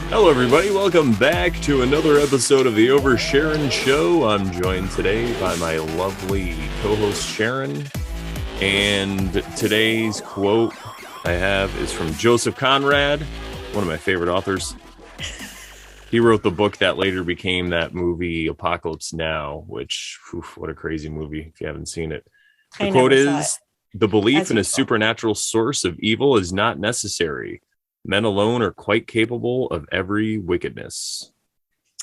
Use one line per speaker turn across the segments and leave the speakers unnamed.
Hello, everybody. Welcome back to another episode of the Over Sharon Show. I'm joined today by my lovely co-host Sharon, and today's quote I have is from Joseph Conrad, one of my favorite authors. He wrote the book that later became that movie Apocalypse Now, which, what a crazy movie if you haven't seen it. The quote is, "The belief in a supernatural source of evil is not necessary. Men alone are quite capable of every wickedness."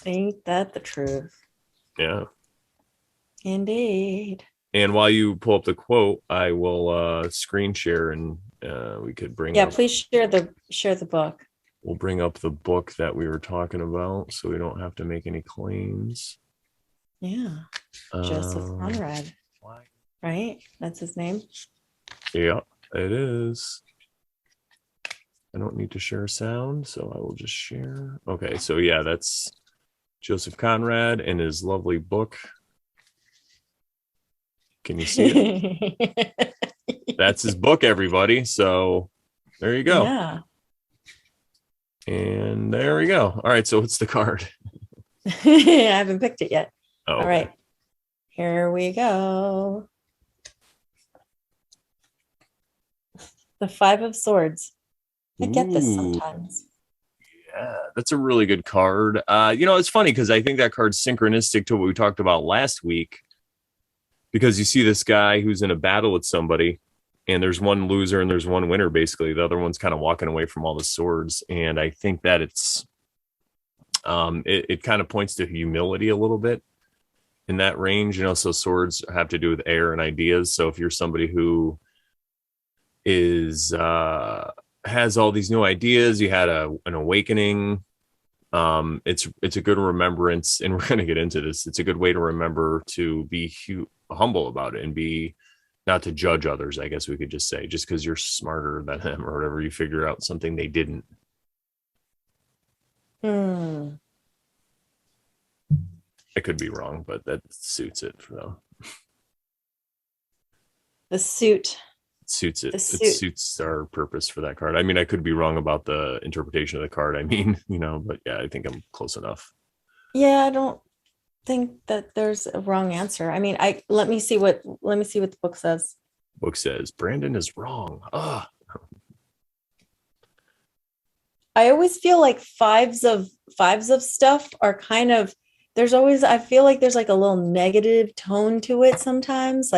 Ain't that the truth?
Yeah.
Indeed.
And while you pull up the quote, I will screen share and we could bring up.
Yeah, please share the book.
We'll bring up the book that we were talking about so we don't have to make any claims.
Yeah. Joseph Conrad. Right? That's his name?
Yeah, it is. I don't need to share sound, so I will just share. Okay, so yeah, that's Joseph Conrad and his lovely book. Can you see it? That's his book, everybody. So there you go.
Yeah.
And there we go. All right, so what's the card?
I haven't picked it yet.
Oh,
all right. Here we go. The Five of Swords. I get this sometimes.
Yeah, that's a really good card. It's funny because I think that card's synchronistic to what we talked about last week, because you see this guy who's in a battle with somebody and there's one loser and there's one winner. Basically, the other one's kind of walking away from all the swords. And I think that it's it kind of points to humility a little bit in that range. So swords have to do with air and ideas. So if you're somebody who is has all these new ideas, you had an awakening, it's a good remembrance, and we're going to get into this. It's a good way to remember to be humble about it and be not to judge others, I guess we could just say, just because you're smarter than them or whatever, you figure out something they didn't. I could be wrong, but that suits it for them.
The suit
suits it. It suits our purpose for that card. I mean, I could be wrong about the interpretation of the card. I mean, but yeah, I think I'm close enough.
Yeah, I don't think that there's a wrong answer. I mean, let me see what the book says.
Book says Brandon is wrong.
I always feel like fives of stuff are kind of, I feel like there's like a little negative tone to it sometimes.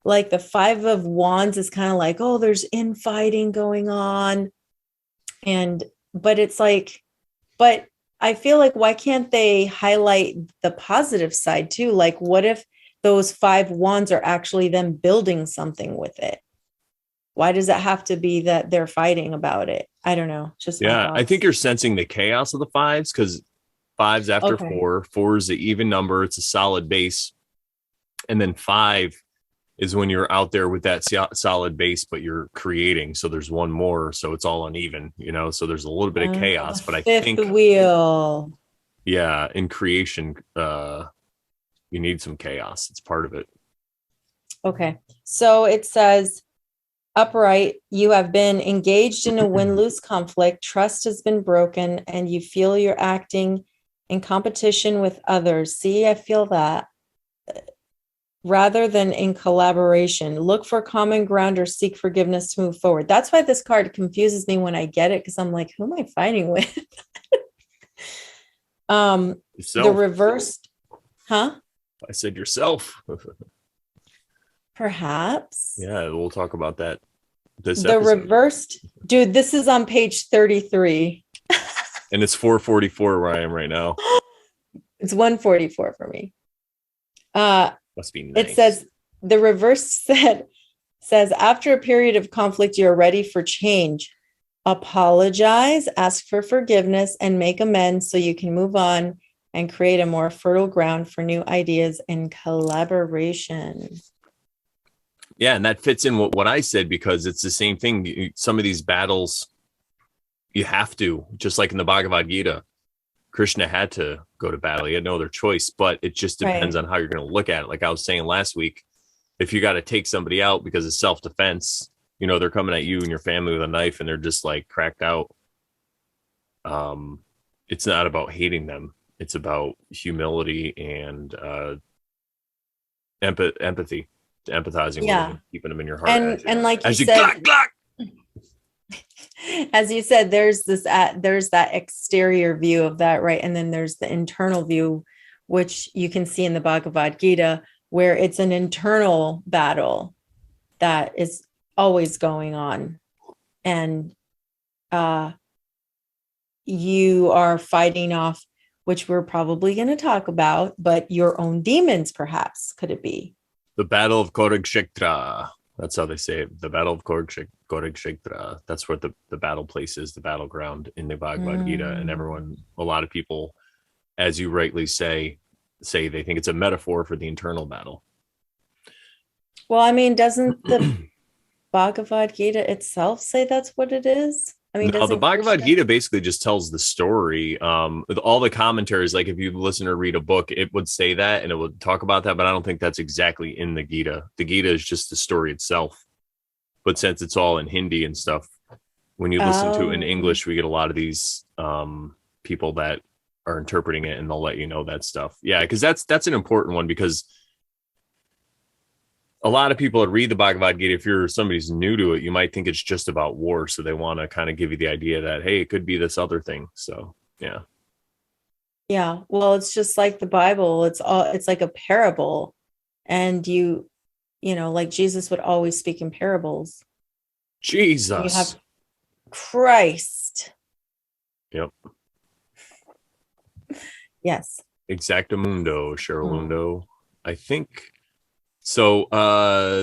Like the Five of Wands is kind of like, oh, there's infighting going on. But I feel like, why can't they highlight the positive side too? Like, what if those Five Wands are actually them building something with it? Why does it have to be that they're fighting about it? I don't know.
I think you're sensing the chaos of the fives, because fives after four is the even number. It's a solid base. And then five is when you're out there with that solid base, but you're creating. So there's one more. So it's all uneven, so there's a little bit of chaos, but I think
the wheel.
Yeah. In creation, you need some chaos. It's part of it.
Okay. So it says, upright, you have been engaged in a win-lose conflict. Trust has been broken and you feel you're acting in competition with others. See, I feel that. Rather than in collaboration, look for common ground or seek forgiveness to move forward. That's why this card confuses me when I get it, because I'm like, who am I fighting with? The reversed, huh?
I said yourself.
Perhaps.
Yeah, we'll talk about that.
The episode. Reversed, dude, this is on page 33.
And it's 444 where I am right now.
It's 144 for me.
Must be nice.
It says, the reverse says, after a period of conflict, you're ready for change. Apologize, ask for forgiveness, and make amends so you can move on and create a more fertile ground for new ideas and collaboration.
Yeah, and that fits in what I said, because it's the same thing. Some of these battles, you have to, just like in the Bhagavad Gita, Krishna had to go to battle. He had no other choice, but it just depends on how you're going to look at it. Like I was saying last week, if you got to take somebody out because of self-defense, they're coming at you and your family with a knife and they're just like cracked out. It's not about hating them. It's about humility and empathy, empathizing with them
Yeah.
and keeping them in your heart
And like you
as you
said,
glock glock.
as you said, there's that exterior view of that, right? And then there's the internal view, which you can see in the Bhagavad Gita, where it's an internal battle that is always going on. And uh you are fighting off, which we're probably going to talk about, but your own demons, perhaps, could it be?
The Battle of Kurukshetra. That's how they say it. The Battle of Kurukshetra. That's what the battle place is, the battleground in the Bhagavad Gita. And everyone, a lot of people, as you rightly say they think it's a metaphor for the internal battle.
Well, I mean, doesn't the Bhagavad Gita itself say that's what it is? I mean,
No, the
doesn't
Bhagavad
Krishna?
Gita basically just tells the story. With all the commentaries, like if you listen or read a book, it would say that and it would talk about that, but I don't think that's exactly in the Gita. The Gita is just the story itself. But since it's all in Hindi and stuff, when you listen to it in
Oh,
English, we get a lot of these people that are interpreting it and they'll let you know that stuff. Yeah, because that's an important one because a lot of people that read the Bhagavad Gita, if you're somebody's new to it, you might think it's just about war. So they want to kind of give you the idea that, hey, it could be this other thing. So yeah.
yeah. Well, it's just like the Bible. It's like a parable. And like Jesus would always speak in parables. You
Jesus.
have Christ.
Yep.
Yes.
Exactamundo,
Mm.
Sherilundo. I think so.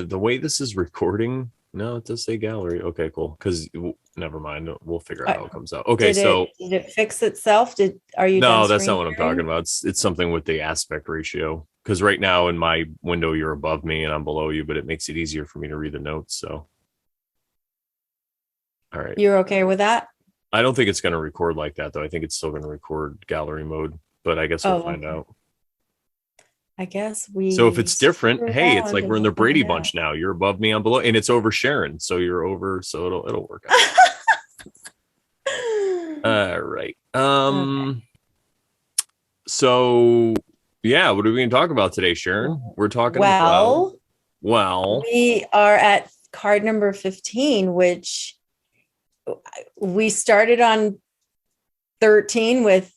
The way this is recording, no, it does say gallery. Okay, cool. Because never mind. We'll figure out how it comes out. Okay, so
Did it fix itself? Are you done
no, that's not
screen
what I'm talking
sharing?
about. It's something with the aspect ratio. Because right now in my window, you're above me and I'm below you, but it makes it easier for me to read the notes. So, all right.
You're okay with that?
I don't think it's going to record like that, though. I think it's still going to record gallery mode, but I guess we'll
Oh,
find
okay.
out.
I guess
So if
we
it's different,
screw
hey, it's
around
like we're
and
in the
we'll
Brady
find out.
Bunch now. You're above me, I'm below, and it's over Sharon, so you're over, so it'll work out. All right.
Okay.
So yeah, what are we going to talk about today, Sharon? We're talking
Well,
well.
we are at card number 15, which we started on 13 with,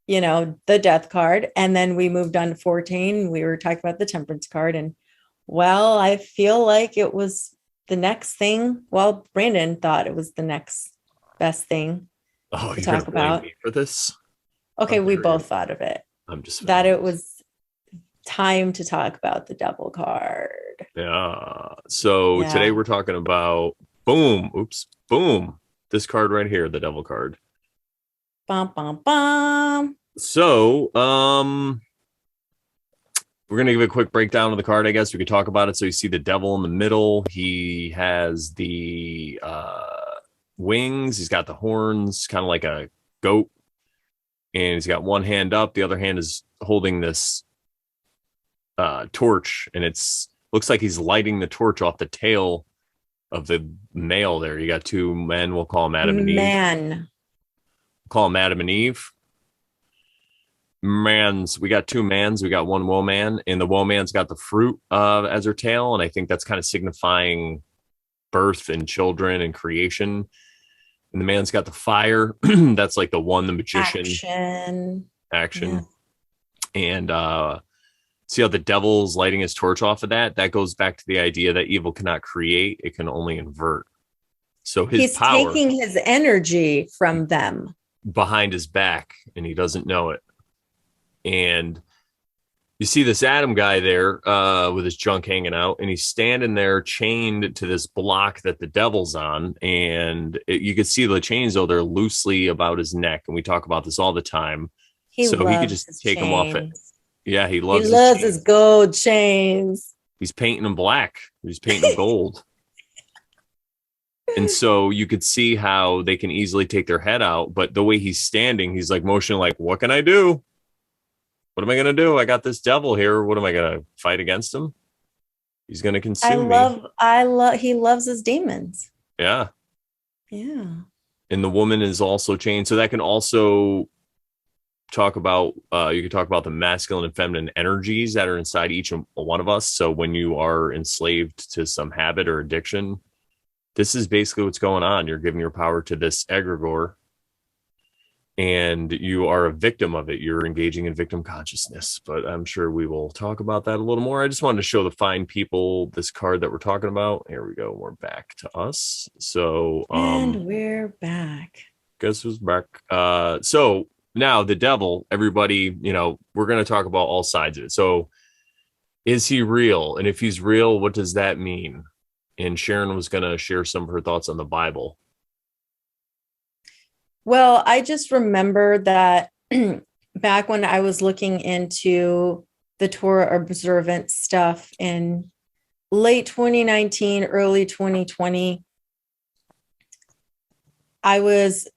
the death card. And then we moved on to 14. We were talking about the temperance card. And well, I feel like it was the next thing. Well, Brandon thought it was the next best thing
Oh,
to
you're going
talk
to blame
about.
me for this? How
Okay, we
dare you?
both thought of it,
I'm just
that it
fabulous.
was time to talk about the devil card.
Yeah. So today
Yeah.
we're talking about boom, oops, boom. This card right here, the devil card.
Bum, bum, bum.
So, we're going to give a quick breakdown of the card, I guess. We could talk about it. So you see the devil in the middle. He has the wings. He's got the horns, kind of like a goat. And he's got one hand up. The other hand is holding this torch. And it's looks like he's lighting the torch off the tail of the male there. You got two men. We'll call them Adam and Eve.
Man.
Call them Adam and Eve. Mans, we got two mans. We got one woman, and the woman's got the fruit as her tail. And I think that's kind of signifying birth and children and creation. And the man's got the fire. That's like the one, the magician
Action. Yeah.
action. And see how the devil's lighting his torch off of that? That goes back to the idea that evil cannot create, it can only invert. So his
He's
power
taking his energy from them.
behind his back, and he doesn't know it. And you see this Adam guy there with his junk hanging out, and he's standing there chained to this block that the devil's on. And you can see the chains, though, they're loosely about his neck. And we talk about this all the time.
He
So he could
loves
just
his
take them off it.
chains.
Yeah, he
He
loves his
loves his
chains.
gold chains.
He's painting them black, he's painting them gold. And so you could see how they can easily take their head out. But the way he's standing, he's like motioning, like, what can I do? What am I going to do? I got this devil here. What am I going to fight against him? He's going to consume me.
He loves his demons.
Yeah.
Yeah.
and the woman is also chained. So that can also talk about, you can talk about the masculine and feminine energies that are inside each one of us. So when you are enslaved to some habit or addiction, this is basically what's going on. You're giving your power to this egregore, and you are a victim of it. You're engaging in victim consciousness, but I'm sure we will talk about that a little more. I just wanted to show the fine people this card that we're talking about. Here we go. We're back to us. So,
and we're back.
Guess who's back? So now the devil, everybody, we're going to talk about all sides of it. So is he real? And if he's real, what does that mean? And Sharon was going to share some of her thoughts on the Bible.
Well, I just remember that back when I was looking into the Torah observant stuff in late 2019, early 2020, I was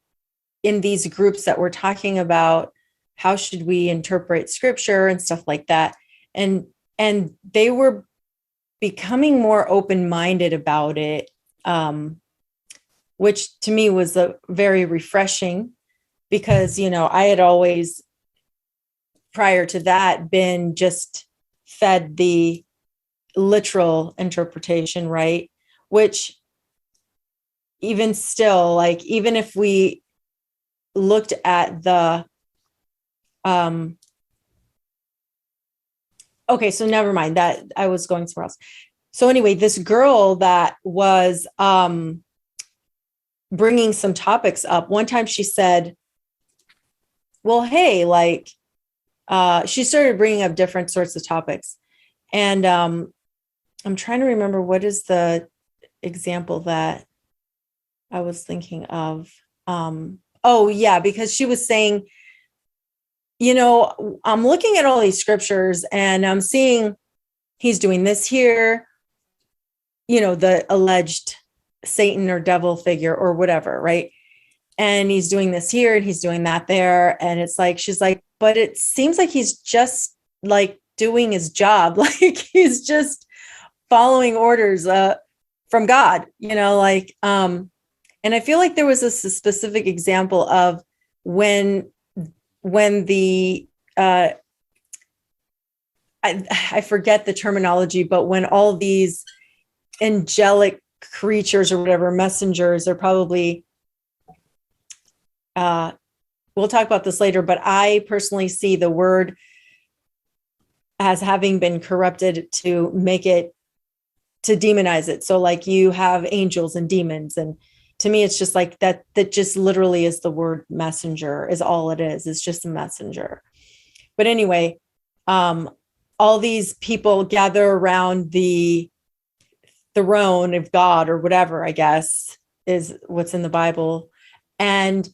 in these groups that were talking about how should we interpret scripture and stuff like that. And they were becoming more open-minded about it, which to me was very refreshing because, I had always, prior to that, been just fed the literal interpretation, right? Which even still, like, even if we looked at the, okay, so never mind that. I was going somewhere else. So anyway, this girl that was, bringing some topics up. One time she said, well, hey, like, she started bringing up different sorts of topics. And I'm trying to remember what is the example that I was thinking of. Oh, yeah, because she was saying, I'm looking at all these scriptures and I'm seeing he's doing this here, the alleged Satan or devil figure or whatever, right? And he's doing this here and he's doing that there. And it's like, she's like, but it seems like he's just like doing his job. Like he's just following orders from God, and I feel like there was a specific example of when the, I forget the terminology, but when all these angelic creatures or whatever, messengers are probably, we'll talk about this later, but I personally see the word as having been corrupted to make it, to demonize it. So like you have angels and demons, and to me it's just like that just literally is the word messenger is all it is. It's just a messenger. But anyway, all these people gather around the throne of God or whatever, I guess is what's in the Bible. And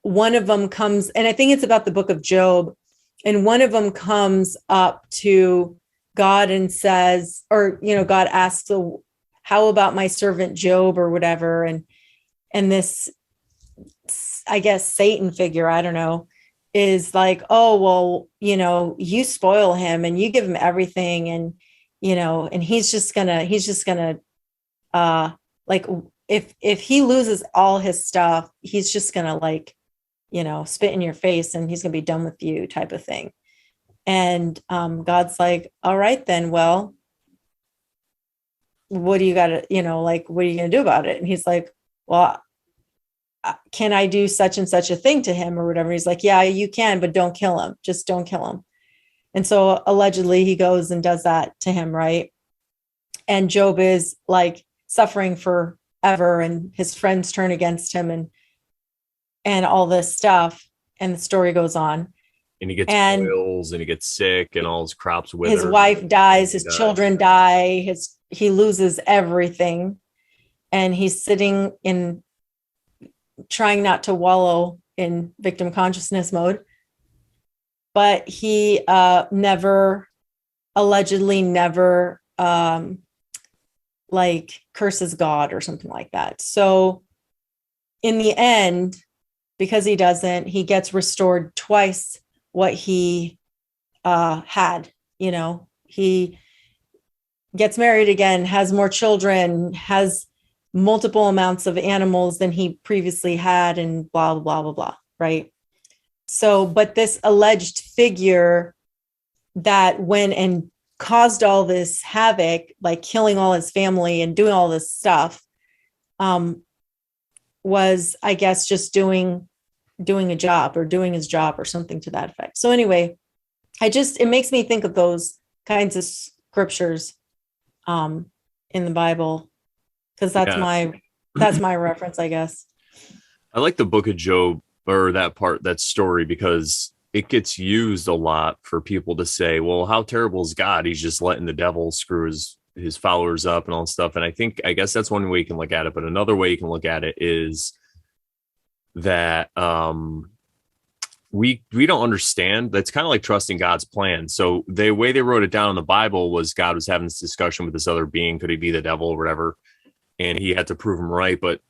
one of them comes, and I think it's about the book of Job. And one of them comes up to God and says, or, God asks, how about my servant Job or whatever? And this, I guess, Satan figure, I don't know, is like, oh, well, you spoil him and you give him everything. And, and he's just gonna, like, if he loses all his stuff, he's just gonna like, spit in your face and he's gonna be done with you type of thing. And God's like, all right, then, well, what do you got to, what are you going to do about it? And he's like, well, can I do such and such a thing to him or whatever? He's like, yeah, you can, but don't kill him. Just don't kill him. And so allegedly he goes and does that to him. Right. And Job is like suffering forever and his friends turn against him and all this stuff. And the story goes on.
And he gets boils and he gets sick and all his crops wither.
His wife dies, his children die, he loses everything. And he's sitting in, trying not to wallow in victim consciousness mode. But he allegedly never like curses God or something like that. So in the end, because he doesn't, he gets restored twice what he had. He gets married again, has more children, has multiple amounts of animals than he previously had, and blah, blah, blah, blah, right? So, but this alleged figure that went and caused all this havoc, like killing all his family and doing all this stuff, was, I guess, just doing a job, or doing his job, or something to that effect. So anyway, it makes me think of those kinds of scriptures in the Bible, because that's my reference, I guess.
I like the book of Job, or that story, because it gets used a lot for people to say, well, how terrible is God? He's just letting the devil screw his followers up and all stuff. And I guess that's one way you can look at it. But another way you can look at it is that we don't understand. That's kind of like trusting God's plan. So the way they wrote it down in the Bible was God was having this discussion with this other being. Could he be the devil or whatever? And he had to prove him right. But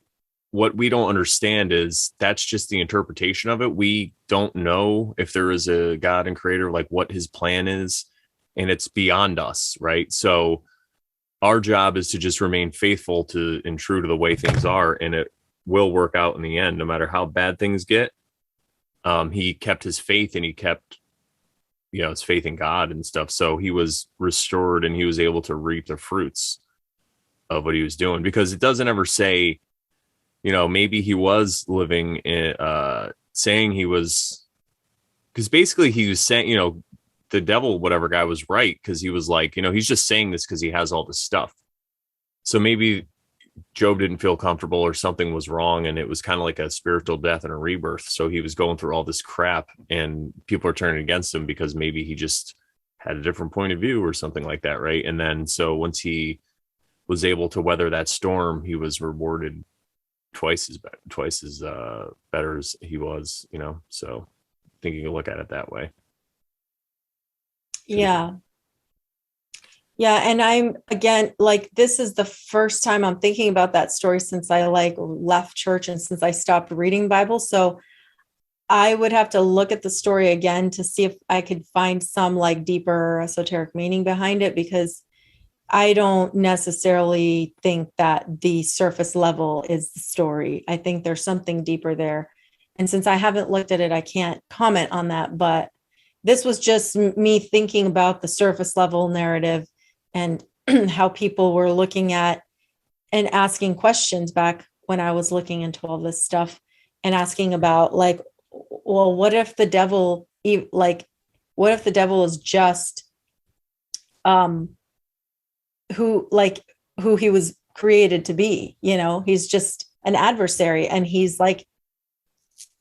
what we don't understand is that's just the interpretation of it. We don't know if there is a God and creator, like what his plan is, and it's beyond us, right? So our job is to just remain faithful to and true to the way things are, and it will work out in the end, no matter how bad things get. He kept his faith, and he kept, his faith in God and stuff. So he was restored, and he was able to reap the fruits of what he was doing, because it doesn't ever say, maybe he was living in, saying he was, because basically he was saying, the devil, whatever guy, was right, because he was like, he's just saying this because he has all this stuff. So maybe Job didn't feel comfortable, or something was wrong, and it was kind of like a spiritual death and a rebirth. So he was going through all this crap, and people are turning against him because maybe he just had a different point of view or something like that, right? And then so once he was able to weather that storm, he was rewarded twice as better as he was, so I think you can look at it that way.
Yeah. And I'm, again, like, this is the first time I'm thinking about that story since I left church, and since I stopped reading Bible. So I would have to look at the story again to see if I could find some deeper esoteric meaning behind it, because I don't necessarily think that the surface level is the story. I think there's something deeper there. And since I haven't looked at it, I can't comment on that. But this was just me thinking about the surface level narrative, and how people were looking at and asking questions back when I was looking into all this stuff, and asking about, well, what if the devil, is just, who he was created to be, he's just an adversary, and he's like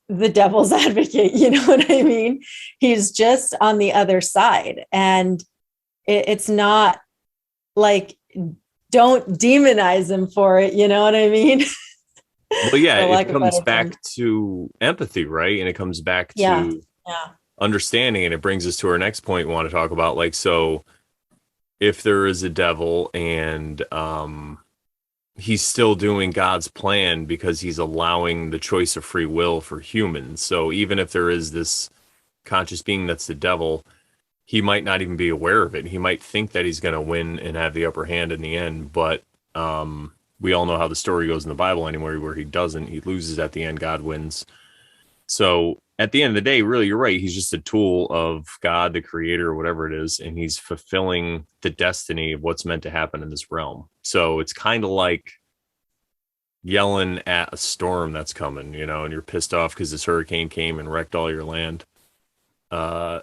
the devil's advocate, you know what I mean? He's just on the other side, and it's not don't demonize him for it, you know what I mean?
Well, yeah, it comes back to empathy, right? And it comes back to understanding, and it brings us to our next point we want to talk about. So if there is a devil, and he's still doing God's plan because he's allowing the choice of free will for humans. So even if there is this conscious being that's the devil, he might not even be aware of it. He might think that he's going to win and have the upper hand in the end. But we all know how the story goes in the Bible anyway, where he doesn't. He loses at the end. God wins. So at the end of the day, really, you're right. He's just a tool of God, the creator, or whatever it is. And he's fulfilling the destiny of what's meant to happen in this realm. So it's kind of like yelling at a storm that's coming, and you're pissed off because this hurricane came and wrecked all your land. I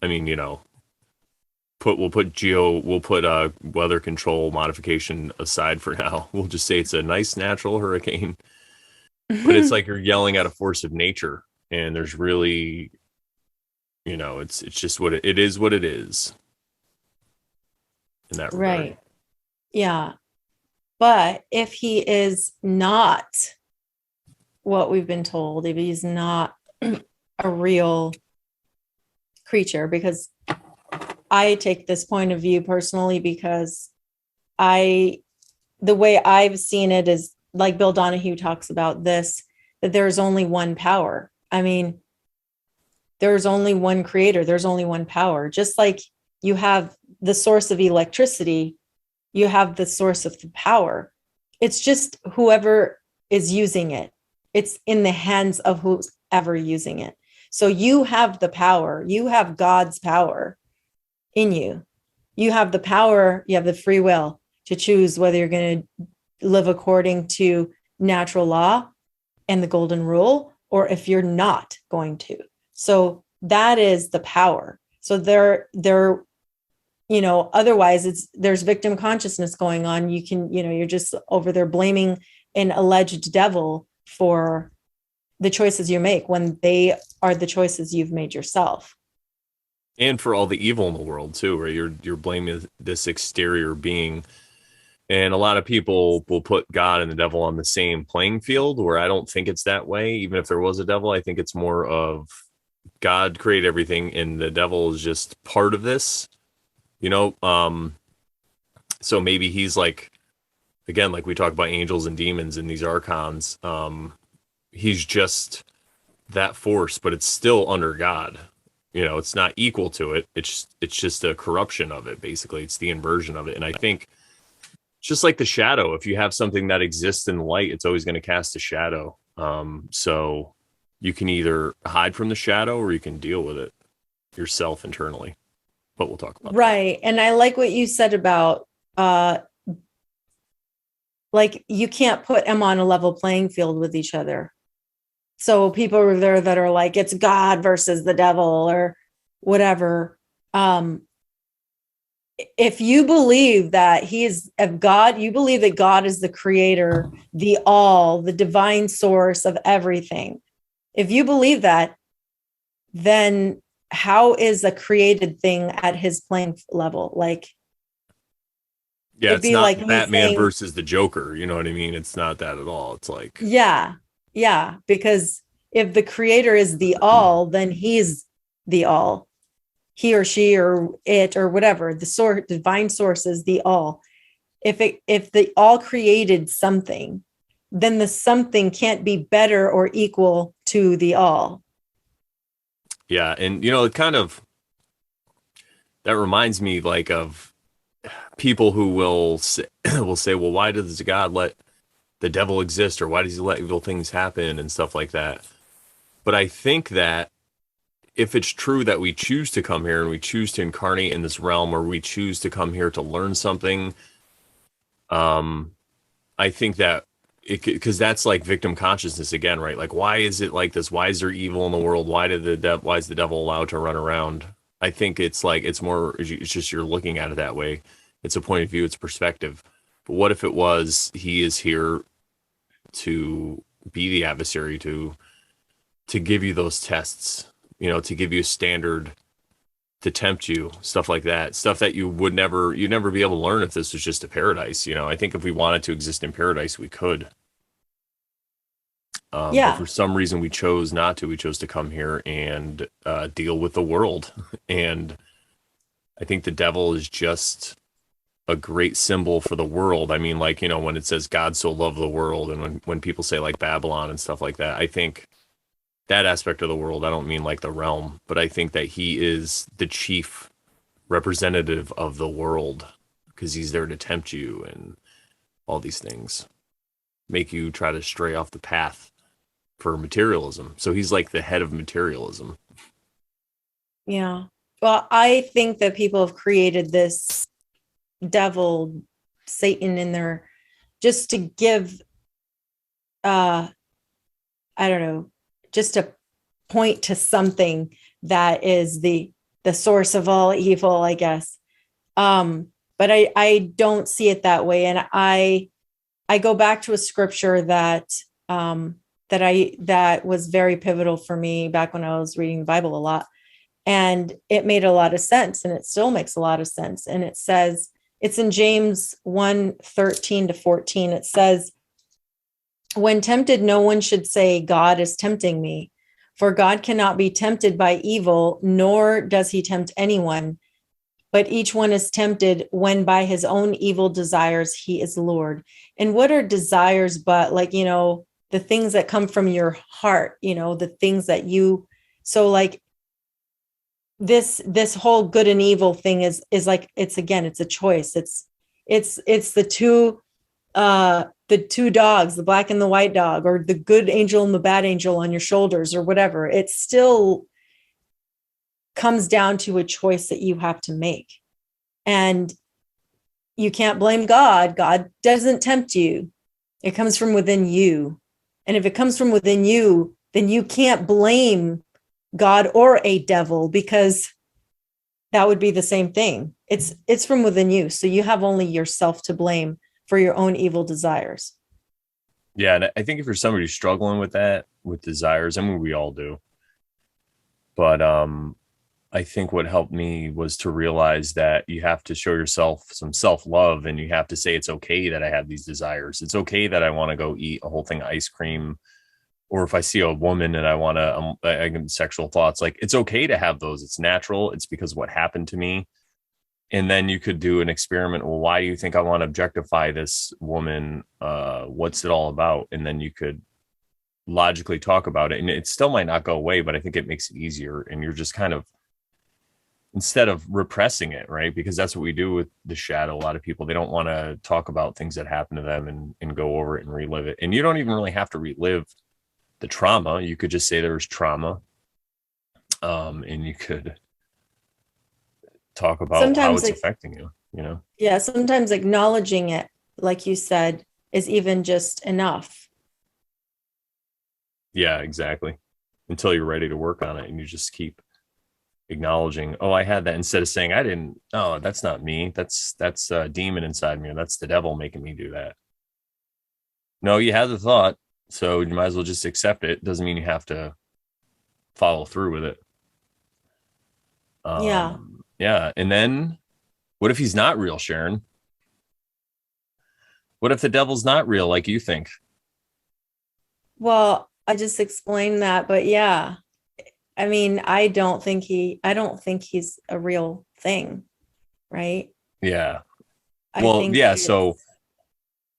mean, we'll put weather control modification aside for now. We'll just say it's a nice natural hurricane. But it's like you're yelling at a force of nature, and there's really, it's just it is what it is. In that regard.
Right. Yeah. But if he is not what we've been told, if he's not a real creature, because I take this point of view personally, because the way I've seen it is, like Bill Donahue talks about this, that there's only one power. I mean, there's only one creator. There's only one power. Just like you have the source of electricity, you have the source of the power. it's just whoever is using it. It's in the hands of who's ever using it. So you have the power. You have God's power in you. You have the power, you have the free will to choose whether you're going to live according to natural law and the golden rule, or if you're not going to. So that is the power. So otherwise there's victim consciousness going on. You're just over there blaming an alleged devil for the choices you make when they are the choices you've made yourself.
And for all the evil in the world too, right? You're blaming this exterior being. And a lot of people will put God and the devil on the same playing field, where I don't think it's that way. Even if there was a devil, I think it's more of God created everything and the devil is just part of this, so maybe he's like, again, like we talk about angels and demons and these archons, he's just that force, but it's still under God. It's not equal to it. It's just a corruption of it. Basically, it's the inversion of it. And I think just like the shadow, if you have something that exists in light, it's always going to cast a shadow. So you can either hide from the shadow or you can deal with it yourself internally. But we'll talk about
right. That. And I like what you said about like you can't put them on a level playing field with each other. So people are there that are like, it's God versus the devil or whatever. If you believe that he is of God, you believe that God is the creator, the all, the divine source of everything. If you believe that, then how is a created thing at his playing level? Like,
yeah, it's not like Batman versus the Joker. You know what I mean? It's not that at all. It's like,
yeah, because if the creator is the all, then he's the all. He or she or it or whatever, the divine source is the all. If the all created something, then the something can't be better or equal to the all.
Yeah, and it kind of, that reminds me like of people who will say, well, why does God let the devil exist, or why does he let evil things happen and stuff like that? But I think that if it's true that we choose to come here and we choose to incarnate in this realm, or we choose to come here to learn something, I think that because that's like victim consciousness again, right? Like, why is it like this? Why is there evil in the world? Why is the devil allowed to run around? I think it's like, it's just you're looking at it that way. It's a point of view, it's perspective. But what if it was he is here to be the adversary, to give you those tests, to give you a standard, to tempt you, stuff like that, stuff that you'd never be able to learn if this was just a paradise. I think if we wanted to exist in paradise, we could. But for some reason we chose not to. We chose to come here and deal with the world. And I think the devil is just a great symbol for the world. I mean, like, when it says God so loved the world, and when people say like Babylon and stuff like that, I think that aspect of the world, I don't mean like the realm, but I think that he is the chief representative of the world, because he's there to tempt you and all these things, make you try to stray off the path for materialism. So he's like the head of materialism.
Yeah. Well, I think that people have created this devil, Satan in there just to give, I don't know, just to point to something that is the source of all evil, I guess. But I don't see it that way. And I go back to a scripture that was very pivotal for me back when I was reading the Bible a lot. And it made a lot of sense, and it still makes a lot of sense. And it says, it's in James 1:13-14. It says, when tempted, no one should say, God is tempting me. For God cannot be tempted by evil, nor does he tempt anyone. But each one is tempted when by his own evil desires he is lured. And what are desires but like, the things that come from your heart, the things that so like this whole good and evil thing is like, it's a choice. It's the two the two dogs, the black and the white dog, or the good angel and the bad angel on your shoulders, or whatever. It still comes down to a choice that you have to make. And you can't blame God. God doesn't tempt you. It comes from within you. And if it comes from within you, then you can't blame God or a devil, because that would be the same thing. It's from within you. So you have only yourself to blame for your own evil desires.
Yeah, and I think if you're somebody struggling with that, with desires, I mean, we all do. But I think what helped me was to realize that you have to show yourself some self-love, and you have to say it's okay that I have these desires. It's okay that I want to go eat a whole thing of ice cream, or if I see a woman and I want to, I get sexual thoughts, like it's okay to have those. It's natural. It's because of what happened to me. And then you could do an experiment. Well, why do you think I want to objectify this woman? What's it all about? And then you could logically talk about it, and it still might not go away, but I think it makes it easier. And you're just kind of, instead of repressing it, right? Because that's what we do with the shadow. A lot of people, they don't want to talk about things that happen to them and go over it and relive it. And you don't even really have to relive the trauma. You could just say there was trauma, and you could talk about how
Sometimes
it's
like,
affecting you, you know?
yeah, sometimes acknowledging it, like you said, is even just enough.
Yeah, exactly. Until you're ready to work on it, and you just keep acknowledging, oh, I had that, instead of saying I didn't. Oh, that's not me. That's a demon inside me, or that's the devil making me do that. No, you had the thought, so you might as well just accept it. Doesn't mean you have to follow through with it.
Yeah.
Yeah. And then what if he's not real, Sharon? What if the devil's not real like you think?
Well, I just explained that, but yeah. I mean, I don't think he's a real thing, right?
Yeah.
I
Well,
think
yeah. So
it's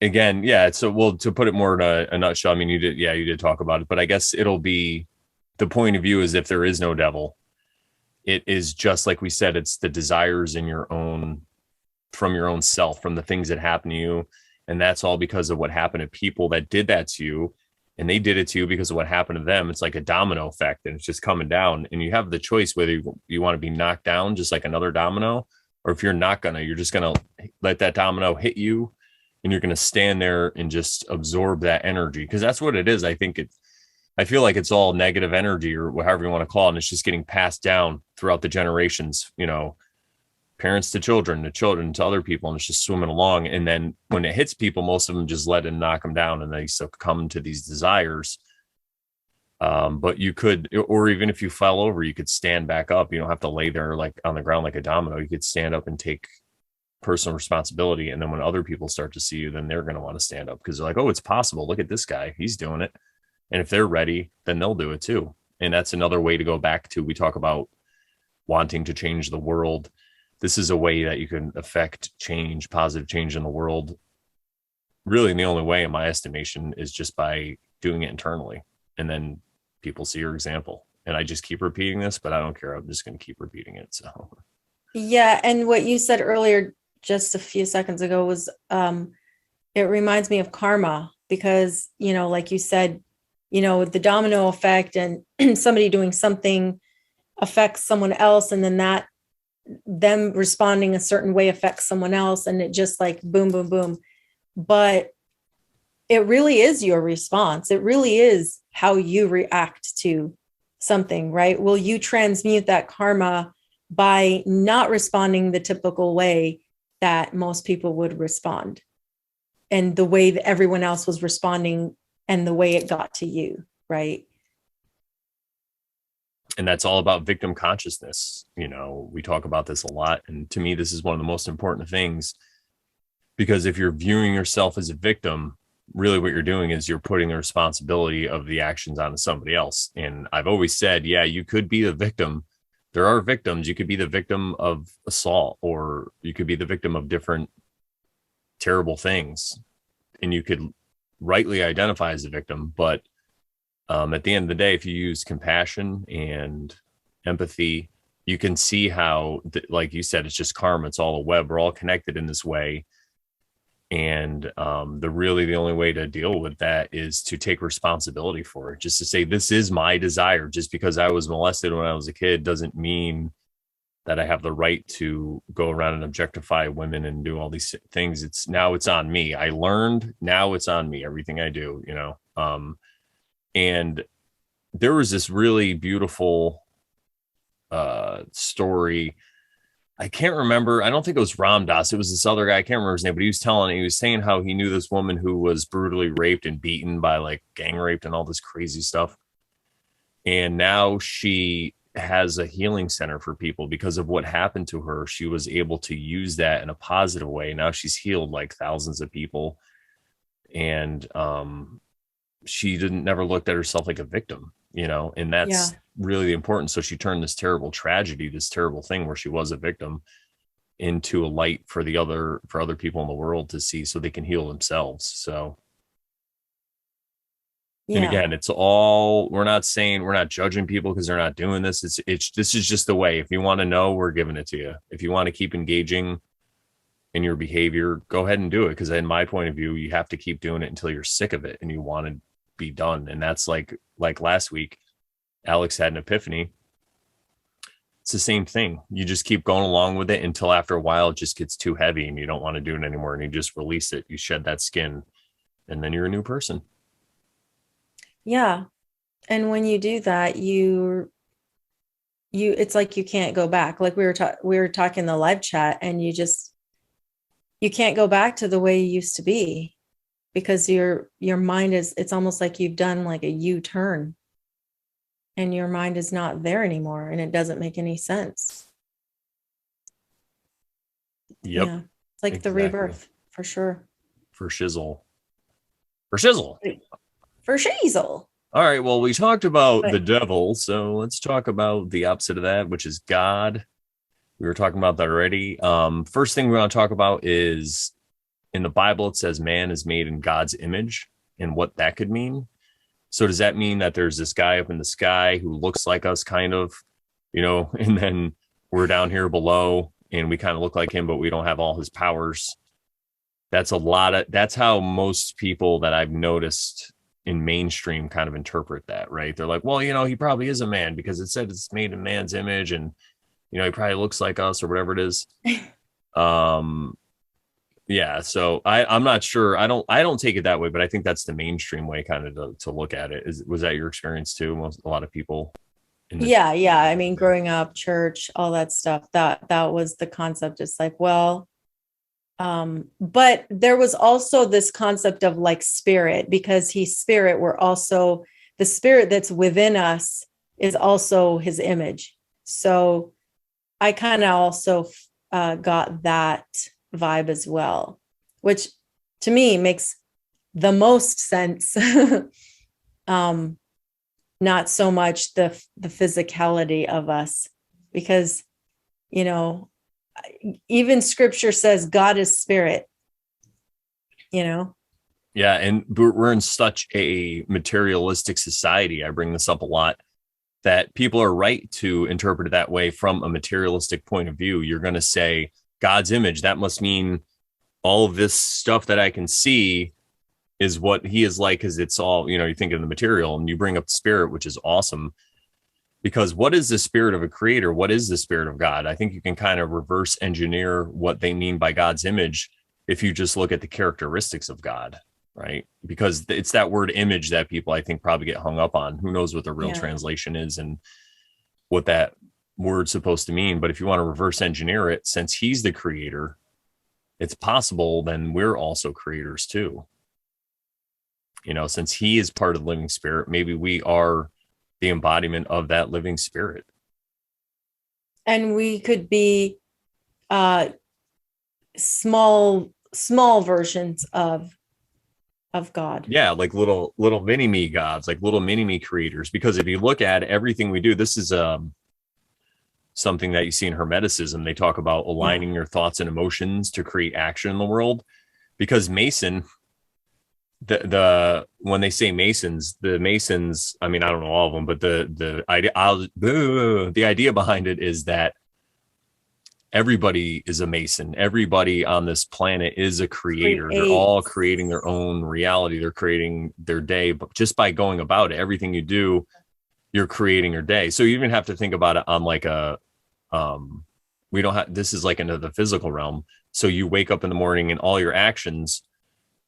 again, yeah. So, well, to put it more in a nutshell, I mean, you did talk about it, but I guess it'll be, the point of view is, if there is no devil, it is just like we said, it's the desires in your own, from your own self, from the things that happen to you. And that's all because of what happened to people that did that to you. And they did it to you because of what happened to them. It's like a domino effect, and it's just coming down. And you have the choice whether you want to be knocked down just like another domino, or if you're not gonna, you're just gonna let that domino hit you, and you're gonna stand there and just absorb that energy. Because that's what it is. I feel like it's all negative energy, or however you want to call it, and it's just getting passed down throughout the generations, parents to children to other people, and it's just swimming along. And then when it hits people, most of them just let it knock them down, and they succumb to these desires. But you could, or even if you fell over, you could stand back up. You don't have to lay there like on the ground like a domino. You could stand up and take personal responsibility. And then when other people start to see you, then they're going to want to stand up, because they're like, oh, it's possible. Look at this guy. He's doing it. And if they're ready, then they'll do it too. And that's another way to go back to, we talk about wanting to change the world. This is a way that you can affect change, positive change in the world. Really, the only way, in my estimation, is just by doing it internally. And then people see your example. And I just keep repeating this, but I don't care. I'm just going to keep repeating it. So,
yeah. And what you said earlier, just a few seconds ago, was it reminds me of karma, because, like you said, the domino effect, and somebody doing something affects someone else, and then that them responding a certain way affects someone else, and it just like boom, boom, boom. But it really is your response. It really is how you react to something, right? Will you transmute that karma by not responding the typical way that most people would respond, and the way that everyone else was responding, and the way it got to you, right?
and that's all about victim consciousness. We talk about this a lot. And to me, this is one of the most important things, because if you're viewing yourself as a victim, really what you're doing is you're putting the responsibility of the actions onto somebody else. And I've always said, yeah, you could be the victim. There are victims. You could be the victim of assault, or you could be the victim of different terrible things, and you could rightly identify as a victim. But at the end of the day, if you use compassion and empathy, you can see how, like you said, it's just karma. It's all a web. We're all connected in this way. And the only way to deal with that is to take responsibility for it. Just to say, this is my desire. Just because I was molested when I was a kid doesn't mean that I have the right to go around and objectify women and do all these things. It's on me. I learned, now it's on me, everything I do, you know? And there was this really beautiful story. I can't remember. I don't think it was Ram Dass. It was this other guy. I can't remember his name, but he was saying how he knew this woman who was brutally raped and beaten by like gang raped and all this crazy stuff. And now she has a healing center for people because of what happened to her. She was able to use that in a positive way. Now she's healed like thousands of people. And she never looked at herself like a victim, you know, and that's really important. So she turned this terrible tragedy, this terrible thing where she was a victim, into a light for other people in the world to see, so they can heal themselves. So, and again, it's all, we're not judging people because they're not doing this. This is just the way. If you want to know, we're giving it to you. If you want to keep engaging in your behavior, go ahead and do it. Because in my point of view, you have to keep doing it until you're sick of it and you want to be done. And that's like last week, Alex had an epiphany. It's the same thing. You just keep going along with it until after a while it just gets too heavy and you don't want to do it anymore, and you just release it. You shed that skin, and then you're a new person.
Yeah. And when you do that, it's like you can't go back. Like we were talking in the live chat, and you can't go back to the way you used to be, because your mind it's almost like you've done like a U-turn, and your mind is not there anymore, and it doesn't make any sense.
Yep.
Yeah. It's like the rebirth, for sure.
For shizzle. All right. Well, we talked about the devil, so let's talk about the opposite of that, which is God. We were talking about that already. First thing we want to talk about is, in the Bible, it says man is made in God's image, and what that could mean. So does that mean that there's this guy up in the sky who looks like us, kind of, you know, and then we're down here below and we kind of look like him, but we don't have all his powers? That's how most people that I've noticed in mainstream kind of interpret that, right? They're like, well, you know, he probably is a man because it said it's made in man's image, and, you know, he probably looks like us or whatever it is. Yeah, so I'm not sure. I don't take it that way, but I think that's the mainstream way kind of to look at it. Was that your experience too? A lot of people.
Yeah. I mean, growing up, church, all that stuff, that was the concept. It's like, well, but there was also this concept of like spirit, because he's spirit. We're also, the spirit that's within us is also his image. So I kind of also got that vibe as well, which to me makes the most sense. Not so much the physicality of us, because, you know, even scripture says God is spirit, you know?
Yeah. And we're in such a materialistic society. I bring this up a lot, that people are right to interpret it that way from a materialistic point of view. You're going to say God's image, that must mean all of this stuff that I can see is what he is like, because it's all, you know, you think of the material, and you bring up the spirit, which is awesome. Because what is the spirit of a creator? What is the spirit of God? I think you can kind of reverse engineer what they mean by God's image if you just look at the characteristics of God, right? Because it's that word image that people, I think, probably get hung up on. Who knows what the real translation is and what that word's supposed to mean. But if you want to reverse engineer it, since he's the creator, it's possible then we're also creators too. You know, since he is part of the living spirit, maybe we are the embodiment of that living spirit.
And we could be small versions of God.
Yeah, like little mini me gods, like little mini me creators. Because if you look at everything we do, this is something that you see in Hermeticism. They talk about aligning your thoughts and emotions to create action in the world. Because Mason, when they say Masons, the Masons, I mean, I don't know all of them, but the idea behind it is that everybody is a Mason. Everybody on this planet is a creator. They're all creating their own reality. They're creating their day, but just by going about it, everything you do, you're creating your day. So you even have to think about it on like a, we don't have, this is like into the physical realm. So you wake up in the morning and all your actions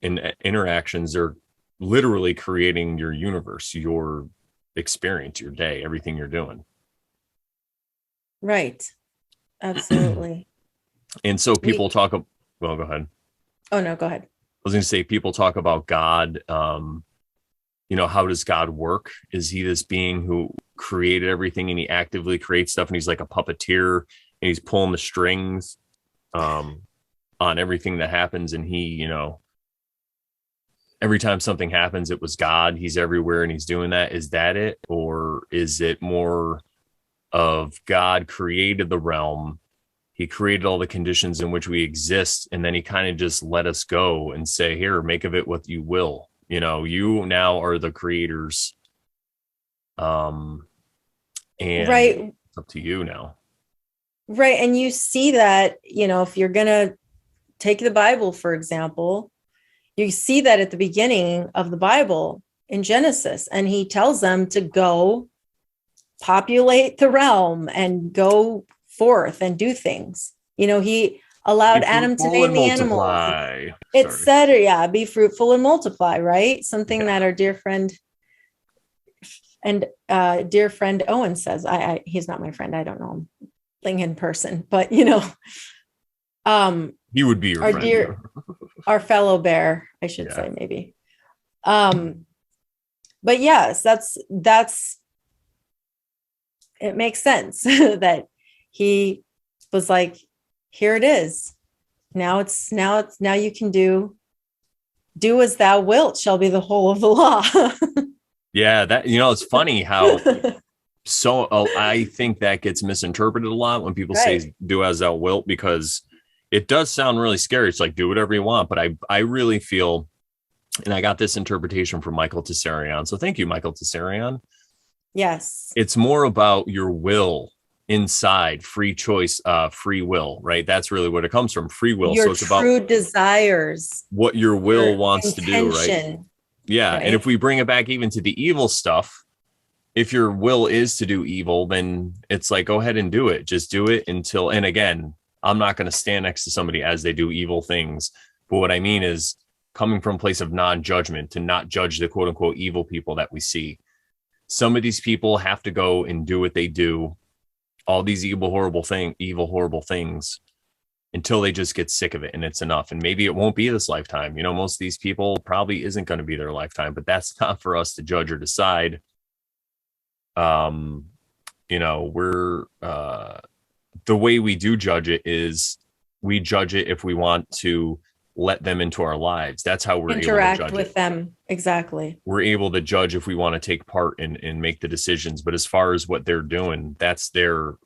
and interactions are literally creating your universe, your experience, your day, everything you're doing.
Right. Absolutely.
And so people talk, well, go ahead.
Oh, no, go ahead.
I was going to say, people talk about God. You know, how does God work? Is he this being who created everything and he actively creates stuff and he's like a puppeteer and he's pulling the strings on everything that happens? And he, you know, every time something happens, it was God. He's everywhere and he's doing that. Is that it? Or is it more of God created the realm? He created all the conditions in which we exist. And then he kind of just let us go and say, here, make of it what you will. You know, you now are the creators. And
right.
It's up to you now.
Right. And you see that, you know, if you're going to take the Bible, for example, you see that at the beginning of the Bible in Genesis, and he tells them to go populate the realm and go forth and do things. You know, he allowed Adam to name the animals. It said, yeah, be fruitful and multiply, right? Something that our dear friend Owen says. He's not my friend. I don't know him in person, but you know,
he would be your friend.
Our fellow bear, I should say, maybe. But yes, that's it makes sense that he was like, here it is. Now you can do as thou wilt shall be the whole of the law.
Yeah, that, you know, it's funny how I think that gets misinterpreted a lot when people say do as thou wilt, because it does sound really scary. It's like, do whatever you want. But I really feel, and I got this interpretation from Michael Tessarion. So thank you, Michael Tessarion.
Yes.
It's more about your will inside, free choice, free will, right? That's really what it comes from, free will.
Your
so it's
true
about
desires,
what your will wants intention. To do, right? Yeah. Right? And if we bring it back even to the evil stuff, if your will is to do evil, then it's like, go ahead and do it. Just do it until, and again, I'm not going to stand next to somebody as they do evil things. But what I mean is coming from a place of non-judgment, to not judge the quote unquote evil people that we see. Some of these people have to go and do what they do, all these evil, horrible things until they just get sick of it and it's enough. And maybe it won't be this lifetime. You know, most of these people probably isn't going to be their lifetime, but that's not for us to judge or decide. You know, we're, the way we do judge it is we judge it if we want to let them into our lives. That's how we're
interact
able to judge
with them. Exactly.
We're able to judge if we want to take part and make the decisions. But as far as what they're doing, that's their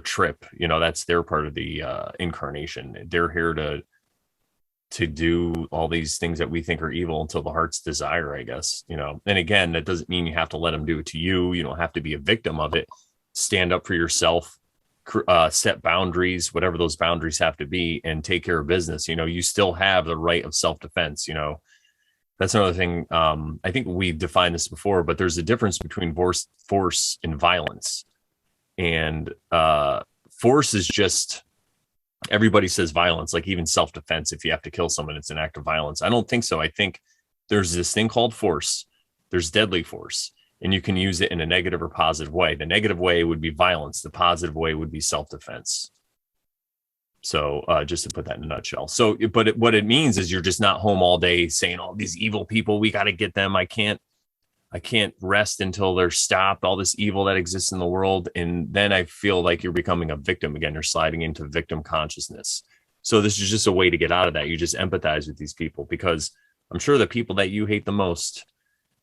trip. You know, that's their part of the incarnation. They're here to do all these things that we think are evil until the heart's desire, I guess, you know. And again, that doesn't mean you have to let them do it to you. You don't have to be a victim of it. Stand up for yourself, set boundaries, whatever those boundaries have to be, and take care of business. You know, you still have the right of self-defense. You know, that's another thing. I think we defined this before, but there's a difference between force and violence. And force is just, everybody says violence, like even self-defense. If you have to kill someone, it's an act of violence. I don't think so. I think there's this thing called force. There's deadly force, and you can use it in a negative or positive way. The negative way would be violence. The positive way would be self-defense. So just to put that in a nutshell. So, but what it means is you're just not home all day saying, oh, these evil people, we got to get them. I can't rest until they're stopped, all this evil that exists in the world. And then I feel like you're becoming a victim again. You're sliding into victim consciousness. So this is just a way to get out of that. You just empathize with these people, because I'm sure the people that you hate the most,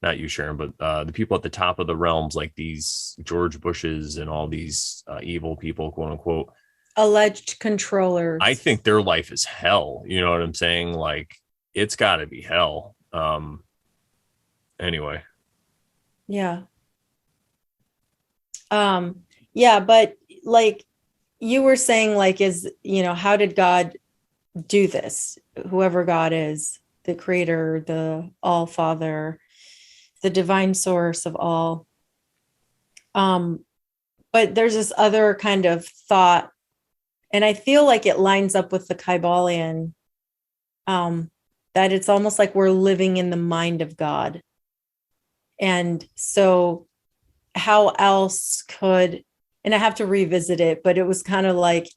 not you, Sharon, but the people at the top of the realms, like these George Bushes and all these evil people, quote unquote,
alleged controllers.
I think their life is hell. You know what I'm saying? Like, it's got to be hell. Anyway.
Yeah. Yeah, but like you were saying like, how did God do this? Whoever God is, the creator, the all father, the divine source of all. Um, but there's this other kind of thought, and I feel like it lines up with the Kybalion, that it's almost like we're living in the mind of God. And so how else could, and I have to revisit it, but it was kind of like,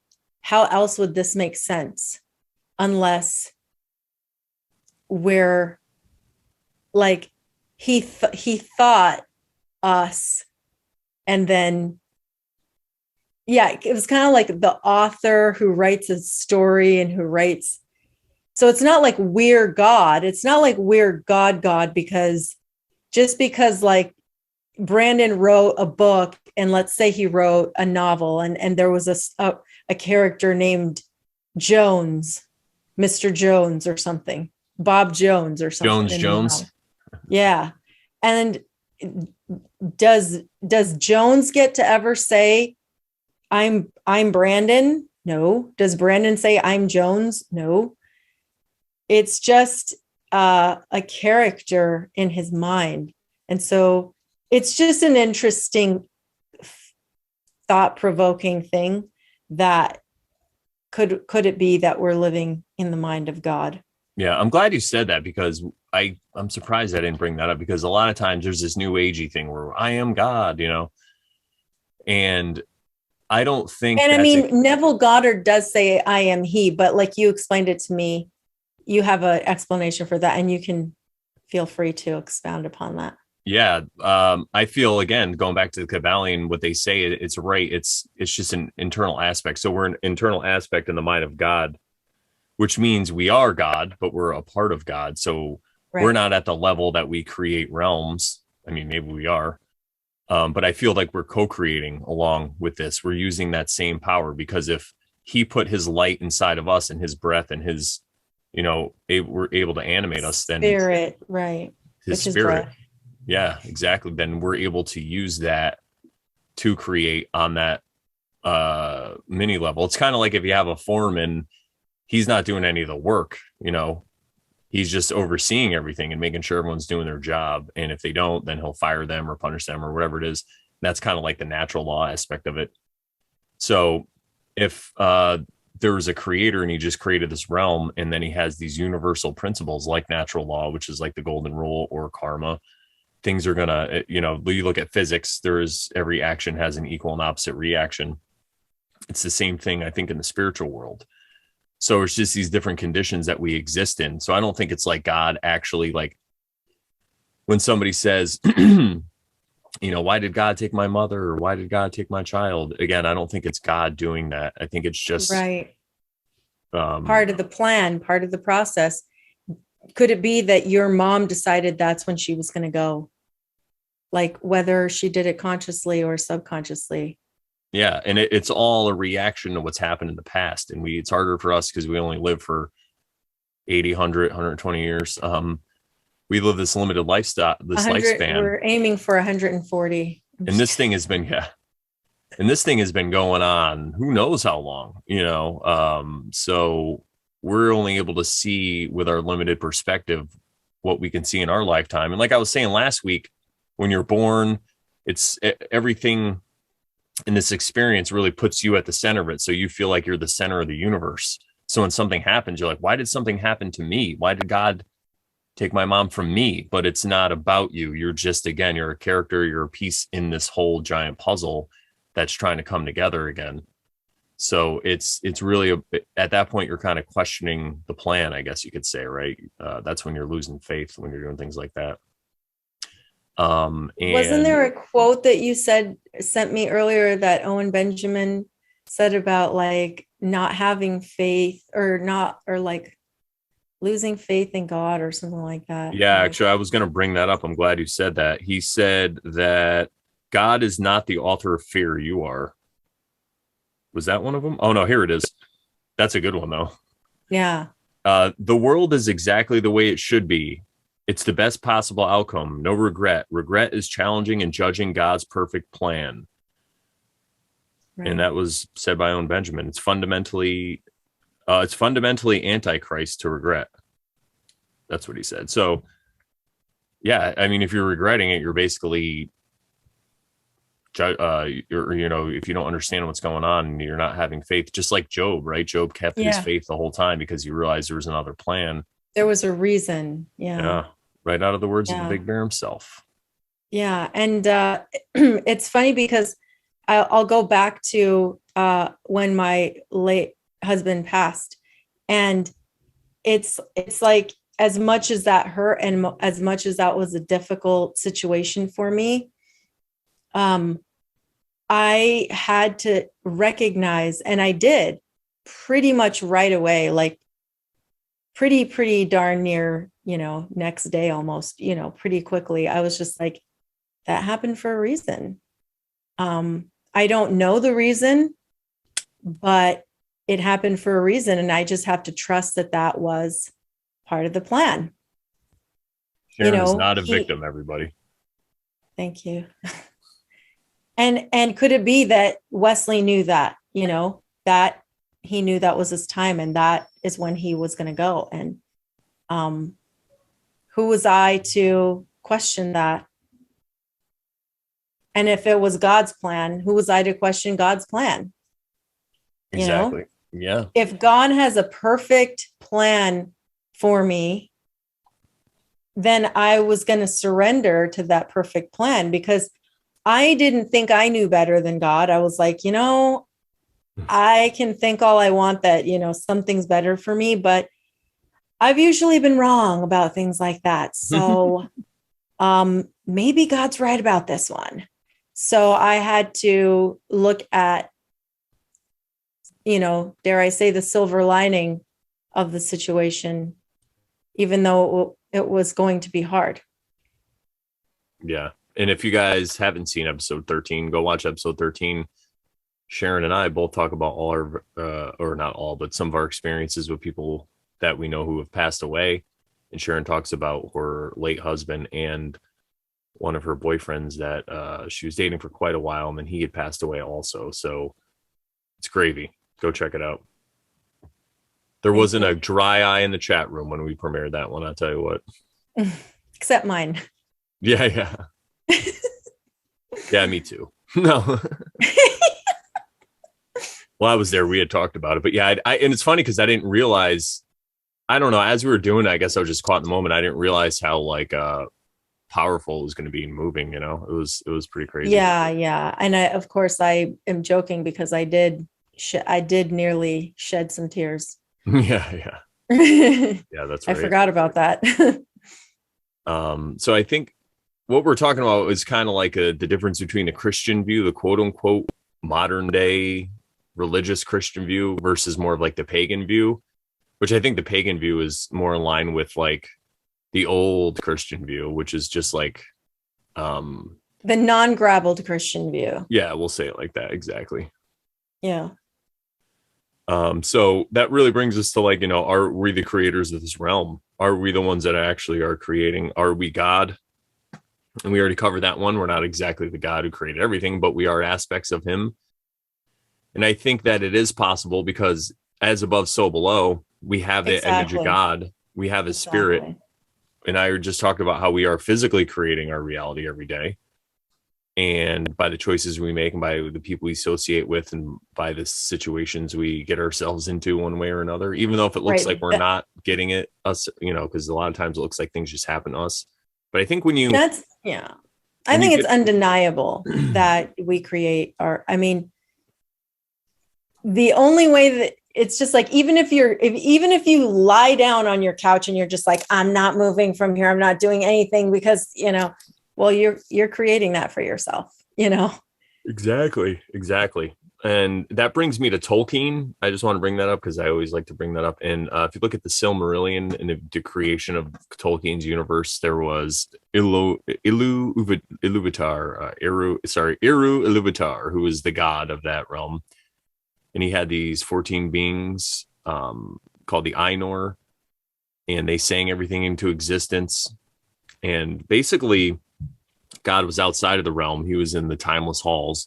how else would this make sense unless we're like, he thought us, and then yeah, it was kind of like the author who writes a story and who writes. So it's not like we're God. It's not like we're God, because just because like Brandon wrote a book, and let's say he wrote a novel, and there was a character named Jones, Mr. Jones or something, Bob Jones or something.
Jones.
Yeah. And does Jones get to ever say, I'm Brandon? No. Does Brandon say I'm Jones? No. It's just a character in his mind. And so it's just an interesting, thought-provoking thing that could it be that we're living in the mind of God?
Yeah, I'm glad you said that, because I'm surprised I didn't bring that up, because a lot of times there's this new agey thing where I am God, and I don't think.
And I mean, Neville Goddard does say I am he, but like you explained it to me, you have an explanation for that, and you can feel free to expound upon that.
Yeah, I feel, again, going back to the Kybalion, what they say, it's right. It's just an internal aspect. So we're an internal aspect in the mind of God, which means we are God, but we're a part of God. So we're not at the level that we create realms. I mean, maybe we are, but I feel like we're co-creating along with this. We're using that same power, because if he put his light inside of us and his breath and his, we're able to animate us, then
spirit, right?
His spirit. Yeah, exactly. Then we're able to use that to create on that mini level. It's kind of like if you have a foreman, he's not doing any of the work, he's just overseeing everything and making sure everyone's doing their job. And if they don't, then he'll fire them or punish them or whatever it is. That's kind of like the natural law aspect of it. So if there was a creator and he just created this realm, and then he has these universal principles like natural law, which is like the golden rule or karma, things are gonna, you look at physics, every action has an equal and opposite reaction. It's the same thing, I think, in the spiritual world. So it's just these different conditions that we exist in. So I don't think it's like God actually, like when somebody says, why did God take my mother, or why did God take my child? Again, I don't think it's God doing that. I think it's just
right. Part of the plan, part of the process. Could it be that your mom decided that's when she was going to go? Like whether she did it consciously or subconsciously.
Yeah. And it's all a reaction to what's happened in the past. And it's harder for us because we only live for 80, 100, 120 years. We live this limited lifespan.
We're aiming for 140.
And this thing has been, going on who knows how long, so we're only able to see with our limited perspective what we can see in our lifetime. And like I was saying last week, when you're born, it's everything in this experience really puts you at the center of it. So you feel like you're the center of the universe. So when something happens, you're like, why did something happen to me? Why did God take my mom from me? But it's not about you. You're just, again, you're a character, you're a piece in this whole giant puzzle that's trying to come together again. So it's really at that point, you're kind of questioning the plan, I guess you could say, right? That's when you're losing faith, when you're doing things like that. And
wasn't there a quote that you sent me earlier that Owen Benjamin said about like not having faith or like losing faith in God or something like that?
Yeah, actually, I was going to bring that up. I'm glad you said that. He said that God is not the author of fear, you are. Was that one of them? Oh, no, here it is. That's a good one, though.
Yeah.
The world is exactly the way it should be. It's the best possible outcome. No regret. Regret is challenging and judging God's perfect plan. And
Right.
that was said by own Benjamin. It's fundamentally antichrist to regret. That's what he said. So yeah, I mean, if you're regretting it, you're basically if you don't understand what's going on, you're not having faith, just like Job, right? Job kept his
Yeah.
faith the whole time because he realized there was another plan.
There was a reason. Yeah.
Yeah, right out of the words of the
Yeah.
big bear himself.
Yeah. And it's funny because I'll go back to when my late husband passed. And it's like, as much as that hurt and as much as that was a difficult situation for me, um, I had to recognize, and I did pretty much right away, like pretty darn near, next day almost, pretty quickly. I was just like, that happened for a reason. I don't know the reason, but it happened for a reason. And I just have to trust that that was part of the plan.
Sharon is not a victim, everybody.
Thank you. And could it be that Wesley knew that, that he knew that was his time and that is when he was going to go? And who was I to question that? And if it was God's plan, who was I to question God's plan?
Exactly. Yeah.
If God has a perfect plan for me, then I was going to surrender to that perfect plan, because I didn't think I knew better than God. I was like, I can think all I want that, something's better for me, but I've usually been wrong about things like that. So maybe God's right about this one. So I had to look at, dare I say, the silver lining of the situation, even though it was going to be hard.
Yeah. And if you guys haven't seen episode 13, go watch episode 13. Sharon and I both talk about all our, or not all, but some of our experiences with people that we know who have passed away. And Sharon talks about her late husband and one of her boyfriends that she was dating for quite a while, and then he had passed away also. So it's gravy. Go check it out. There wasn't a dry eye in the chat room when we premiered that one, I'll tell you what.
Except mine.
Yeah. Yeah, me too. No. Well, I was there. We had talked about it. But yeah, and it's funny because I didn't realize, I don't know, as we were doing it, I guess I was just caught in the moment. I didn't realize how powerful it was going to be in moving, it was pretty crazy.
Yeah. And of course I am joking because I did nearly shed some tears.
Yeah. Yeah, that's right.
I forgot about that.
So I think what we're talking about is kind of like the difference between the Christian view, the quote unquote modern day religious Christian view, versus more of like the pagan view, which I think the pagan view is more in line with like the old Christian view, which is just like
the non-grabbled Christian view.
Yeah, we'll say it like that. Exactly.
Yeah.
So that really brings us to like, are we the creators of this realm? Are we the ones that actually are creating? Are we God? And we already covered that one. We're not exactly the God who created everything, but we are aspects of him. And I think that it is possible because as above, so below, we have the image of God. We have his spirit. And I just talked about how we are physically creating our reality every day. And by the choices we make and by the people we associate with and by the situations we get ourselves into one way or another, even though if it looks like we're not getting it, us, because a lot of times it looks like things just happen to us. But I think
I think it's undeniable that we create the only way that it's just like, even if you lie down on your couch and you're just like, I'm not moving from here, I'm not doing anything, because, well, you're creating that for yourself,
Exactly. And that brings me to Tolkien. I just want to bring that up because I always like to bring that up. And if you look at the Silmarillion and the creation of Tolkien's universe, there was Eru Iluvatar, who was the god of that realm. And he had these 14 beings called the Ainur, and they sang everything into existence. And basically, God was outside of the realm. He was in the timeless halls.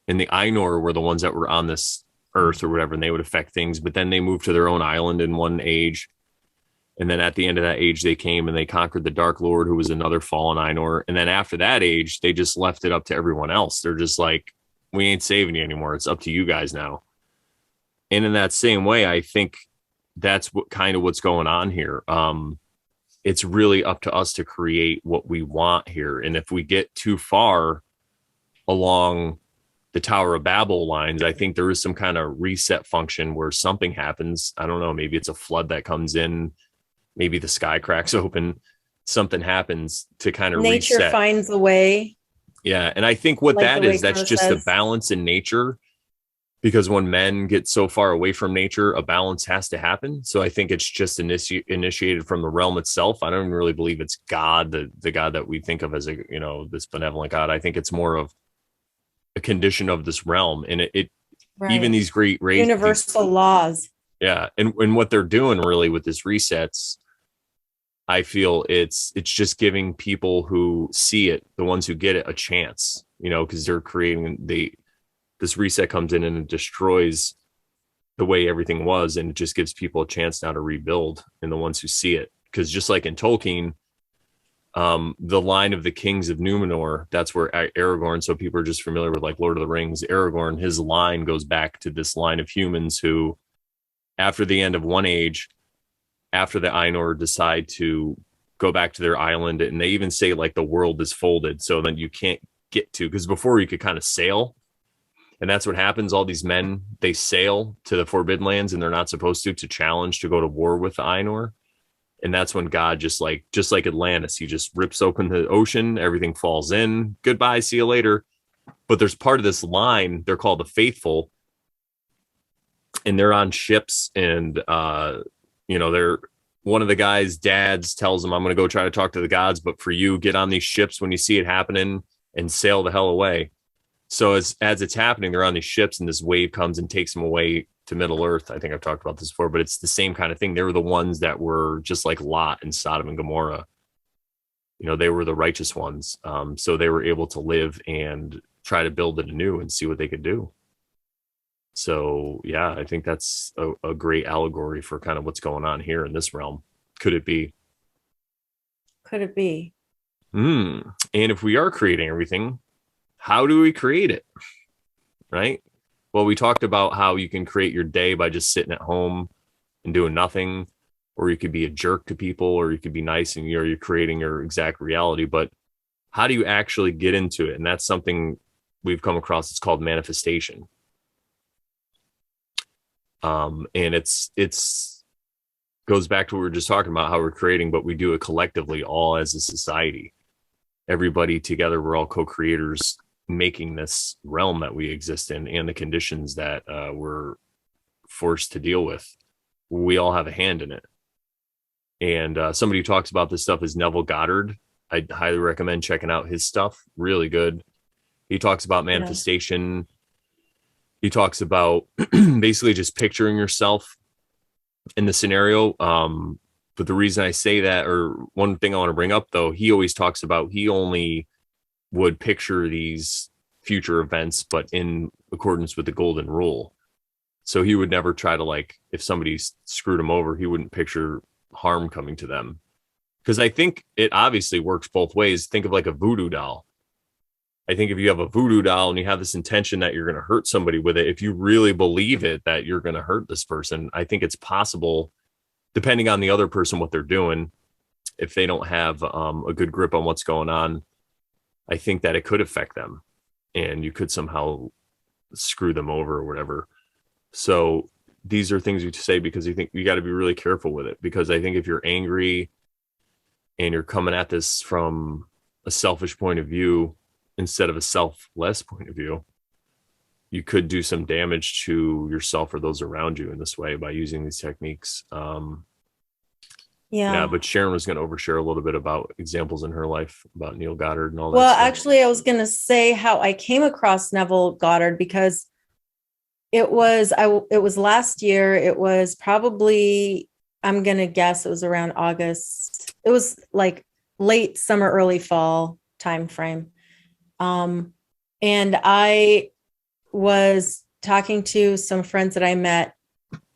and the Ainur were the ones that were on this earth or whatever, and they would affect things. But then they moved to their own island in one age. And then at the end of that age, they came and they conquered the Dark Lord, who was another fallen Ainur. And then after that age, they just left it up to everyone else. They're just like, we ain't saving you anymore. It's up to you guys now. And in that same way, I think that's what kind of what's going on here. It's really up to us to create what we want here. And if we get too far along the Tower of Babel lines, I think there is some kind of reset function where something happens. I don't know. Maybe it's a flood that comes in. Maybe the sky cracks open. Something happens to kind of
nature
reset.
finds a way.
Yeah. And I think what
Like
that
the way
is, that's
Carl
just the
says.
balance in nature. Because when men get so far away from nature, a balance has to happen. So I think it's just initiated from the realm itself. I don't even really believe it's God, the God that we think of as a, you know, this benevolent God. I think it's more of a condition of this realm. And it even
Right.
these great race,
Universal laws.
yeah. And what they're doing really with this resets, I feel it's just giving people who see it, the ones who get it, a chance, you know, because they're creating this reset comes in and it destroys the way everything was, and it just gives people a chance now to rebuild, and the ones who see it. Because just like in Tolkien, the line of the kings of Numenor, that's where Aragorn, so people are just familiar with like Lord of the Rings, Aragorn, his line goes back to this line of humans who, after the end of one age, after the Ainur decide to go back to their island, and they even say like the world is folded, so then you can't get to, because before you could kind of sail. And that's what happens. All these men, they sail to the Forbidden Lands, and they're not supposed to challenge to go to war with the Ainur. And that's when God just like Atlantis, he just rips open the ocean. Everything falls in. Goodbye. See you later. But there's part of this line. They're called the Faithful, and they're on ships. And, they're one of the guys' dads tells them, I'm going to go try to talk to the gods. But for you, get on these ships when you see it happening and sail the hell away. So as it's happening, they're on these ships, and this wave comes and takes them away to Middle Earth. I think I've talked about this before, but it's the same kind of thing. They were the ones that were just like Lot and Sodom and Gomorrah. You know, they were the righteous ones. So they were able to live and try to build it anew and see what they could do. So, yeah, I think that's a great allegory for kind of what's going on here in this realm. Could it be?
Could it be?
And if we are creating everything, how do we create it? Right? Well, we talked about how you can create your day by just sitting at home and doing nothing, or you could be a jerk to people, or you could be nice and you're creating your exact reality. But how do you actually get into it? And that's something we've come across. It's called manifestation. And it's goes back to what we were just talking about, how we're creating, but we do it collectively, all as a society. Everybody together, we're all co-creators, making this realm that we exist in and the conditions that we're forced to deal with. We all have a hand in it. And somebody who talks about this stuff is Neville Goddard. I highly recommend checking out his stuff. Really good. He talks about manifestation. Yeah. He talks about basically just picturing yourself in the scenario. But the reason I say that, or one thing I want to bring up, though, he always talks about he only would picture these future events, but in accordance with the golden rule. So he would never try to, like, if somebody screwed him over, he wouldn't picture harm coming to them. Because I think it obviously works both ways. Think of like a voodoo doll. I think if you have a voodoo doll and you have this intention that you're going to hurt somebody with it, if you really believe it, that you're going to hurt this person, I think it's possible, depending on the other person, what they're doing, if they don't have a good grip on what's going on, I think that it could affect them and you could somehow screw them over or whatever. So these are things you say because you think you got to be really careful with it, because I think if you're angry and you're coming at this from a selfish point of view instead of a selfless point of view, you could do some damage to yourself or those around you in this way by using these techniques. Yeah, but Sharon was going to overshare a little bit about examples in her life about Neil Goddard and all that.
Well, actually, I was going to say how I came across Neville Goddard, because it was last year. It was probably, I'm going to guess it was around August. It was like late summer, early fall time frame. And I was talking to some friends that I met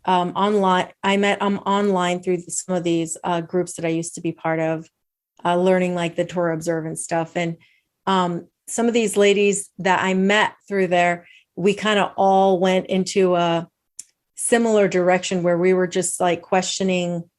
online. I met online through some of these groups that I used to be part of, learning like the Torah observance stuff. And some of these ladies that I met through there, we kind of all went into a similar direction where we were just like questioning,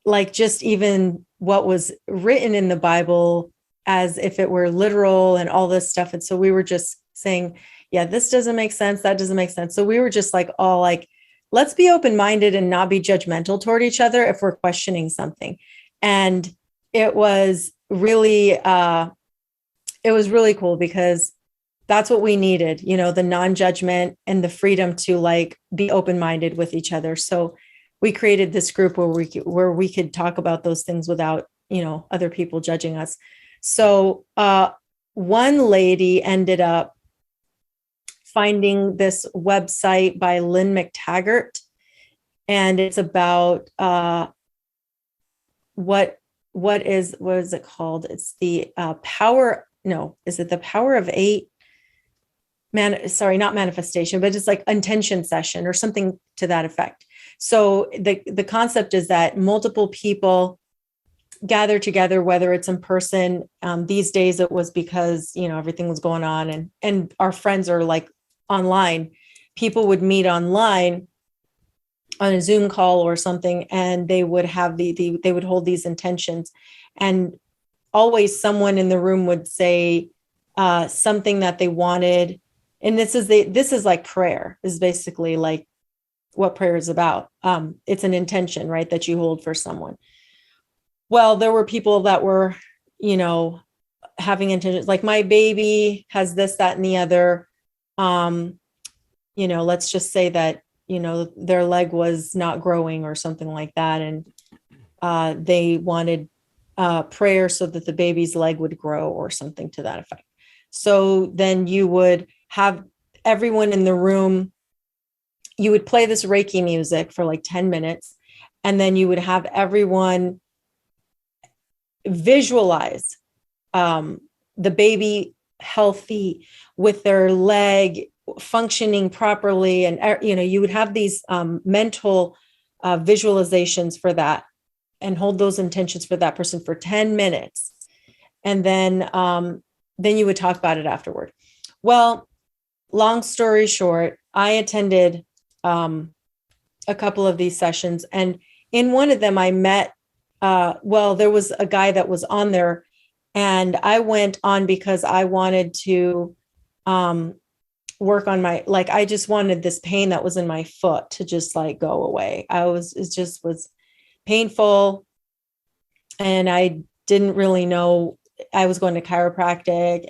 like just even what was written in the Bible as if it were literal and all this stuff. And so we were just saying, yeah, this doesn't make sense. That doesn't make sense. So we were just like, all like, let's be open-minded and not be judgmental toward each other if we're questioning something. And it was really cool because that's what we needed, you know, the non-judgment and the freedom to like be open-minded with each other. So we created this group where we could talk about those things without, you know, other people judging us. So one lady ended up finding this website by Lynn McTaggart, and it's about what is it called? It's the power. No, is it the Power of Eight? Sorry, not manifestation, but it's like intention session or something to that effect. So the concept is that multiple people gather together, whether it's in person. These days it was because, you know, everything was going on and our friends are like online. People would meet online on a Zoom call or something, and they would have they would hold these intentions, and always someone in the room would say something that they wanted. And this is like prayer is basically like what prayer is about. It's an intention, right, that you hold for someone. Well, there were people that were, you know, having intentions like my baby has this, that, and the other. You know, let's just say that, you know, their leg was not growing or something like that. And they wanted prayer so that the baby's leg would grow or something to that effect. So then you would have everyone in the room, you would play this Reiki music for like 10 minutes, and then you would have everyone visualize the baby healthy with their leg functioning properly. And, you know, you would have these mental visualizations for that and hold those intentions for that person for 10 minutes. And then you would talk about it afterward. Well, long story short, I attended a couple of these sessions, and in one of them I met, there was a guy that was on there, and I went on because I wanted to work on I just wanted this pain that was in my foot to just like go away. It just was painful, and I didn't really know. I was going to chiropractic.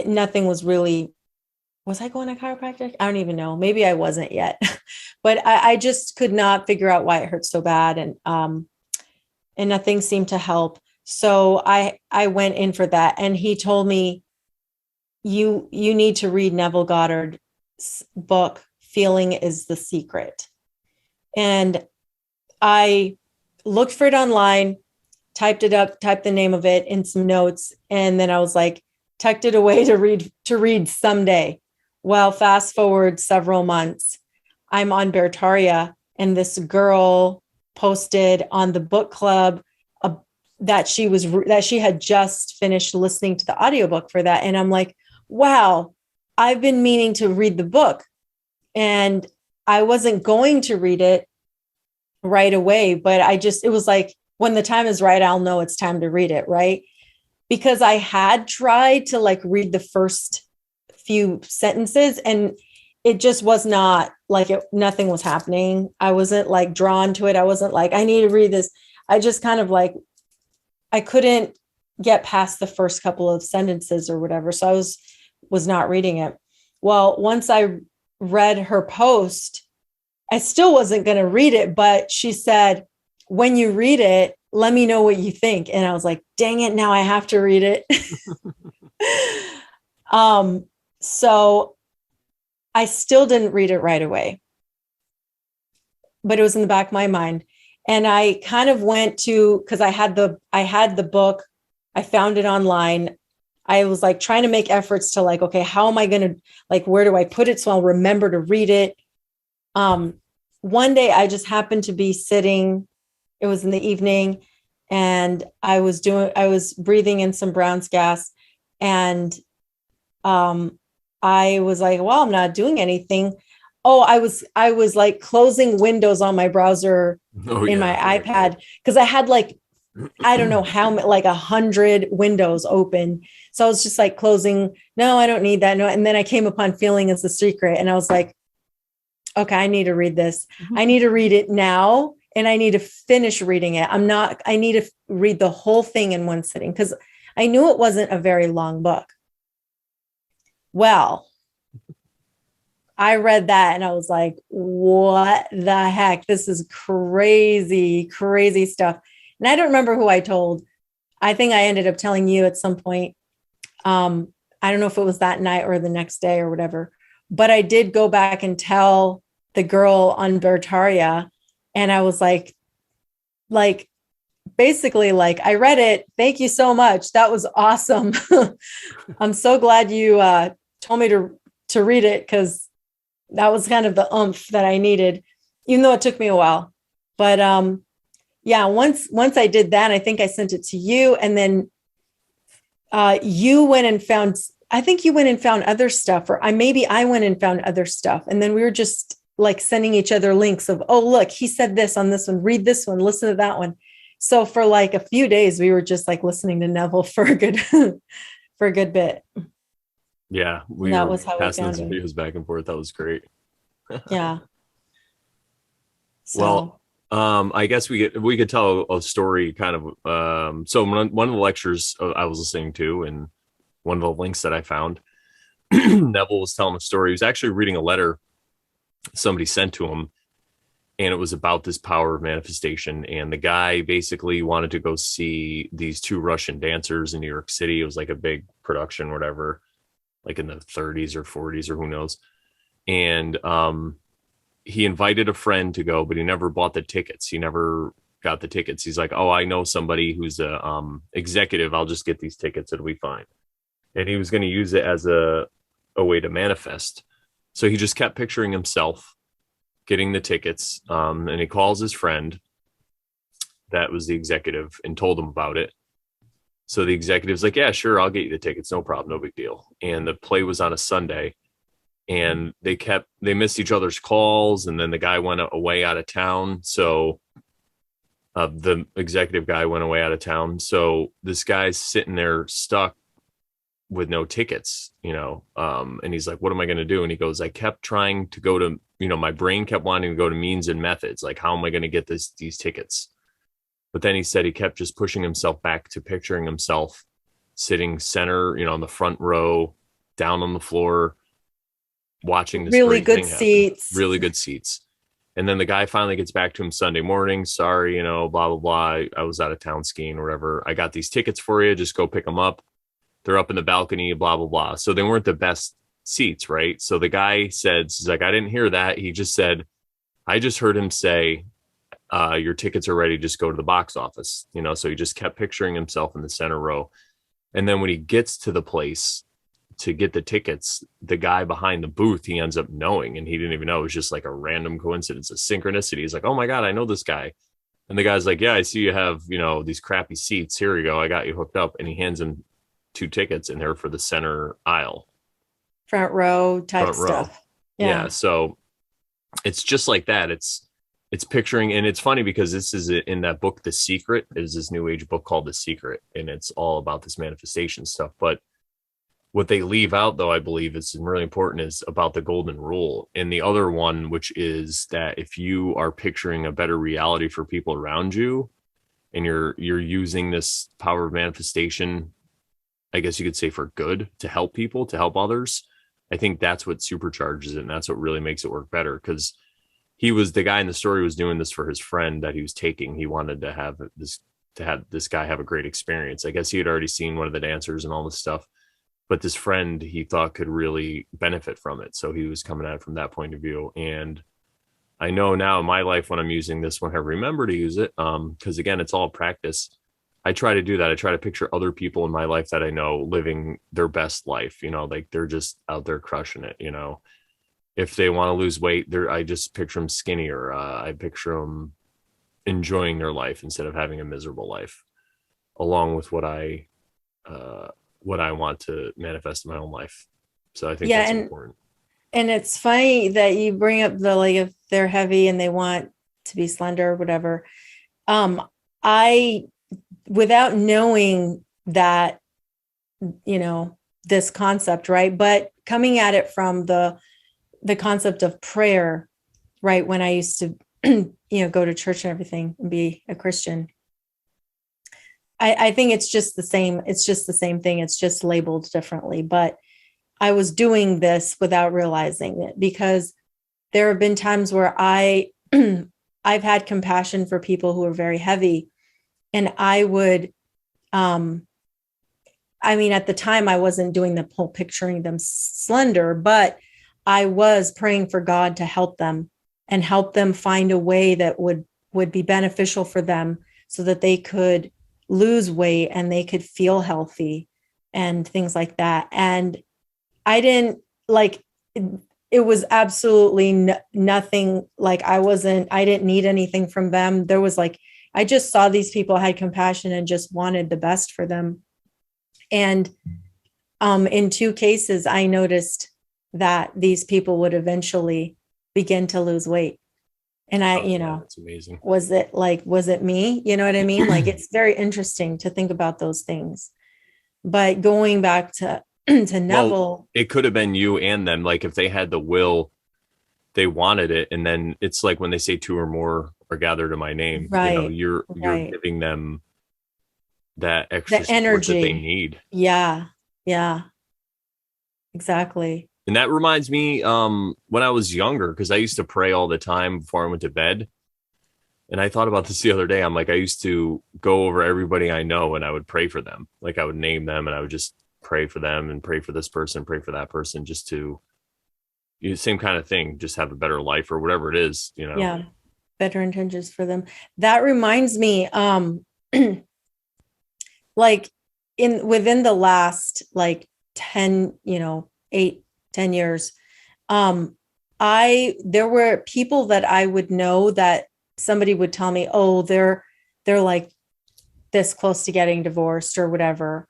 Nothing was really. Was I going to chiropractic? I don't even know. Maybe I wasn't yet, but I just could not figure out why it hurt so bad, and nothing seemed to help. So I went in for that, and he told me, you need to read Neville Goddard's book, Feeling is the Secret. And I looked for it online, typed it up, typed the name of it in some notes, and then I was like, tucked it away to read someday. Well, fast forward several months, I'm on Bertaria, and this girl posted on the book club that she had just finished listening to the audiobook for that. And I'm like, wow, I've been meaning to read the book, and I wasn't going to read it right away, but it was like, when the time is right, I'll know it's time to read it. Right. Because I had tried to like read the first few sentences, and it just was not like nothing was happening. I wasn't like drawn to it. I wasn't like, I need to read this. I just kind of like, I couldn't get past the first couple of sentences or whatever. So I was not reading it. Well, once I read her post, I still wasn't going to read it, but she said, when you read it, let me know what you think. And I was like, dang it, now I have to read it. So I still didn't read it right away, but it was in the back of my mind. And I kind of went to, because I had the book, I found it online. I was like trying to make efforts to like, okay, how am I going to, like, where do I put it so I'll remember to read it? One day I just happened to be sitting, it was in the evening, and I was breathing in some Brown's gas, and I was like, well, I'm not doing anything. Oh, I was like closing windows on my browser
Oh
in
yeah.
my iPad because I had like, I don't know how, like 100 windows open. So I was just like closing. No, I don't need that. No. And then I came upon Feeling is the Secret, and I was like, okay, I need to read this. I need to read it now, and I need to finish reading it. I need to read the whole thing in one sitting because I knew it wasn't a very long book. Well, I read that and I was like, what the heck? This is crazy, crazy stuff. And I don't remember who I told. I think I ended up telling you at some point. I don't know if it was that night or the next day or whatever, but I did go back and tell the girl on Bertaria. And I was like, basically like, I read it. Thank you so much. That was awesome. I'm so glad you told me to read it, because that was kind of the oomph that I needed, even though it took me a while. But yeah, once I did that, I think I sent it to you, and then you went and found. I think you went and found other stuff, or maybe I went and found other stuff, and then we were just like sending each other links of, oh look, he said this on this one, read this one, listen to that one. So for like a few days, we were just like listening to Neville for a good for a good bit.
Yeah, we
That
were
was how we
passing
found
those
it.
videos back and forth. That was great.
Yeah.
Well,
So
I guess we could tell a story kind of. So one of the lectures I was listening to, and one of the links that I found, Neville was telling a story. He was actually reading a letter somebody sent to him, and it was about this power of manifestation. And the guy basically wanted to go see these two Russian dancers in New York City. It was like a big production, whatever, like in the 30s or 40s or who knows. And he invited a friend to go, but he never bought the tickets. He never got the tickets. He's like, oh, I know somebody who's a executive. I'll just get these tickets. It'll be fine. And he was going to use it as a way to manifest. So he just kept picturing himself getting the tickets. And he calls his friend that was the executive and told him about it. So the executive's like, yeah, sure, I'll get you the tickets. No problem. No big deal. And the play was on a Sunday, and they missed each other's calls. And then the guy went away out of town. So the executive guy went away out of town. So this guy's sitting there stuck with no tickets, and he's like, what am I going to do? And he goes, I kept trying to go to, my brain kept wanting to go to means and methods. Like, how am I going to get these tickets? But then he said he kept just pushing himself back to picturing himself sitting center, on the front row, down on the floor, watching this
really
great
good
thing
seats.
happen. Really good seats. And then the guy finally gets back to him Sunday morning. Sorry, blah, blah, blah. I was out of town skiing or whatever. I got these tickets for you. Just go pick them up. They're up in the balcony, blah, blah, blah. So they weren't the best seats, right? So the guy said, he's like, I didn't hear that. He just said, I just heard him say, your tickets are ready. Just go to the box office. So he just kept picturing himself in the center row. And then when he gets to the place to get the tickets, the guy behind the booth, he ends up knowing, and he didn't even know. It was just like a random coincidence, a synchronicity. He's like, oh my God, I know this guy. And the guy's like, yeah, I see you have, these crappy seats. Here you go. I got you hooked up. And he hands him 2 tickets, and they're for the center aisle.
Front row type
Front row.
stuff.
Yeah. So it's just like that. It's picturing, and it's funny because this is in that book, The Secret. Is this new age book called The Secret, and it's all about this manifestation stuff. But what they leave out, though, I believe is really important, is about the golden rule. And the other one, which is that if you are picturing a better reality for people around you, and you're using this power of manifestation, I guess you could say, for good, to help people, to help others, I think that's what supercharges it, and that's what really makes it work better. Because the guy in the story was doing this for his friend that he was taking. He wanted to have this guy have a great experience. I guess he had already seen one of the dancers and all this stuff, but this friend he thought could really benefit from it. So he was coming at it from that point of view. And I know now in my life, when I'm using this, when I remember to use it, because again, it's all practice, I try to do that. I try to picture other people in my life that I know living their best life, like they're just out there crushing it, if they want to lose weight, I just picture them skinnier. I picture them enjoying their life instead of having a miserable life, along with what I want to manifest in my own life. So I think that's important.
And it's funny that you bring up the, like, if they're heavy and they want to be slender or whatever. I, without knowing that, this concept, right? But coming at it from the concept of prayer, right? When I used to, go to church and everything and be a Christian, I think it's just the same. It's just the same thing. It's just labeled differently. But I was doing this without realizing it, because there have been times where I've had compassion for people who are very heavy. And I would, at the time I wasn't doing the whole picturing them slender, but I was praying for God to help them and help them find a way that would be beneficial for them so that they could lose weight and they could feel healthy and things like that. And I didn't it was absolutely nothing. Like I didn't need anything from them. There was I just saw these people had compassion and just wanted the best for them. And in 2 cases, I noticed that these people would eventually begin to lose weight. And
that's amazing.
Was it me? You know what I mean? It's very interesting to think about those things. But going back to Neville,
it could have been you and them. Like if they had the will, they wanted it. And then it's like when they say 2 or more are gathered in my name,
right?
You're giving them that extra
the energy
that they need.
Yeah. Exactly.
And that reminds me, when I was younger, because I used to pray all the time before I went to bed. And I thought about this the other day. I'm like, I used to go over everybody I know and I would pray for them. Like I would name them and I would just pray for them and pray for this person, pray for that person, just to same kind of thing, just have a better life or whatever it is,
Yeah. Better intentions for them. That reminds me, within the last 10, 8-10 years, there were people that I would know that somebody would tell me, oh, they're like this close to getting divorced or whatever.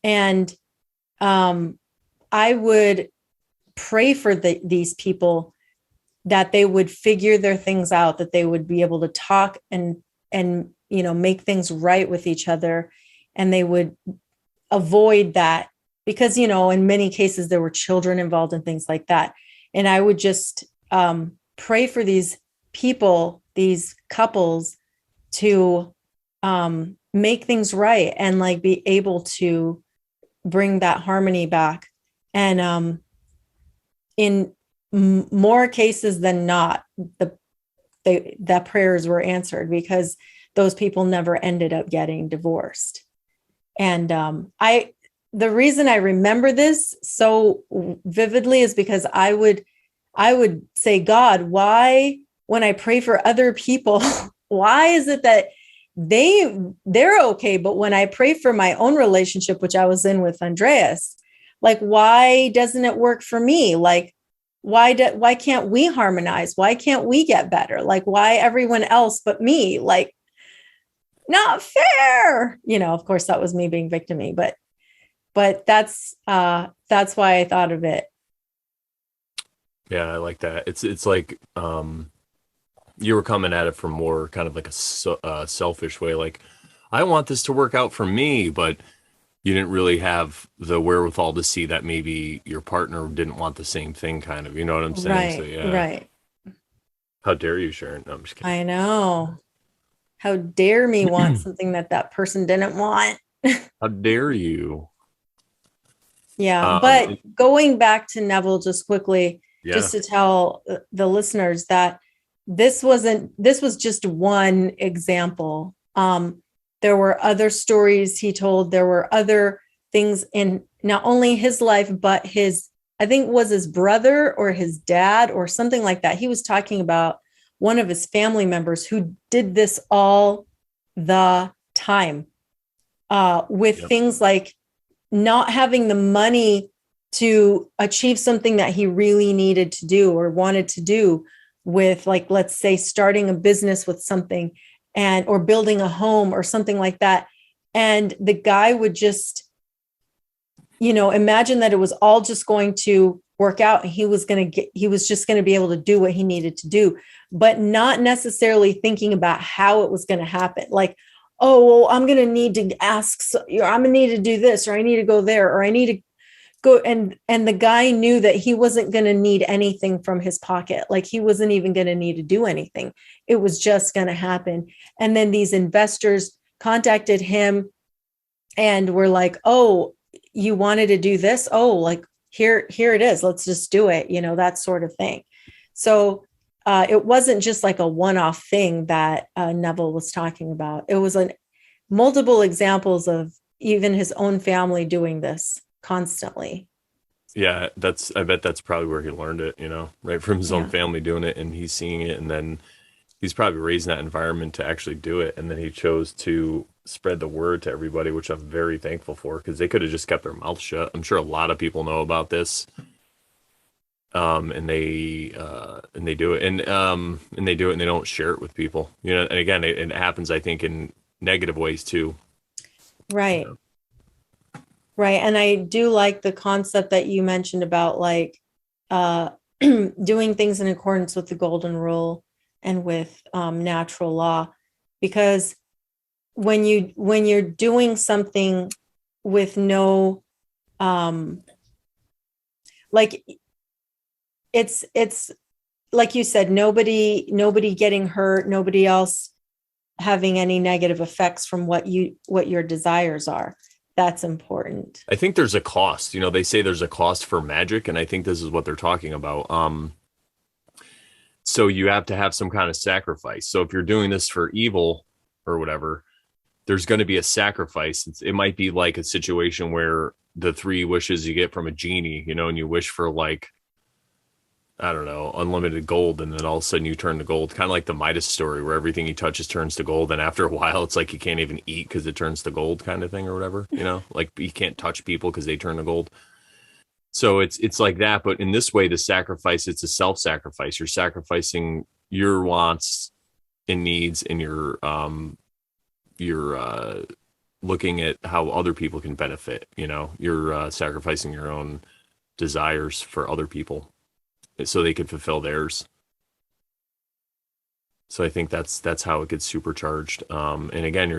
And I would pray for these people that they would figure their things out, that they would be able to talk and make things right with each other. And they would avoid that because, in many cases there were children involved and things like that. And I would just pray for these people, these couples, to make things right and be able to bring that harmony back. And in more cases than not, the prayers were answered because those people never ended up getting divorced. And the reason I remember this so vividly is because I would say, God, why, when I pray for other people, why is it that they're okay, but when I pray for my own relationship, which I was in with Andreas, why doesn't it work for me? Why can't we harmonize? Why can't we get better? Why everyone else but me? Not fair. Of course that was me being victim-y, but that's why I thought of it.
Yeah, I like that. It's like you were coming at it from more kind of like a selfish way. I want this to work out for me, but you didn't really have the wherewithal to see that maybe your partner didn't want the same thing, kind of. You know what I'm saying?
Right.
So, yeah.
Right.
How dare you, Sharon? No, I'm just kidding.
I know. How dare me want something that person didn't want?
How dare you?
Yeah. But going back to Neville just quickly, just to tell the listeners that this was just one example. There were other stories he told. There were other things in not only his life, but I think it was his brother or his dad or something like that. He was talking about one of his family members who did this all the time. with
Yep.
things like not having the money to achieve something that he really needed to do or wanted to do, with, like, let's say starting a business with something, and or building a home or something like that. And the guy would just, imagine that it was all just going to work out, and he was just going to be able to do what he needed to do, but not necessarily thinking about how it was going to happen. Like, oh, well, I'm going to need to I'm going to need to do this, or I need to go there, or I need to go. And the guy knew that he wasn't going to need anything from his pocket. Like, he wasn't even going to need to do anything. It was just going to happen. And then these investors contacted him and were like, oh, you wanted to do this? Oh, like, here it is. Let's just do it. That sort of thing. So it wasn't just like a one-off thing that Neville was talking about. It was multiple examples of even his own family doing this constantly.
Yeah, I bet that's probably where he learned it, right from his own
Yeah.
family doing it, and he's seeing it, and then he's probably raised in that environment to actually do it, and then he chose to spread the word to everybody, which I'm very thankful for, because they could have just kept their mouth shut. I'm sure a lot of people know about this, and they do it, and they do it, and they don't share it with people, And again, it happens, I think, in negative ways too.
Right. Right. And I do like the concept that you mentioned about, like, uh, doing things in accordance with the golden rule and with natural law, because when you're doing something with no, like, it's like you said, nobody getting hurt, nobody else having any negative effects from what your desires are. That's important.
I think there's a cost. They say there's a cost for magic, and I think this is what they're talking about. So you have to have some kind of sacrifice. So if you're doing this for evil or whatever, there's going to be a sacrifice. It might be like a situation where the three wishes you get from a genie, and you wish for, like, I don't know, unlimited gold, and then all of a sudden you turn to gold, kind of like the Midas story where everything he touches turns to gold, and after a while it's like he can't even eat because it turns to gold, kind of thing, or whatever, like he can't touch people because they turn to gold. So it's like that, but in this way, the sacrifice, it's a self-sacrifice. You're sacrificing your wants and needs, and you're looking at how other people can benefit. You're sacrificing your own desires for other people so they can fulfill theirs. So I think that's how it gets supercharged. And again,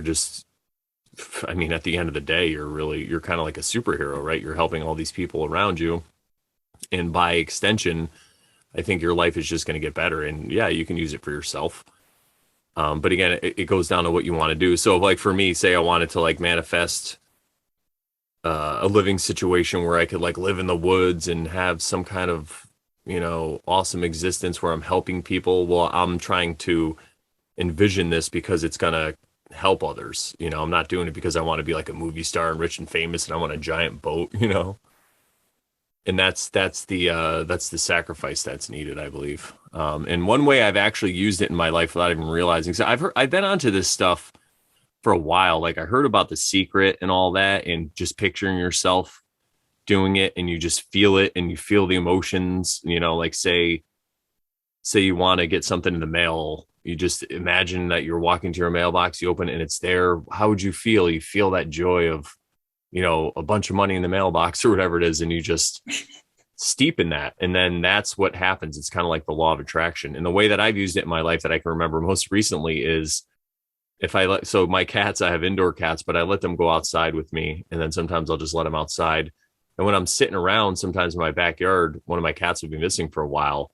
I mean, at the end of the day, you're kind of like a superhero, right? You're helping all these people around you. And by extension, I think your life is just going to get better. And yeah, you can use it for yourself. But again, it goes down to what you want to do. So like for me, say I wanted to like manifest a living situation where I could like live in the woods and have some kind of, awesome existence where I'm helping people. Well, I'm trying to envision this because it's going to help others. I'm not doing it because I want to be like a movie star and rich and famous and I want a giant boat. And that's the sacrifice that's needed, I believe. And one way I've actually used it in my life without even realizing. So I've been onto this stuff for a while. Like I heard about The Secret and all that, and just picturing yourself doing it, and you just feel it, and you feel the emotions. Like say you want to get something in the mail, you just imagine that you're walking to your mailbox, you open it and it's there. How would you feel? You feel that joy of, a bunch of money in the mailbox or whatever it is, and you just steep in that. And then that's what happens. It's kind of like the law of attraction. And the way that I've used it in my life that I can remember most recently is so my cats, I have indoor cats, but I let them go outside with me. And then sometimes I'll just let them outside. And when I'm sitting around, sometimes in my backyard, one of my cats would be missing for a while.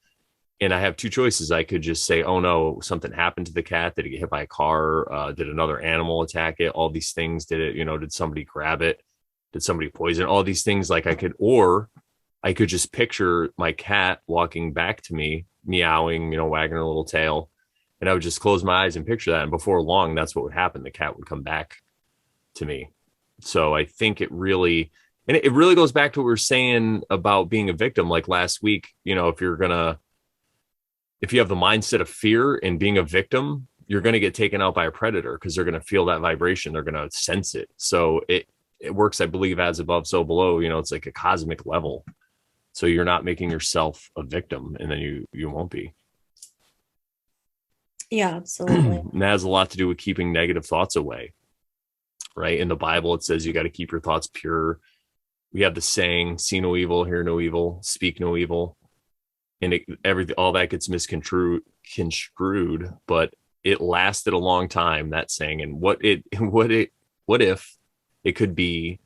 And I have two choices. I could just say, oh no, something happened to the cat. Did it get hit by a car? Did another animal attack it? All these things. Did somebody grab it? Did somebody poison? All these things or I could just picture my cat walking back to me, meowing, wagging her little tail. And I would just close my eyes and picture that. And before long, that's what would happen. The cat would come back to me. So I think it really goes back to what we were saying about being a victim. Like last week, if you have the mindset of fear and being a victim, you're going to get taken out by a predator because they're going to feel that vibration. They're going to sense it. So it works, I believe, as above, so below. It's like a cosmic level. So you're not making yourself a victim, and then you won't be.
Yeah, absolutely.
And that has a lot to do with keeping negative thoughts away, right? In the Bible, it says you got to keep your thoughts pure. We have the saying, see no evil, hear no evil, speak no evil. And all that gets misconstrued, but it lasted a long time, that saying. And what if it could be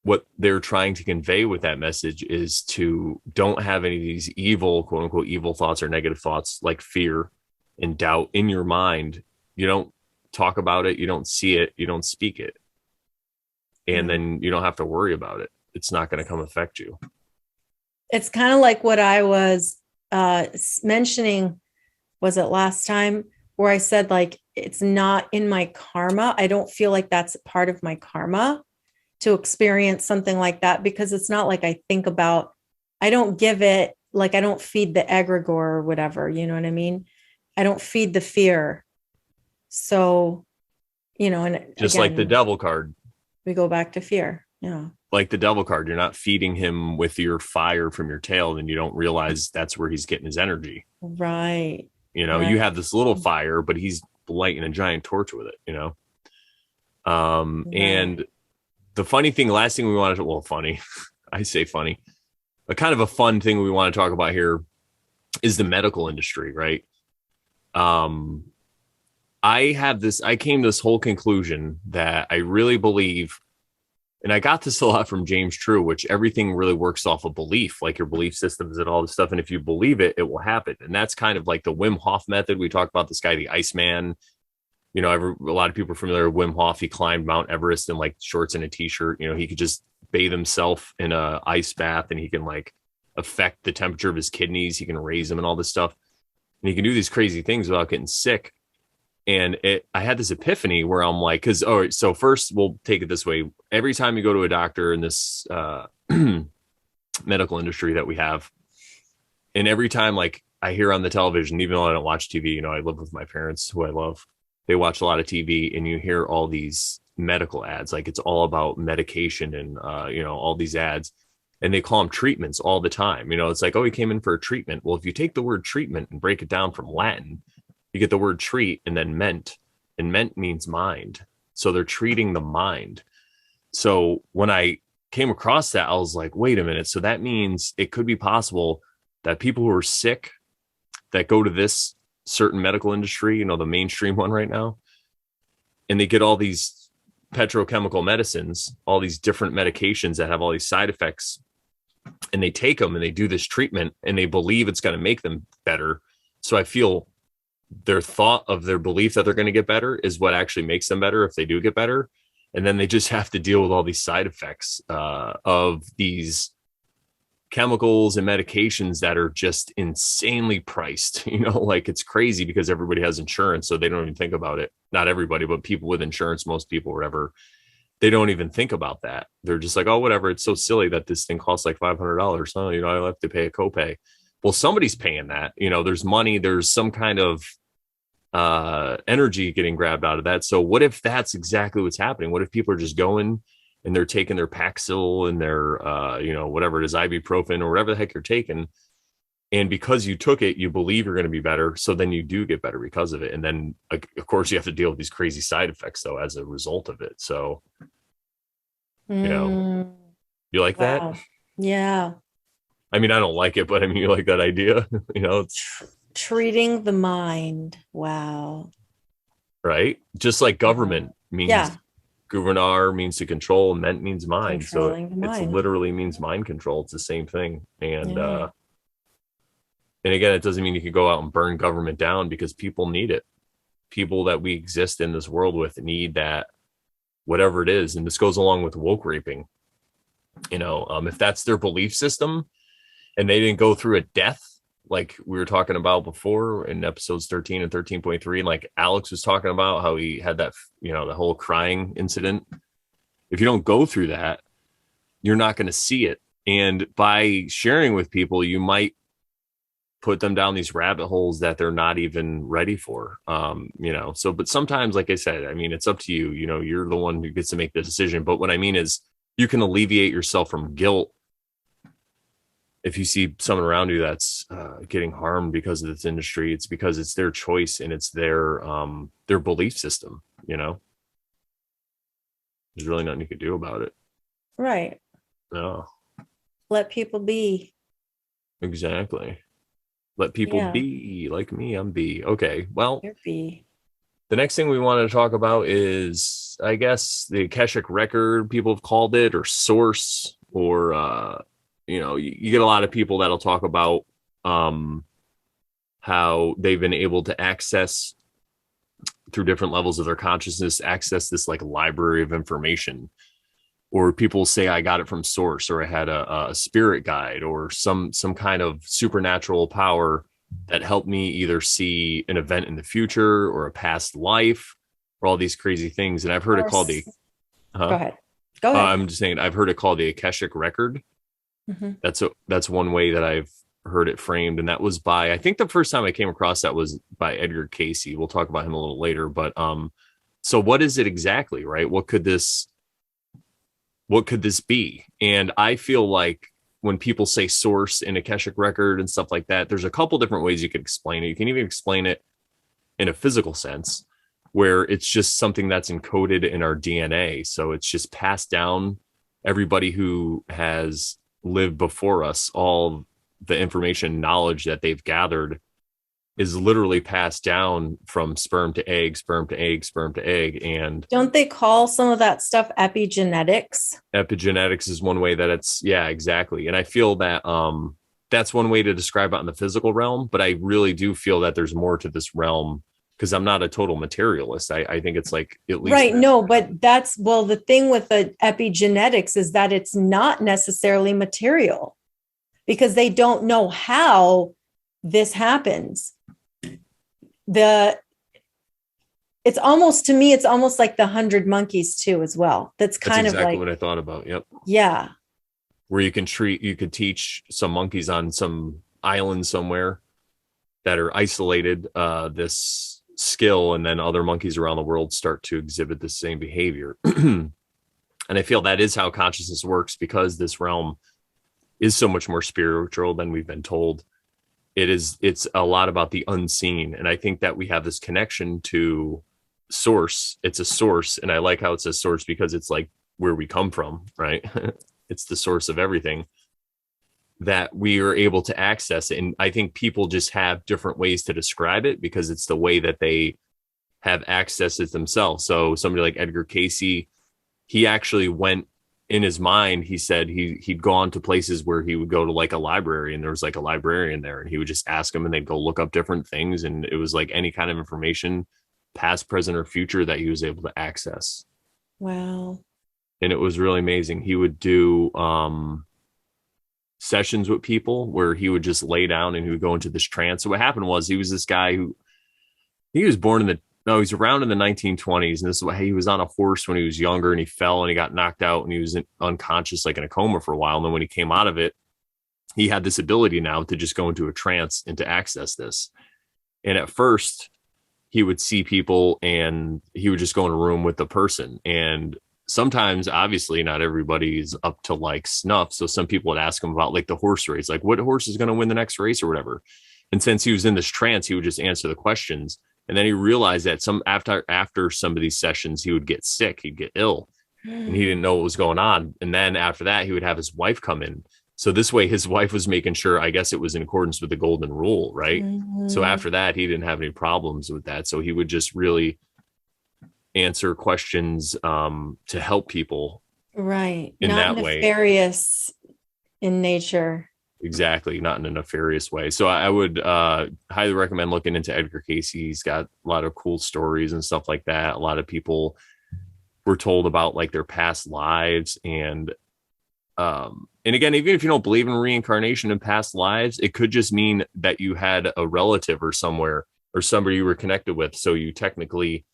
what they're trying to convey with that message is to don't have any of these evil, quote unquote, evil thoughts or negative thoughts like fear and doubt in your mind. You don't talk about it. You don't see it. You don't speak it. And then you don't have to worry about it. It's not going to come affect you.
It's kind of like what I was mentioning, was it last time, where I said, like, it's not in my karma. I don't feel like that's part of my karma to experience something like that, because it's not like I think about, I don't give it, like, I don't feed the egregore or whatever, you know what I mean? I don't feed the fear. So, and
just
again,
like the devil card.
We go back to fear. Yeah.
Like the devil card, you're not feeding him with your fire from your tail, and you don't realize that's where he's getting his energy.
Right.
Right. You have this little fire, but he's lighting a giant torch with it, right. And the funny thing, last thing we wanted to, well, funny, I say funny, but kind of a fun thing we want to talk about here is the medical industry, right? I came to this whole conclusion that I really believe, and I got this a lot from James True, which everything really works off of belief, like your belief systems and all this stuff. And if you believe it, it will happen. And that's kind of like the Wim Hof method. We talked about this guy, the Iceman. A lot of people are familiar with Wim Hof. He climbed Mount Everest in like shorts and a t-shirt. He could just bathe himself in a ice bath, and he can like affect the temperature of his kidneys. He can raise them and all this stuff. And he can do these crazy things without getting sick. And I had this epiphany where I'm like, so first we'll take it this way. Every time you go to a doctor in this medical industry that we have, and every time like I hear on the television, even though I don't watch TV, I live with my parents who I love. They watch a lot of TV, and you hear all these medical ads. Like it's all about medication and, all these ads, and they call them treatments all the time. It's like, oh, he came in for a treatment. Well, if you take the word treatment and break it down from Latin, you get the word treat and then ment, and ment means mind. So they're treating the mind. So when I came across that, I was like, wait a minute. So that means it could be possible that people who are sick that go to this certain medical industry, the mainstream one right now, and they get all these petrochemical medicines, all these different medications that have all these side effects, and they take them and they do this treatment and they believe it's going to make them better. So I feel their thought of their belief that they're going to get better is what actually makes them better if they do get better. And then they just have to deal with all these side effects of these chemicals and medications that are just insanely priced. Like it's crazy because everybody has insurance, so they don't even think about it. Not everybody, but people with insurance, most people, whatever, they don't even think about that. They're just like, oh, whatever. It's so silly that this thing costs like $500. Oh, I have to pay a copay. Well, somebody's paying that. There's money, there's some kind of energy getting grabbed out of that. So what if that's exactly what's happening? What if people are just going and they're taking their Paxil and their whatever it is, ibuprofen or whatever the heck you're taking, and because you took it, you believe you're going to be better, so then you do get better because of it. And then of course you have to deal with these crazy side effects though as a result of it. So you like that?
Yeah.
I mean, I don't like it, but I mean, you like that idea. It's
treating the mind. Wow.
Right. Just like government means, governor means to control, and ment means mind. So it literally means mind control. It's the same thing. And again, it doesn't mean you can go out and burn government down, because people need it. People that we exist in this world with need that, whatever it is. And this goes along with woke raping. If that's their belief system and they didn't go through a death, like we were talking about before in episodes 13 and 13.3, and like Alex was talking about how he had that, the whole crying incident. If you don't go through that, you're not going to see it. And by sharing with people, you might put them down these rabbit holes that they're not even ready for. So but sometimes, like I said, I mean, it's up to you. You're the one who gets to make the decision. But what I mean is you can alleviate yourself from guilt if you see someone around you that's getting harmed because of this industry. It's because it's their choice and it's their belief system. There's really nothing you can do about it.
Right.
No.
Let people be.
Exactly. Let people be like me. I'm B. Okay. Well,
You're B.
The next thing we wanted to talk about is, I guess, the Akashic record, people have called it, or source, or, you get a lot of people that'll talk about how they've been able to access through different levels of their consciousness, access this like library of information. Or people say I got it from source, or I had a spirit guide, or some kind of supernatural power that helped me either see an event in the future or a past life, or all these crazy things. And I've heard it called the.
Go ahead.
I'm just saying I've heard it called the Akashic record. Mm-hmm. That's one way that I've heard it framed, and that was by, I think the first time I came across that was by Edgar Cayce. We'll talk about him a little later, but so what is it exactly, right? What could this be? And I feel like when people say source in Akashic record and stuff like that, there's a couple different ways you could explain it. You can even explain it in a physical sense, where it's just something that's encoded in our DNA. So it's just passed down. Everybody who has lived before us, all the information, knowledge that they've gathered is literally passed down from sperm to egg, sperm to egg, sperm to egg. And
don't they call some of that stuff epigenetics?
Epigenetics is one way that it's, yeah, exactly. And I feel that that's one way to describe it on the physical realm, but I really do feel that there's more to this realm, because I'm not a total materialist. I think it's like at least
right. No, but that's, well, the thing with the epigenetics is that it's not necessarily material, because they don't know how this happens. It's almost, to me, it's almost like the 100 monkeys too, as well. That's kind of
exactly
like
what I thought about. Yep.
Yeah.
Where you could teach some monkeys on some island somewhere that are isolated, this skill, and then other monkeys around the world start to exhibit the same behavior. And I feel that is how consciousness works, because this realm is so much more spiritual than we've been told. It's a lot about the unseen. And I think that we have this connection to source. It's a source. And I like how it says source, because it's like where we come from, right? It's the source of everything, that we are able to access it. And I think people just have different ways to describe it, because it's the way that they have access it themselves. So somebody like Edgar Cayce, he actually went, in his mind, he said he'd gone to places where he would go to like a library, and there was like a librarian there, and he would just ask him, and they'd go look up different things. And it was like any kind of information, past, present, or future, that he was able to access.
Wow.
And it was really amazing. He would do sessions with people where he would just lay down and he would go into this trance. So what happened was, he was this guy who, he was around in the 1920s. And this is why he was on a horse when he was younger, and he fell and he got knocked out, and he was unconscious, like in a coma for a while. And then when he came out of it, he had this ability now to just go into a trance and to access this. And at first he would see people, and he would just go in a room with the person. And sometimes, obviously, not everybody's up to like snuff. So some people would ask him about like the horse race, like what horse is going to win the next race or whatever. And since he was in this trance, he would just answer the questions. And then he realized that after some of these sessions, he would get sick, he'd get ill, and he didn't know what was going on. And then after that, he would have his wife come in. So this way, his wife was making sure, I guess it was in accordance with the golden rule, right? Mm-hmm. So after that, he didn't have any problems with that. So he would just really answer questions to help people.
Right.
In
not
that way.
Nefarious in nature.
Exactly. Not in a nefarious way. So I would highly recommend looking into Edgar Cayce. He's got a lot of cool stories and stuff like that. A lot of people were told about like their past lives. And again, even if you don't believe in reincarnation and past lives, it could just mean that you had a relative or somewhere, or somebody you were connected with. So you technically,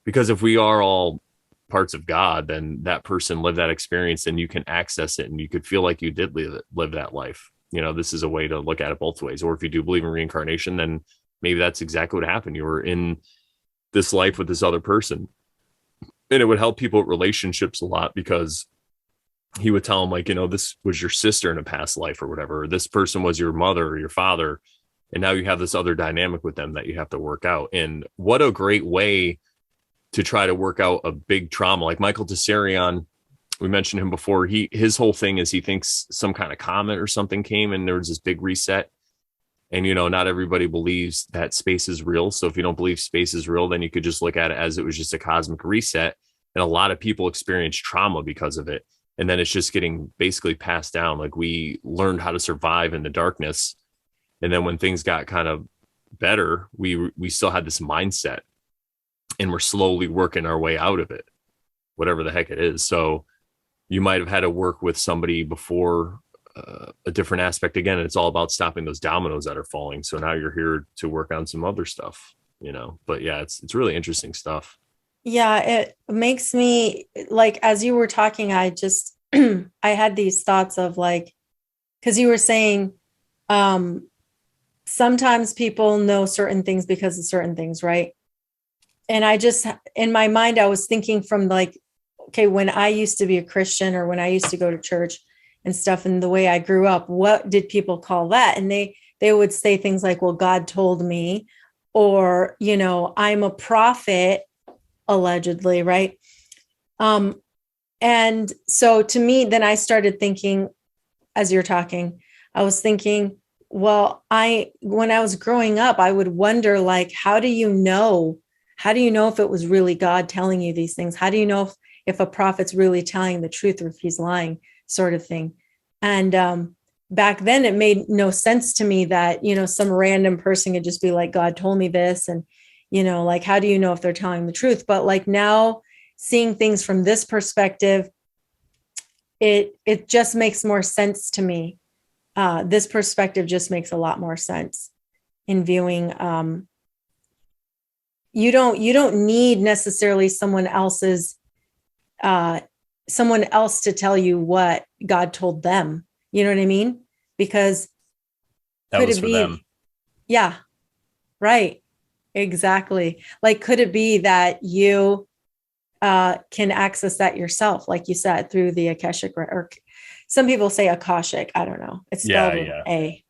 because if we are all parts of God, then that person lived that experience, and you can access it, and you could feel like you did live that life. this is a way to look at it both ways. Or if you do believe in reincarnation, then maybe that's exactly what happened. You were in this life with this other person. And it would help people with relationships a lot, because he would tell them, like, this was your sister in a past life or whatever, or this person was your mother or your father. And now you have this other dynamic with them that you have to work out. And what a great way to try to work out a big trauma. Like Michael Tessarion, we mentioned him before. His whole thing is he thinks some kind of comet or something came and there was this big reset. And, not everybody believes that space is real. So if you don't believe space is real, then you could just look at it as it was just a cosmic reset. And a lot of people experience trauma because of it. And then it's just getting basically passed down. Like, we learned how to survive in the darkness. And then when things got kind of better, we still had this mindset, and we're slowly working our way out of it, whatever the heck it is. So you might have had to work with somebody before, a different aspect again. And it's all about stopping those dominoes that are falling. So now you're here to work on some other stuff, but yeah, it's really interesting stuff.
Yeah, it makes me, like, as you were talking, I just I had these thoughts of, like, because you were saying sometimes people know certain things because of certain things, right? And I just, in my mind, I was thinking from, like, okay, when I used to be a Christian, or when I used to go to church and stuff, and the way I grew up, what did people call that? And they would say things like, well, God told me, or, I'm a prophet, allegedly, right? And so to me, then I started thinking, as you're talking, I was thinking, well, when I was growing up, I would wonder, like, how do you know if it was really God telling you these things? How do you know if a prophet's really telling the truth, or if he's lying, sort of thing? And back then it made no sense to me that, some random person could just be like, God told me this. And, like, how do you know if they're telling the truth? But, like, now seeing things from this perspective, it just makes more sense to me. This perspective just makes a lot more sense in viewing. You don't need necessarily someone else to tell you what God told them. You know what I mean? Because
that was for them.
Yeah, right. Exactly. Like, could it be that you can access that yourself, like you said, through the Akashic, or some people say Akashic. I don't know. It's spelled with A.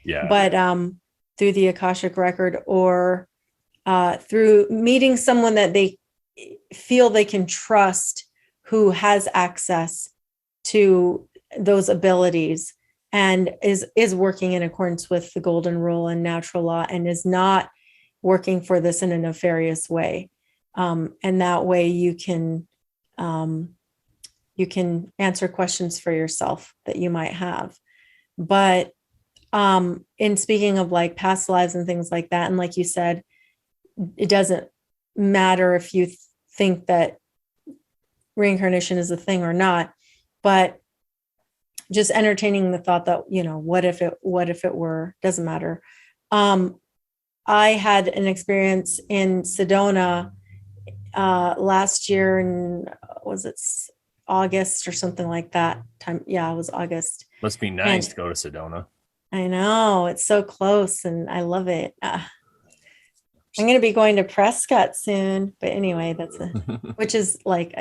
Yeah.
But through the Akashic record, or through meeting someone that they feel they can trust, who has access to those abilities, and is working in accordance with the golden rule and natural law, and is not working for this in a nefarious way. And that way you can answer questions for yourself that you might have. But in speaking of, like, past lives and things like that, and like you said, it doesn't matter if you think that reincarnation is a thing or not, but just entertaining the thought that, what if it were, doesn't matter. I had an experience in Sedona last year, in, was it August or something like that time? Yeah, it was August.
Must be nice to go to Sedona.
I know, it's so close and I love it. I'm going to be going to Prescott soon, but anyway, which is like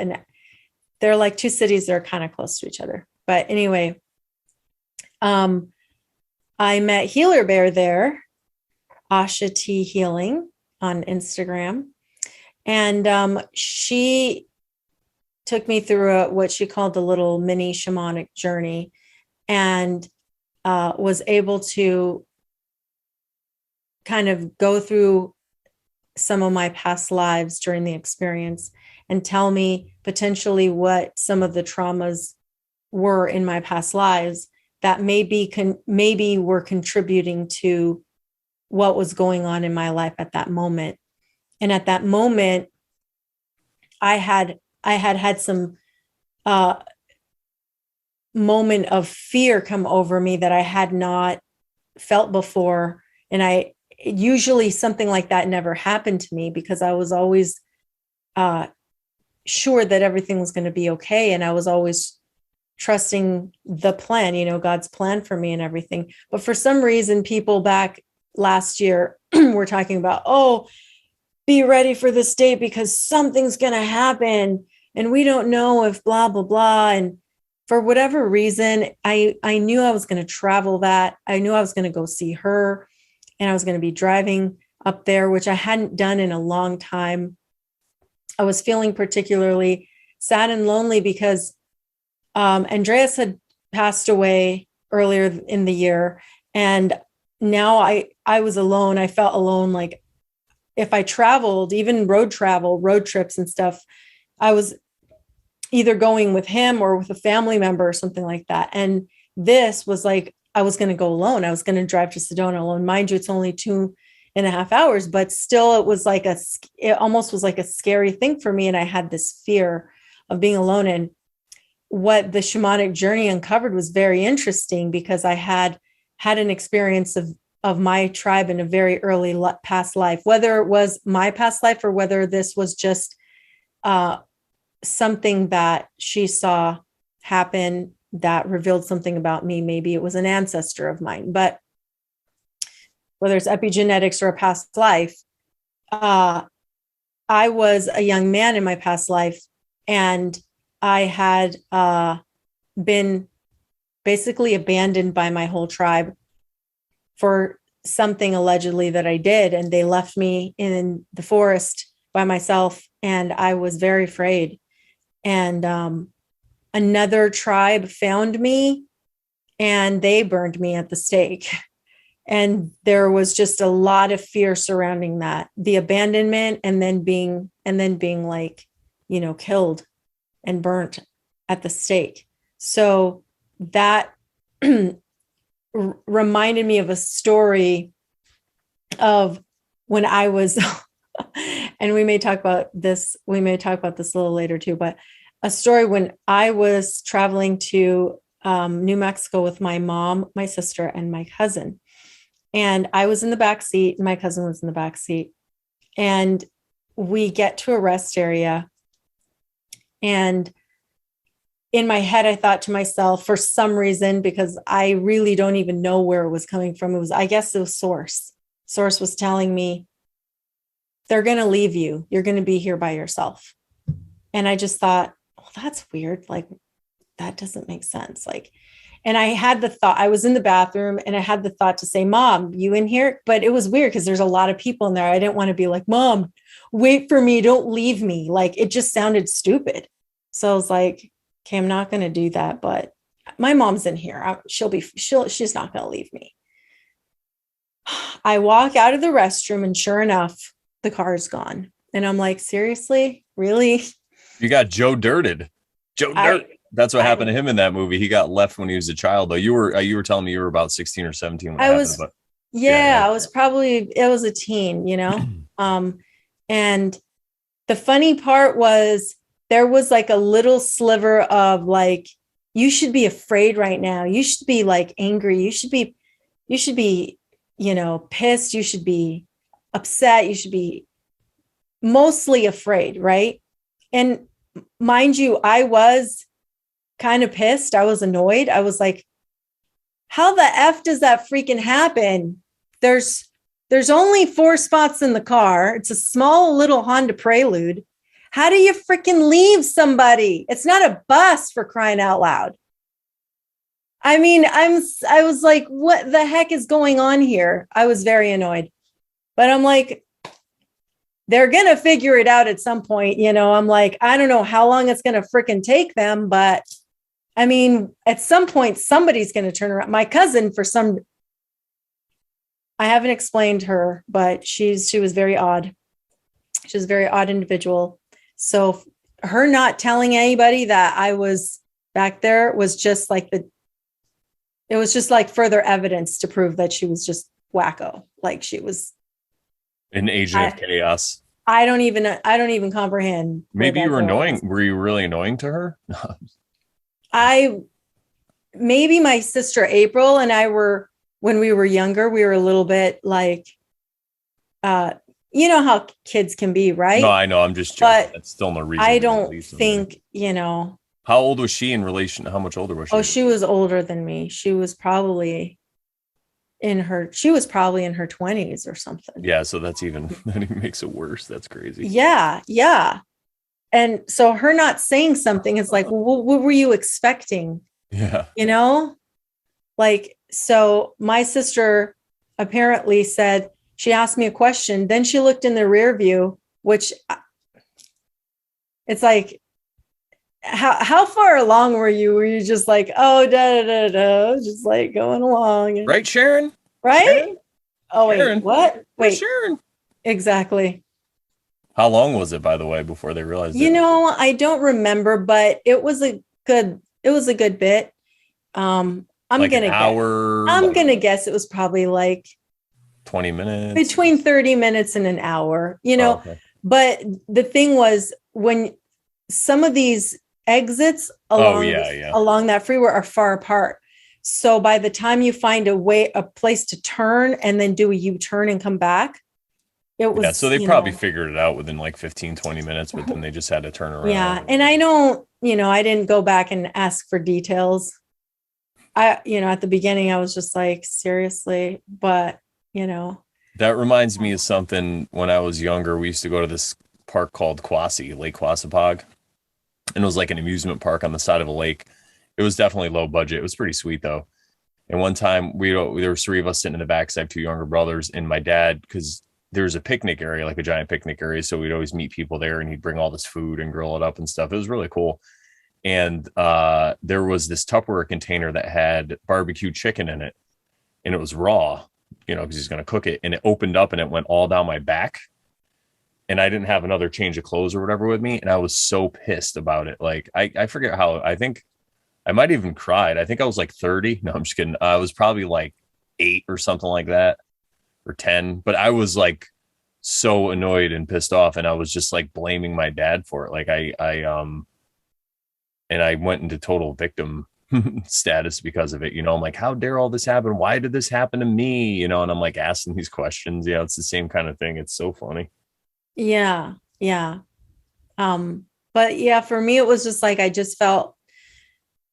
they're like two cities that are kind of close to each other. But anyway, I met Healer Bear there, Asha T Healing on Instagram. And she took me through what she called the little mini shamanic journey, and was able to kind of go through some of my past lives during the experience and tell me potentially what some of the traumas were in my past lives that maybe were contributing to what was going on in my life at that moment. And at that moment, I had some moment of fear come over me that I had not felt before. And usually something like that never happened to me, because I was always sure that everything was going to be okay. And I was always trusting the plan, God's plan for me and everything. But for some reason, people back last year were talking about, oh, be ready for this date because something's going to happen. And we don't know if blah, blah, blah. And for whatever reason, I knew I was going to travel that. I knew I was going to go see her, and I was going to be driving up there, which I hadn't done in a long time. I was feeling particularly sad and lonely because Andreas had passed away earlier in the year. And now I was alone. I felt alone. Like if I traveled, even road trips and stuff, I was either going with him or with a family member or something like that. And this was like, I was going to go alone. I was going to drive to Sedona alone. Mind you, it's only 2.5 hours, but still it almost was like a scary thing for me. And I had this fear of being alone. And what the shamanic journey uncovered was very interesting because I had an experience of my tribe in a very early past life, whether it was my past life or whether this was just something that she saw happen that revealed something about me. Maybe it was an ancestor of mine, but whether it's epigenetics or a past life, I was a young man in my past life, and I had been basically abandoned by my whole tribe for something allegedly that I did. And they left me in the forest by myself, and I was very afraid. And another tribe found me, and they burned me at the stake. And there was just a lot of fear surrounding that, the abandonment, and then being like, killed and burnt at the stake. So that reminded me of a story of when I was, and we may talk about this a little later too, but a story when I was traveling to New Mexico with my mom, my sister, and my cousin. And I was in the back seat, and my cousin was in the back seat. And we get to a rest area. And in my head, I thought to myself, for some reason, because I really don't even know where it was coming from. I guess it was Source. Source was telling me, they're going to leave you. You're going to be here by yourself. And I just thought, well, that's weird. Like, that doesn't make sense. Like, and I had the thought, I was in the bathroom, and I had the thought to say, Mom, you in here? But it was weird because there's a lot of people in there. I didn't want to be like, Mom, wait for me. Don't leave me. Like, it just sounded stupid. So I was like, okay, I'm not going to do that. But my mom's in here. She's not going to leave me. I walk out of the restroom, and sure enough, the car's gone. And I'm like, seriously? Really?
You got Joe Dirted. Joe Dirt. That's what happened to him in that movie. He got left when he was a child, though. You were telling me you were about 16 or 17 when it happened. But
I was a teen, and the funny part was there was like a little sliver of like, you should be afraid right now. You should be like angry. You should be, pissed. You should be upset. You should be mostly afraid. Right. And mind you, I was kind of pissed. I was annoyed. I was like, how the F does that freaking happen? There's only 4 spots in the car. It's a small little Honda Prelude. How do you freaking leave somebody? It's not a bus, for crying out loud. I mean, I was like, what the heck is going on here? I was very annoyed, but I'm like, they're going to figure it out at some point. I'm like, I don't know how long it's going to freaking take them, but I mean, at some point, somebody's going to turn around. My cousin, I haven't explained her, but she was very odd. She was a very odd individual. So her not telling anybody that I was back there was just like it was just like further evidence to prove that she was just wacko. Like she was
an agent of chaos.
I don't even comprehend.
Maybe you were annoying. Were you really annoying to her?
Maybe my sister April and I were, when we were younger, we were a little bit like, you know how kids can be, right?
No, I know. I'm just joking. That's still no reason.
I don't think,
How old was she in relation? How much older was
Oh,
she?
she was older than me. She was probably in her 20s or something.
Yeah, so that's even that even makes it worse. That's crazy.
Yeah, yeah. And so her not saying something is like, well, what were you expecting?
Yeah.
You know? Like, so my sister apparently said, she asked me a question, then she looked in the rear view, which it's like, how far along were you? Were you just like, oh, da da da da, just like going along, and,
Right, Sharon?
right?
Sharon?
Oh, wait,
Sharon?
what?
Where's
Wait,
Sharon?
exactly.
How long was it, by the way, before they realized it?
I don't remember, but it was a good bit. I'm
Like an
gonna guess.
hour,
I'm
like
gonna guess it was probably like
20 minutes?
between 30 minutes and an hour,
Oh, okay.
But the thing was, when some of these exits
Oh, yeah, yeah.
along that freeway are far apart. So by the time you find a place to turn and then do a U-turn and come back, it
Yeah, so
was,
they probably figured it out within like 15, 20 minutes, but then they just had to turn
yeah.
around.
And I don't, I didn't go back and ask for details. At the beginning, I was just like, seriously, but,
That reminds me of something when I was younger. We used to go to this park called Quasi, Lake Quassapog, and it was like an amusement park on the side of a lake. It was definitely low budget. It was pretty sweet though. And one time there were three of us sitting in the back, 'cause I have two younger brothers, and my dad, because there's a picnic area, like a giant picnic area. So we'd always meet people there, and he'd bring all this food and grill it up and stuff. It was really cool. And there was this Tupperware container that had barbecue chicken in it, and it was raw, because he's going to cook it. And it opened up and it went all down my back. And I didn't have another change of clothes or whatever with me. And I was so pissed about it. Like, I forget how, I think I might even cried. I think I was like 30. No, I'm just kidding. I was probably like 8 or something like that, or 10. But I was like so annoyed and pissed off. And I was just like blaming my dad for it. Like and I went into total victim status because of it. I'm like, how dare all this happen? Why did this happen to me? And I'm like asking these questions. It's the same kind of thing. It's so funny.
yeah, yeah. But yeah, for me, it was just like, I just felt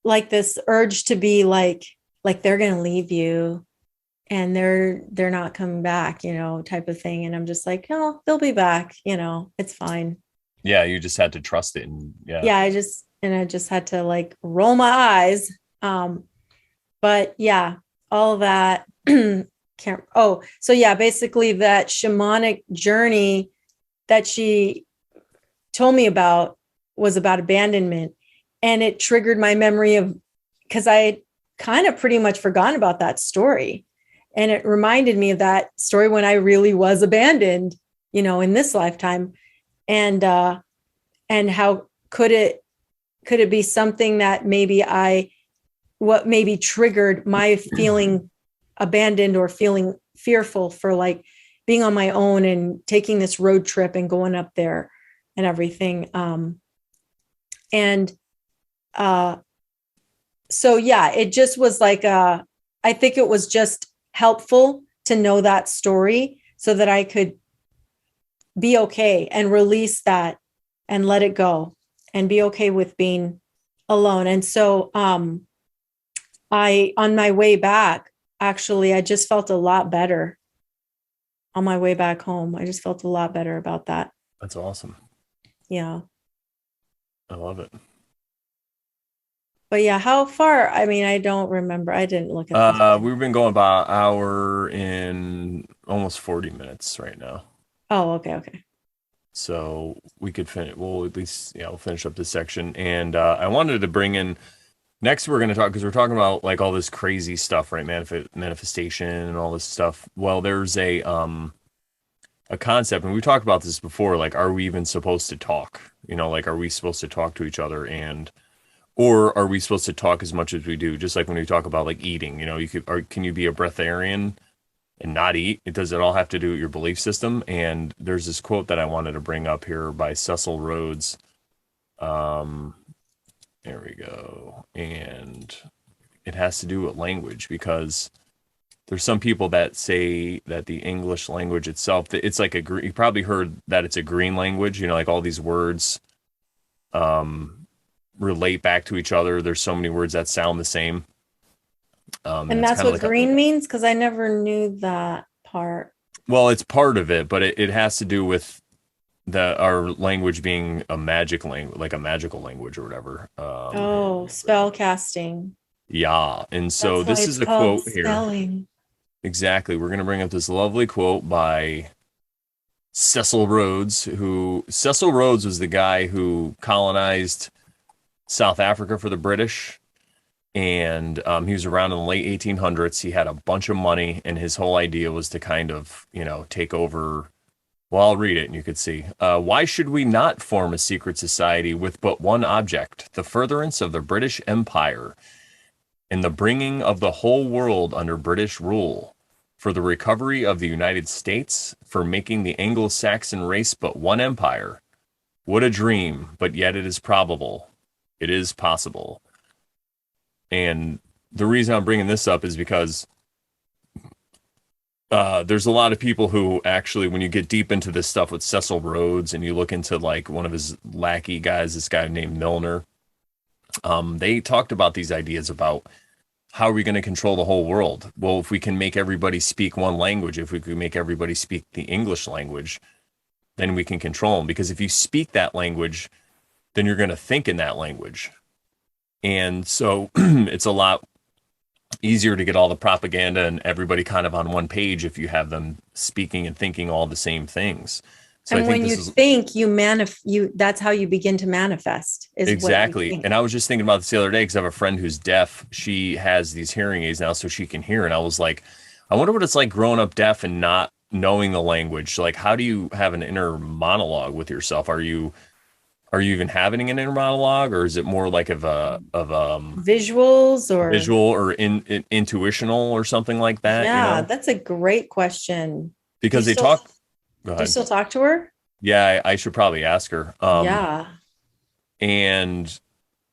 like this urge to be like they're going to leave you and they're not coming back, type of thing. And I'm just like, no, they'll be back, it's fine.
Yeah, you just had to trust it. And yeah.
Yeah, I just had to like roll my eyes. But yeah, all of that. So yeah, basically that shamanic journey that she told me about was about abandonment. And it triggered my memory of, because I kind of pretty much forgotten about that story. And it reminded me of that story when I really was abandoned, in this lifetime. And how could it be something that what maybe triggered my feeling abandoned or feeling fearful for like being on my own and taking this road trip and going up there and everything. And so yeah, it just was like, I think it was just helpful to know that story so that I could be okay and release that and let it go and be okay with being alone. And so, on my way back, actually, I just felt a lot better on my way back home. I just felt a lot better about that.
That's awesome.
Yeah.
I love it.
But yeah, how far? I mean, I don't remember. I didn't look at this.
We've been going about an hour in almost 40 minutes right now.
Oh, okay. Okay.
So we could finish. We'll at least, we'll finish up this section. And I wanted to bring in next. We're going to talk because we're talking about like all this crazy stuff, right? Manifestation and all this stuff. Well, there's a concept, and we talked about this before. Like, are we even supposed to talk? Like, are we supposed to talk to each other or are we supposed to talk as much as we do? Just like when we talk about like eating, can you be a breatharian and not eat? Does it all have to do with your belief system? And there's this quote that I wanted to bring up here by Cecil Rhodes. There we go. And it has to do with language because there's some people that say that the English language itself, it's like you probably heard that it's a green language, like all these words, relate back to each other. There's so many words that sound the same.
And
it's
that's
kind of
what
like
green means? Because I never knew that part.
well, it's part of it, but it has to do with our language being a magic language, like a magical language or whatever. Here, let
Oh,
me bring
spell
up.
casting.
Yeah. And so
That's why
this
it's
is a
called
quote here.
spelling.
Exactly. We're going to bring up this lovely quote by Cecil Rhodes, who Cecil Rhodes was the guy who colonized South Africa for the British. And he was around in the late 1800s. He had a bunch of money, and his whole idea was to kind of, take over. Well, I'll read it and you could see. Why should we not form a secret society with but one object, the furtherance of the British Empire and the bringing of the whole world under British rule, for the recovery of the United States, for making the Anglo-Saxon race but one empire? What a dream, but yet it is probable. It is possible. And the reason I'm bringing this up is because there's a lot of people who actually, when you get deep into this stuff with Cecil Rhodes and you look into like one of his lackey guys, this guy named Milner, they talked about these ideas about how are we going to control the whole world? Well, if we can make everybody speak one language, if we can make everybody speak the English language, then we can control them. Because if you speak that language, then you're going to think in that language. And so it's a lot easier to get all the propaganda and everybody kind of on one page if you have them speaking and thinking all the same things. So
And
I think
when
this
you
is
think, that's how you begin to manifest, is what you
exactly.
think.
And I was just thinking about this the other day because I have a friend who's deaf. She has these hearing aids now so she can hear. And I was like, I wonder what it's like growing up deaf and not knowing the language. Like, how do you have an inner monologue with yourself? Are you even having an inner monologue, or is it more like of
Visuals or
visual or intuitional or something like that,
yeah, that's a great question. Do you
because they
still
talk. Go
do you
ahead.
still talk to her?
Yeah, I should probably ask her.
Yeah.
And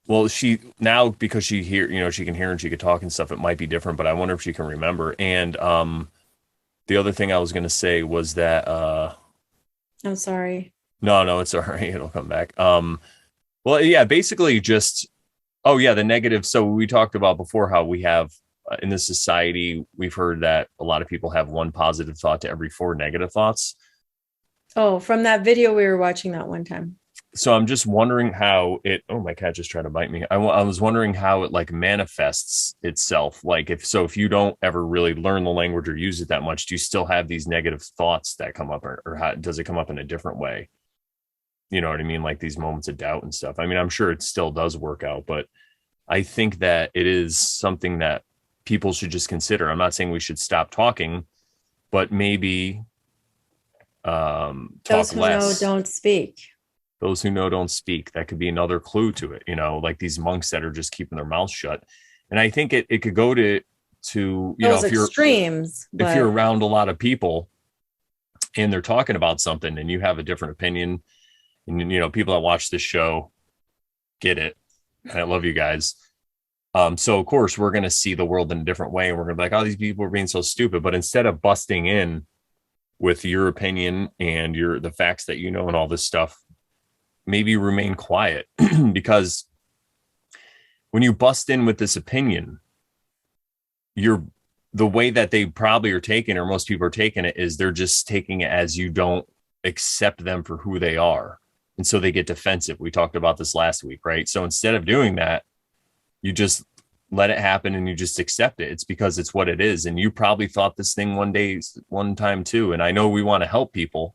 well, she now because she hear, she can hear and she could talk and stuff. It might be different, but I wonder if she can remember. And the other thing I was going to say was that
I'm sorry.
no, it's all right. It'll come back. Well, yeah, basically just oh yeah, the negative. So we talked about before how we have in this society, we've heard that a lot of people have one positive thought to every four negative thoughts.
Oh, from that video we were watching that one time.
So I'm just wondering how it, oh, my cat just tried to bite me. I was wondering how it like manifests itself. Like if you don't ever really learn the language or use it that much, do you still have these negative thoughts that come up, or how does it come up in a different way? You know what I mean? Like these moments of doubt and stuff. I mean, I'm sure it still does work out, but I think that it is something that people should just consider. I'm not saying we should stop talking, but maybe
Those
talk
who
less.
know don't speak.
Those who know don't speak. That could be another clue to it, like these monks that are just keeping their mouths shut. And I think it could go to
Those
if you're
extremes,
if you're
but
around a lot of people and they're talking about something and you have a different opinion, and people that watch this show get it. And I love you guys. So of course we're gonna see the world in a different way, and we're gonna be like, oh, these people are being so stupid. But instead of busting in with your opinion and the facts that and all this stuff, maybe remain quiet. Because when you bust in with this opinion, the way that they probably are taking, or most people are taking it, is they're just taking it as you don't accept them for who they are. And so they get defensive. We talked about this last week, right? So instead of doing that, you just let it happen and you just accept it. It's because it's what it is. And you probably thought this thing one time too. And I know we want to help people,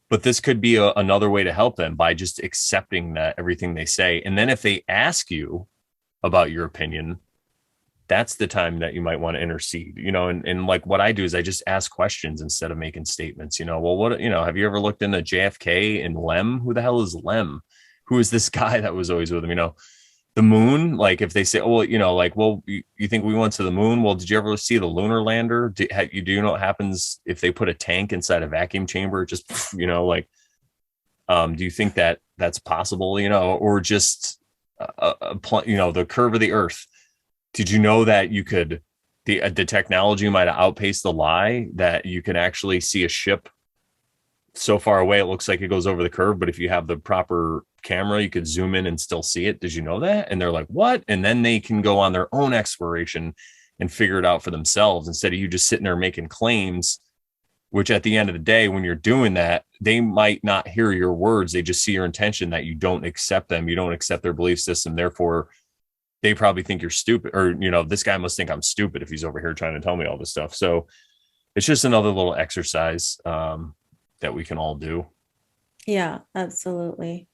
but this could be another way to help them by just accepting that everything they say. And then if they ask you about your opinion, that's the time that you might want to intercede, and like what I do is I just ask questions instead of making statements, well, what, have you ever looked into JFK and Lem? Who the hell is Lem? Who is this guy that was always with him? The moon, like if they say, oh, well, like, well, you think we went to the moon? Well, did you ever see the lunar lander? Do you know what happens if they put a tank inside a vacuum chamber? Just, like, do you think that that's possible, or just, the curve of the earth? Did you know that the technology might have outpaced the lie, that you can actually see a ship so far away it looks like it goes over the curve, but if you have the proper camera, you could zoom in and still see it. Did you know that? And they're like, what? And then they can go on their own exploration and figure it out for themselves instead of you just sitting there making claims, which at the end of the day, when you're doing that, they might not hear your words. They just see your intention that you don't accept them. You don't accept their belief system. Therefore, they probably think you're stupid, or, this guy must think I'm stupid if he's over here trying to tell me all this stuff. So it's just another little exercise that we can all do.
Yeah, absolutely.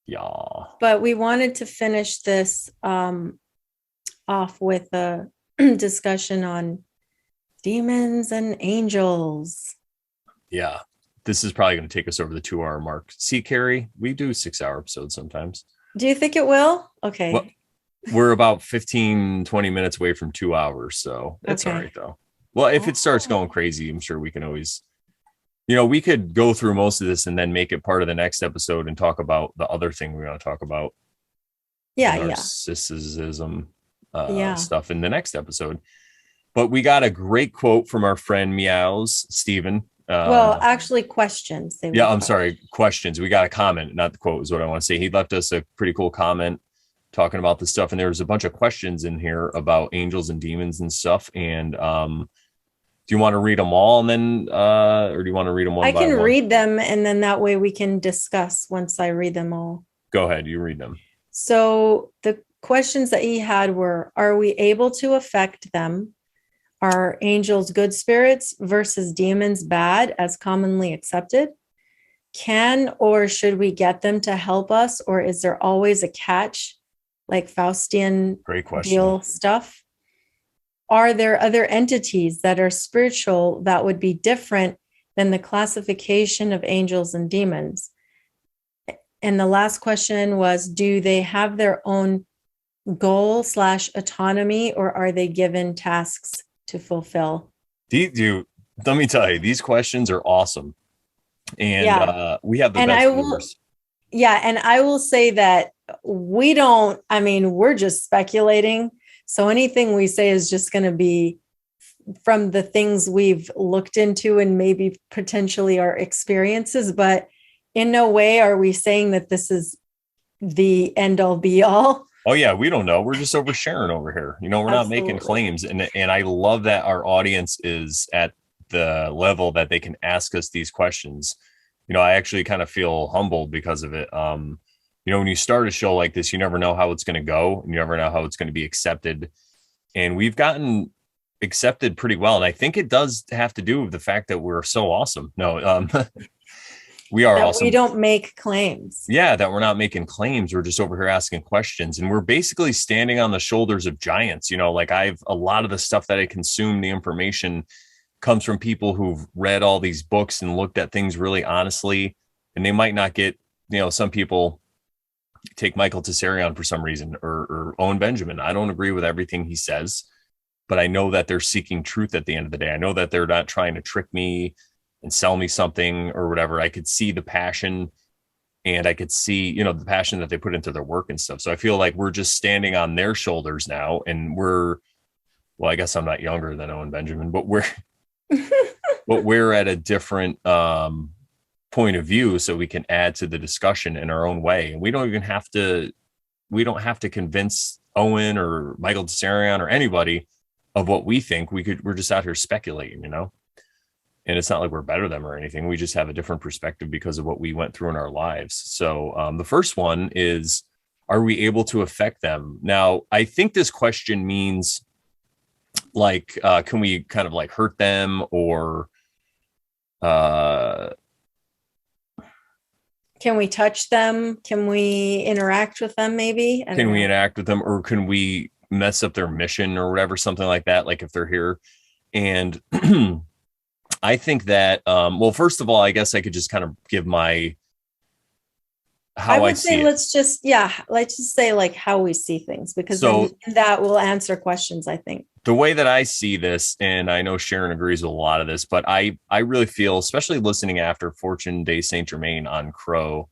Yeah.
But we wanted to finish this off with a discussion on demons and angels.
Yeah. This is probably going to take us over the 2-hour mark. See, Carrie, we do 6-hour episodes sometimes.
Do you think it will? Okay.
Well, we're about 15, 20 minutes away from 2 hours. So it's all right, though. Well, if it starts going crazy, I'm sure we can always, we could go through most of this and then make it part of the next episode and talk about the other thing we want to talk about.
Yeah.
Narcissism stuff in the next episode. But we got a great quote from our friend Meows, Steven.
Well, actually, questions.
Questions. We got a comment, not the quote is what I want to say. He left us a pretty cool comment talking about this stuff. And there was a bunch of questions in here about angels and demons and stuff. And do you want to read them all and then, or do you want to read them one by one? I can
read them, and then that way we can discuss once I read them all.
Go ahead. You read them.
So the questions that he had were, are we able to affect them? Are angels good spirits versus demons bad as commonly accepted? Can or should we get them to help us? Or is there always a catch, like Faustian deal stuff? Are there other entities that are spiritual that would be different than the classification of angels and demons? And the last question was, do they have their own goal/autonomy, or are they given tasks to fulfill?
Let me tell you, these questions are awesome. And we have the best viewers.
And I will say that we're just speculating. So anything we say is just going to be from the things we've looked into and maybe potentially our experiences, but in no way are we saying that this is the end all be all.
Oh yeah, we don't know. We're just oversharing over here. We're not making claims. And I love that our audience is at the level that they can ask us these questions. I actually kind of feel humbled because of it. When you start a show like this, you never know how it's going to go, and you never know how it's going to be accepted. And we've gotten accepted pretty well. And I think it does have to do with the fact that we're so awesome. No, we are awesome.
We don't make claims.
Yeah, that we're not making claims. We're just over here asking questions. And we're basically standing on the shoulders of giants. Like a lot of the stuff that I consume, the information comes from people who've read all these books and looked at things really honestly. And they might not get, some people take Michael Tessarion for some reason, or Owen Benjamin. I don't agree with everything he says, but I know that they're seeking truth at the end of the day. I know that they're not trying to trick me and sell me something or whatever. I could see the passion, and I could see, the passion that they put into their work and stuff. So I feel like we're just standing on their shoulders now, and I guess I'm not younger than Owen Benjamin, but we're at a different point of view, so we can add to the discussion in our own way. And we don't have to convince Owen or Michael Tessarion or anybody of what we think. We're just out here speculating, and it's not like we're better than them or anything. We just have a different perspective because of what we went through in our lives. So the first one is, are we able to affect them? Now, I think this question means like, can we kind of like hurt them, or
can we touch them? Can we interact with them? Maybe.
Can we interact with them, or can we mess up their mission or whatever, something like that? Like if they're here. And I think that, first of all, I guess I could just kind of give how I see it.
Let's just say like how we see things, because then that will answer questions, I think.
The way that I see this, and I know Sharon agrees with a lot of this, but I really feel, especially listening after Fortune de Saint Germain on Crow,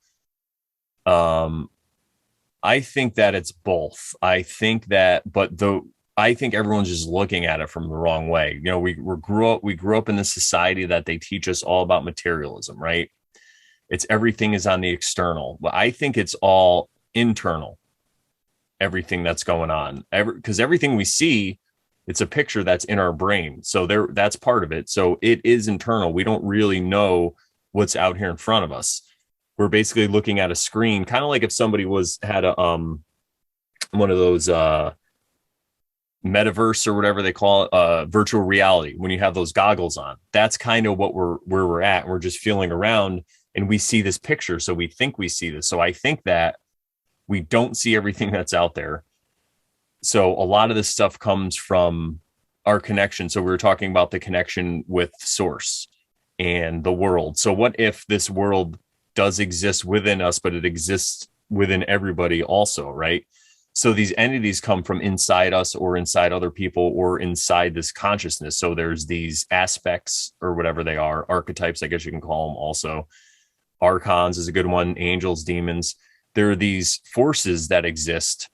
I think that it's both. I think that, but I think everyone's just looking at it from the wrong way. You know, we grew up in this society that they teach us all about materialism, right? It's everything is on the external, but I think it's all internal. Everything that's going on, because everything we see, it's a picture that's in our brain. So that's part of it. So it is internal. We don't really know what's out here in front of us. We're basically looking at a screen, kind of like if somebody had a one of those metaverse or whatever they call it, virtual reality. When you have those goggles on, that's kind of where we're at. We're just feeling around and we see this picture. So we think we see this. So I think that we don't see everything that's out there. So a lot of this stuff comes from our connection. So we were talking about the connection with source and the world. So what if this world does exist within us, but it exists within everybody also, right? So these entities come from inside us or inside other people or inside this consciousness. So there's these aspects or whatever they are, archetypes, I guess you can call them also. Archons is a good one, angels, demons. There are these forces that exist.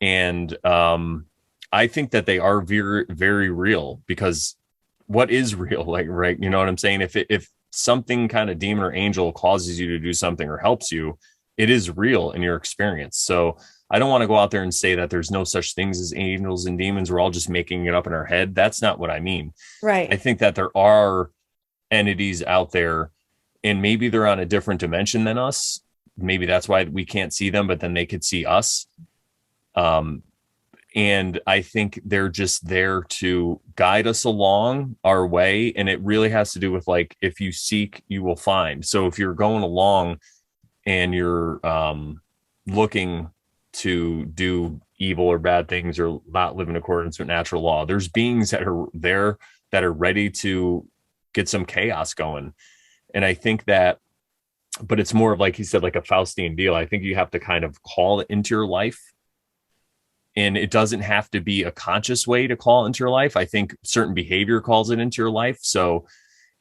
And I think that they are very, very real, because what is real? Like, right. You know what I'm saying? If something kind of demon or angel causes you to do something or helps you, it is real in your experience. So I don't want to go out there and say that there's no such things as angels and demons. We're all just making it up in our head. That's not what I mean.
Right.
I think that there are entities out there, and maybe they're on a different dimension than us. Maybe that's why we can't see them, but then they could see us. And I think they're just there to guide us along our way. And it really has to do with, like, if you seek, you will find. So if you're going along and you're looking to do evil or bad things or not live in accordance with natural law, there's beings that are there that are ready to get some chaos going. And I think that, but it's more of, like he said, like a Faustian deal. I think you have to kind of call it into your life. And it doesn't have to be a conscious way to call it into your life. I think certain behavior calls it into your life. So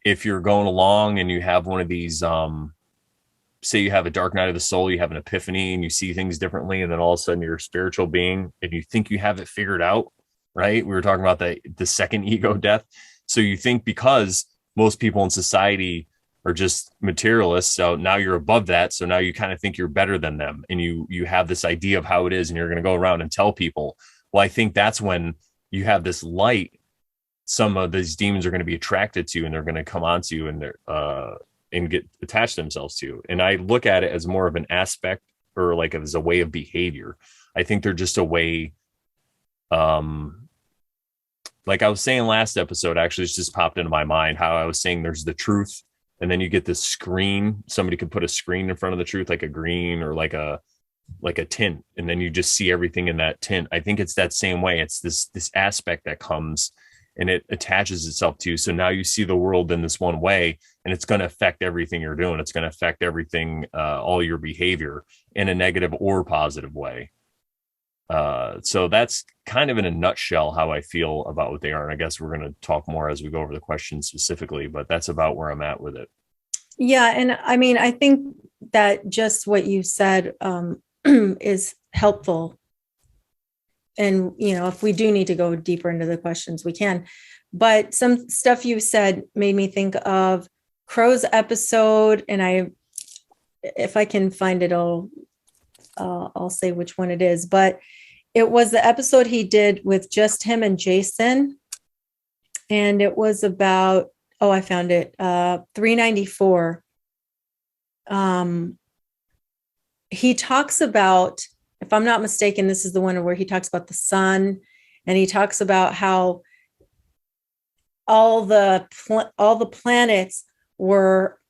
if you're going along and you have one of these, say you have a dark night of the soul, you have an epiphany and you see things differently, and then all of a sudden you're a spiritual being and you think you have it figured out, right? We were talking about the second ego death. So you think because most people in society are just materialists, so now you're above that. So now you kind of think you're better than them, and you have this idea of how it is, and you're going to go around and tell people. Well, I think that's when you have this light. Some of these demons are going to be attracted to you, and they're going to come onto you, and they're and get attached themselves to you. And I look at it as more of an aspect, or like as a way of behavior. I think they're just a way. Like I was saying last episode, actually, it's just popped into my mind how I was saying there's the truth. And then you get this screen. Somebody could put a screen in front of the truth, like a green or like a tint. And then you just see everything in that tint. I think it's that same way. It's this aspect that comes and it attaches itself to you. So now you see the world in this one way, and it's going to affect everything you're doing. It's going to affect everything, all your behavior in a negative or positive way. So that's kind of in a nutshell how I feel about what they are. And I guess we're going to talk more as we go over the questions specifically, but that's about where I'm at with it.
Yeah. And I mean, I think that just what you said is helpful. And, you know, if we do need to go deeper into the questions, we can. But some stuff you said made me think of Crow's episode. And if I can find it, I'll say which one it is. But it was the episode he did with just him and Jason. And it was about, I found it, 394. He talks about, if I'm not mistaken, this is the one where he talks about the sun, and he talks about how all the planets were,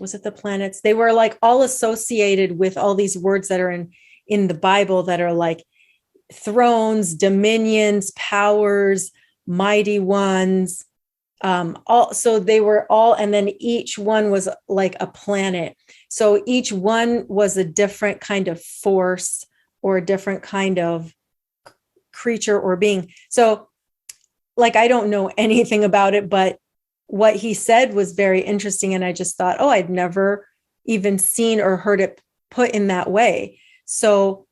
was it the planets? They were like all associated with all these words that are in the Bible that are like thrones, dominions, powers, mighty ones. So they were all, and then each one was like a planet. So each one was a different kind of force or a different kind of creature or being. So like, I don't know anything about it, but what he said was very interesting. And I just thought, I'd never even seen or heard it put in that way. So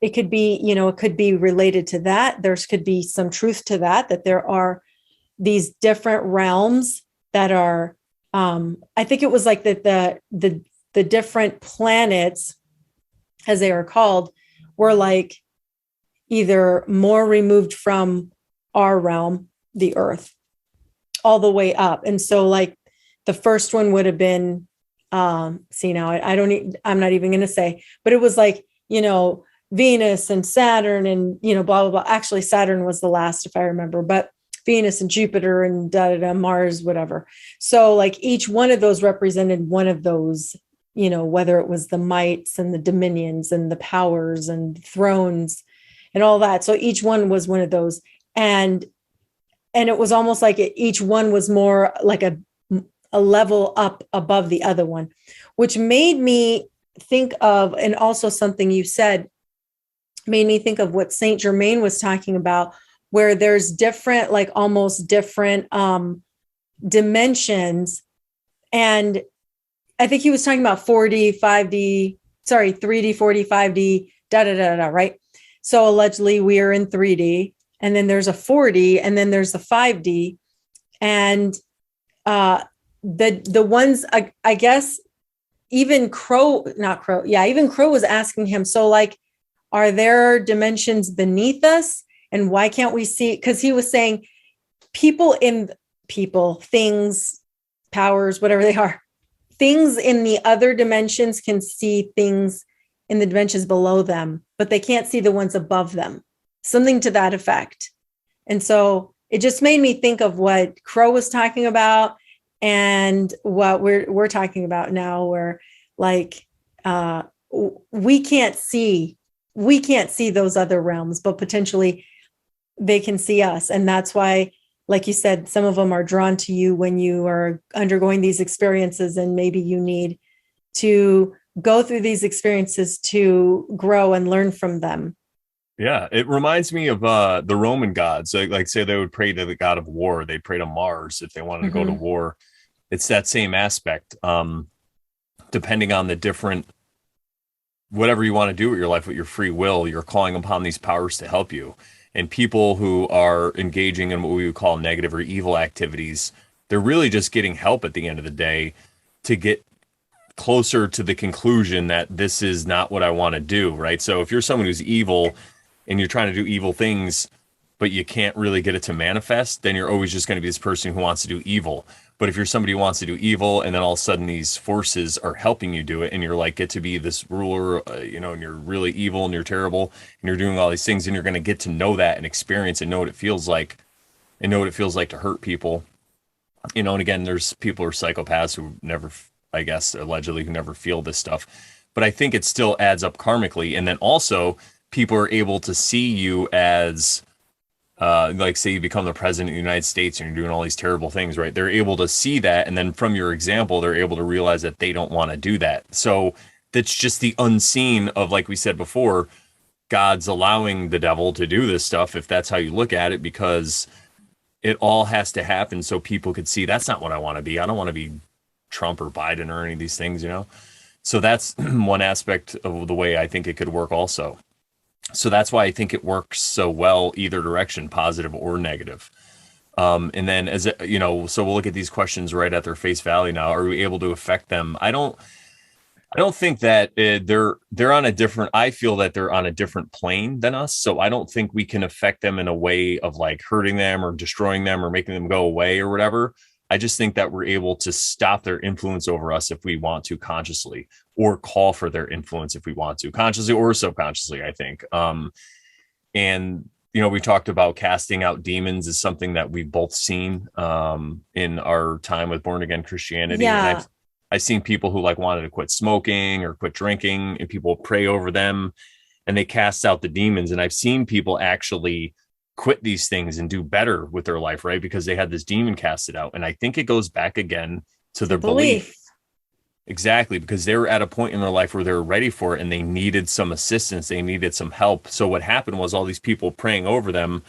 it could be, it could be related to that. There's could be some truth to that there are these different realms that are, I think it was like that the different planets, as they are called, were like either more removed from our realm, the Earth, all the way up. And so like the first one would have been, see now I'm not even going to say, but it was like, Venus and Saturn and, blah, blah, blah. Actually, Saturn was the last, if I remember, but Venus and Jupiter and Mars, whatever. So like each one of those represented one of those, whether it was the mights and the dominions and the powers and thrones and all that. So each one was one of those. And it was almost like each one was more like a level up above the other one, which made me think of, and also something you said made me think of what Saint Germain was talking about, where there's different, like almost different dimensions. And I think he was talking about 4D, 5D, 3D, 4D, 5D, right? So allegedly we are in 3D, and then there's a 4D, and then there's the 5D. And the ones, I guess, even Crow was asking him, so like, are there dimensions beneath us? And why can't we see? Because he was saying people, things, powers, whatever they are, things in the other dimensions can see things in the dimensions below them, but they can't see the ones above them. Something to that effect. And so it just made me think of what Crow was talking about and what we're talking about now, where like we can't see those other realms, but potentially they can see us. And that's why, like you said, some of them are drawn to you when you are undergoing these experiences, and maybe you need to go through these experiences to grow and learn from them.
Yeah, it reminds me of the Roman gods. Like say they would pray to the god of war. They'd pray to Mars if they wanted to go to war. It's that same aspect. Depending on the different, whatever you want to do with your life, with your free will, you're calling upon these powers to help you. And people who are engaging in what we would call negative or evil activities, they're really just getting help at the end of the day to get closer to the conclusion that this is not what I want to do, right? So if you're someone who's evil and you're trying to do evil things, but you can't really get it to manifest, then you're always just going to be this person who wants to do evil. But if you're somebody who wants to do evil, and then all of a sudden these forces are helping you do it, and you're like, get to be this ruler, and you're really evil and you're terrible and you're doing all these things, and you're going to get to know that and experience and know what it feels like, to hurt people. And again, there's people who are psychopaths who never, I guess, allegedly, who never feel this stuff. But I think it still adds up karmically. And then also people are able to see you as, like say you become the president of the United States and you're doing all these terrible things, right? They're able to see that. And then from your example, they're able to realize that they don't want to do that. So that's just the unseen of, like we said before, God's allowing the devil to do this stuff, if that's how you look at it, because it all has to happen so people could see that's not what I want to be. I don't want to be Trump or Biden or any of these things, So that's one aspect of the way I think it could work also. So that's why I think it works so well either direction, positive or negative. And then so we'll look at these questions right at their face value now. Are we able to affect them? I don't think that they're on a different, I feel that they're on a different plane than us. So I don't think we can affect them in a way of like hurting them or destroying them or making them go away or whatever. I just think that we're able to stop their influence over us if we want to consciously, or call for their influence if we want to, consciously or subconsciously, I think. And, we talked about casting out demons is something that we've both seen in our time with born again Christianity.
Yeah.
And I've seen people who like wanted to quit smoking or quit drinking, and people pray over them and they cast out the demons. And I've seen people actually quit these things and do better with their life, right? Because they had this demon casted out. And I think it goes back again to their belief. Exactly, because they were at a point in their life where they were ready for it and they needed some assistance. They needed some help. So what happened was all these people praying over them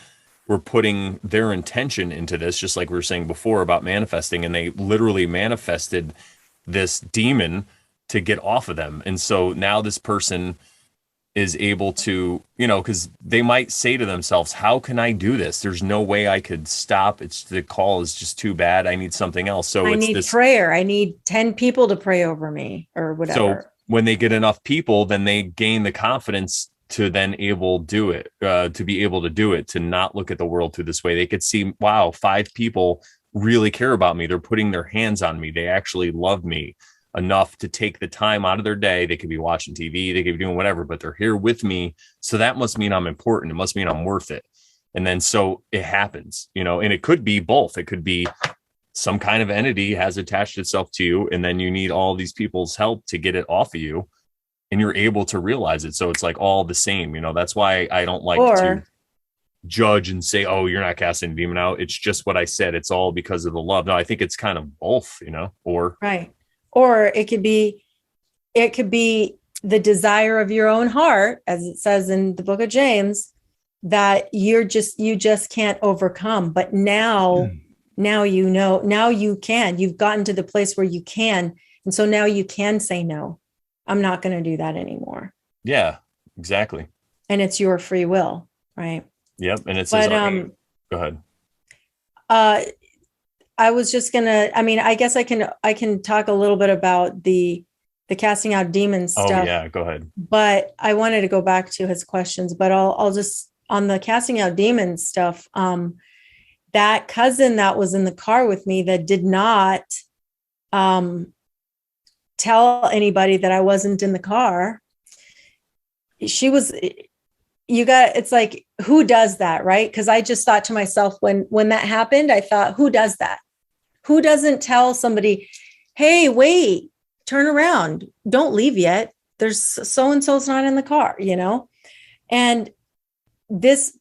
were putting their intention into this, just like we were saying before about manifesting. And they literally manifested this demon to get off of them. And so now this person is able to, because they might say to themselves, how can I do this? There's no way I could stop. The call is just too bad. I need something else. So
I
it's
need
this.
prayer. I need 10 people to pray over me or
So
whatever.
when they get enough people, then they gain the confidence to then do it, to be able to do it, to not look at the world through this way. They could see, wow, 5 people really care about me. They're putting their hands on me. They actually love me enough to take the time out of their day. They could be watching TV, they could be doing whatever, but they're here with me. So that must mean I'm important. It must mean I'm worth it. And then so it happens, and it could be both. It could be some kind of entity has attached itself to you, and then you need all these people's help to get it off of you, and you're able to realize it. So it's like all the same. That's why I don't like to judge and say, oh, you're not casting a demon out. It's just what I said. It's all because of the love. No, I think it's kind of both, or
right. Or it could be the desire of your own heart, as it says in the book of James, that you just can't overcome. But now you can. You've gotten to the place where you can. And so now you can say, no, I'm not going to do that anymore.
Yeah, exactly.
And it's your free will, right?
Yep. And it says, go ahead.
I was just gonna, I guess I can talk a little bit about the casting out demons stuff.
Oh yeah, go ahead.
But I wanted to go back to his questions, but I'll just, on the casting out demons stuff, that cousin that was in the car with me that did not tell anybody that I wasn't in the car. It's like, who does that, right? Because I just thought to myself, when that happened, I thought, who does that? Who doesn't tell somebody, hey, wait, turn around, don't leave yet, there's so-and-so's not in the car, And this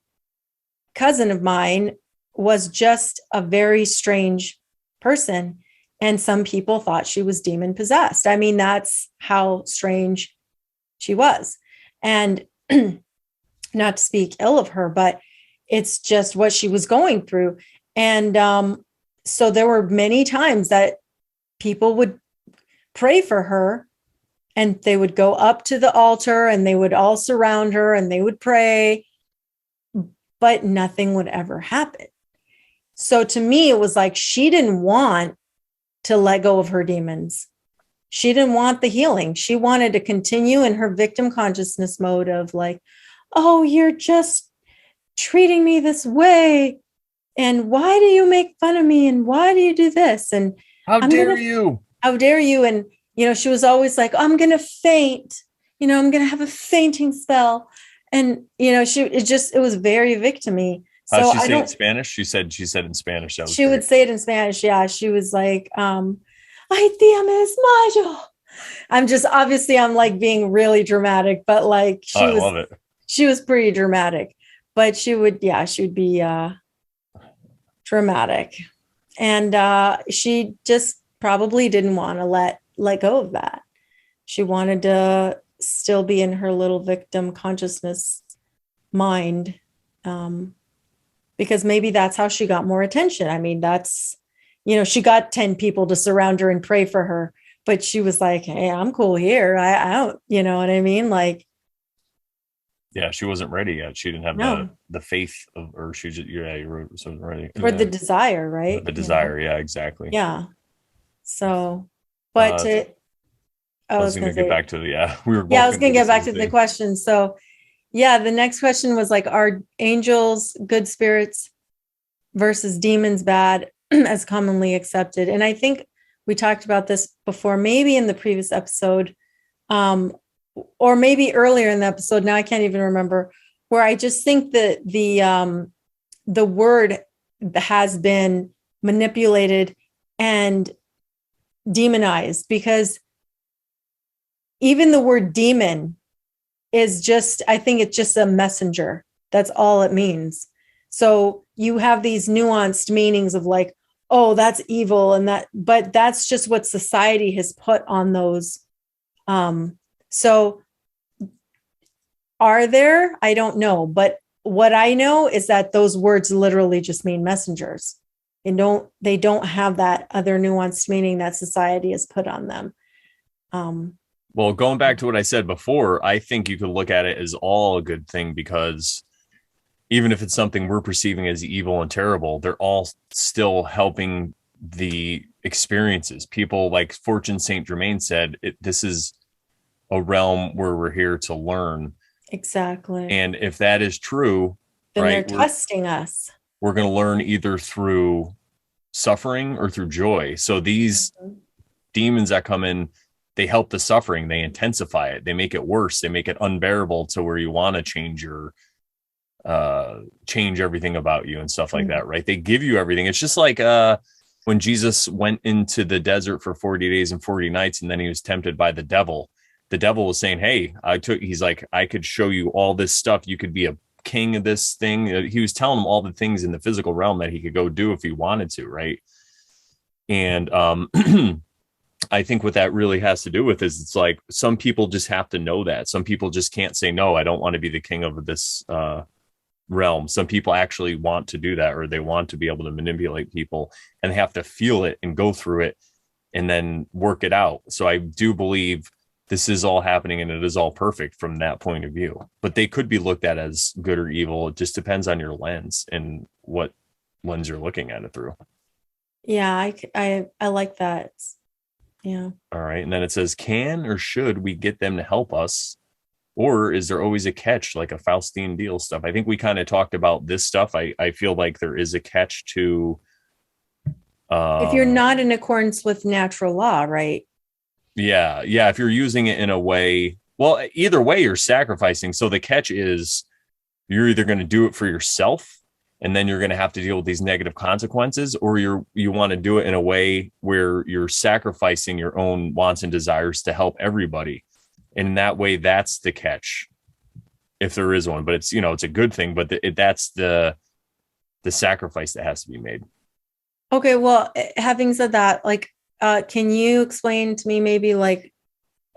cousin of mine was just a very strange person, and some people thought she was demon possessed. That's how strange she was. And not to speak ill of her, but it's just what she was going through. And so there were many times that people would pray for her, and they would go up to the altar and they would all surround her and they would pray, but nothing would ever happen. So to me, it was like she didn't want to let go of her demons. She didn't want the healing. She wanted to continue in her victim consciousness mode of like, oh, you're just treating me this way. And why do you make fun of me? And why do you do this? And
how dare you?
How dare you? And, she was always like, I'm going to faint. I'm going to have a fainting spell. And, it was very victim-y.
How did she say it in Spanish? She said in Spanish.
She would say it in Spanish. Yeah. She was like, ay, tía, me desmayo. I'm like being really dramatic, but like
I love it.
She was pretty dramatic, but she would be dramatic. And she just probably didn't want to let go of that. She wanted to still be in her little victim consciousness mind, because maybe that's how she got more attention. That's, she got 10 people to surround her and pray for her, but she was like, hey, I'm cool here. I don't, you know what I mean? Like,
yeah, she wasn't ready yet. She didn't have the faith or she just, wasn't ready.
Or the desire, right?
The desire. Yeah, exactly.
Yeah. So, but
I was going to get back to
I was going to get back to the question. So yeah, the next question was like, are angels good spirits versus demons bad as commonly accepted? And I think we talked about this before, maybe in the previous episode, or maybe earlier in the episode. Now I can't even remember, where I just think that the word has been manipulated and demonized, because even the word demon is just, I think it's just a messenger. That's all it means. So you have these nuanced meanings of like, oh, that's evil, and but that's just what society has put on those. So are there? I don't know. But what I know is that those words literally just mean messengers. They don't have that other nuanced meaning that society has put on them.
Well, going back to what I said before, I think you could look at it as all a good thing because even if it's something we're perceiving as evil and terrible, they're all still helping the experiences. People like Fortune St. Germain said, this is a realm where we're here to learn.
Exactly.
And if that is true,
Then they're
right,
testing us.
we're going to learn either through suffering or through joy. So these demons that come in, they help the suffering, they intensify it, they make it worse, they make it unbearable to where you want to change everything about you and stuff like that, right? They give you everything. It's just like when Jesus went into the desert for 40 days and 40 nights and then he was tempted by the devil. The devil was saying, hey, he's like, I could show you all this stuff. You could be a king of this thing. He was telling him all the things in the physical realm that he could go do if he wanted to, right? And I think what that really has to do with is it's like some people just have to know that. Some people just can't say, no, I don't want to be the king of this realm. Some people actually want to do that, or they want to be able to manipulate people and they have to feel it and go through it and then work it out. So I do believe this is all happening and it is all perfect from that point of view, but they could be looked at as good or evil. It just depends on your lens and what lens you're looking at it through.
Yeah, I like that. Yeah.
All right. And then it says, can or should we get them to help us? Or is there always a catch, like a Faustian deal stuff? I think we kind of talked about this stuff. I feel like there is a catch to.
If you're not in accordance with natural law, right?
Yeah. Yeah. If you're using it in a way, well, either way, you're sacrificing. So the catch is you're either going to do it for yourself and then you're going to have to deal with these negative consequences, or you want to do it in a way where you're sacrificing your own wants and desires to help everybody. And in that way, that's the catch, if there is one. But it's, it's a good thing, but that's the sacrifice that has to be made.
Okay, well, having said that, like, can you explain to me maybe like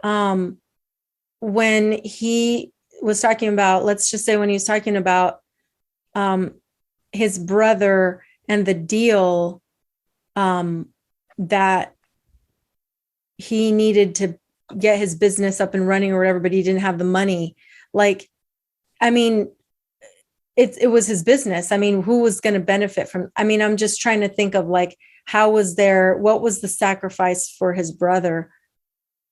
when he was talking about, let's just say when he was talking about his brother and the deal that he needed to get his business up and running or whatever, but he didn't have the money. Like, I mean, it was his business. I mean, who was going to benefit from, I mean, I'm just trying to think of like, what was the sacrifice for his brother?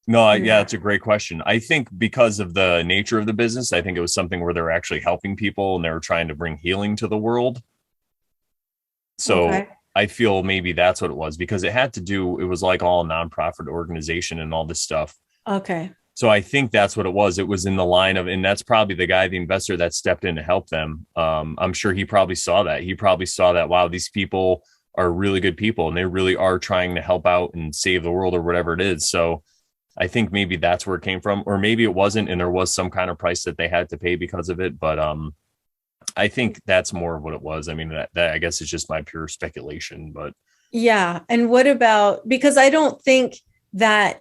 No, yeah, that's a great question. I think because of the nature of the business, I think it was something where they're actually helping people and they were trying to bring healing to the world. So okay. I feel maybe that's what it was, because it was like all a nonprofit organization and all this stuff.
Okay.
So I think that's what it was. It was in the line of, and that's probably the investor that stepped in to help them. I'm sure he probably saw that. He probably saw that, wow, these people are really good people and they really are trying to help out and save the world or whatever it is. So I think maybe that's where it came from, or maybe it wasn't, and there was some kind of price that they had to pay because of it. But I think that's more of what it was. I mean, that I guess it's just my pure speculation, but
yeah. And what about, because I don't think that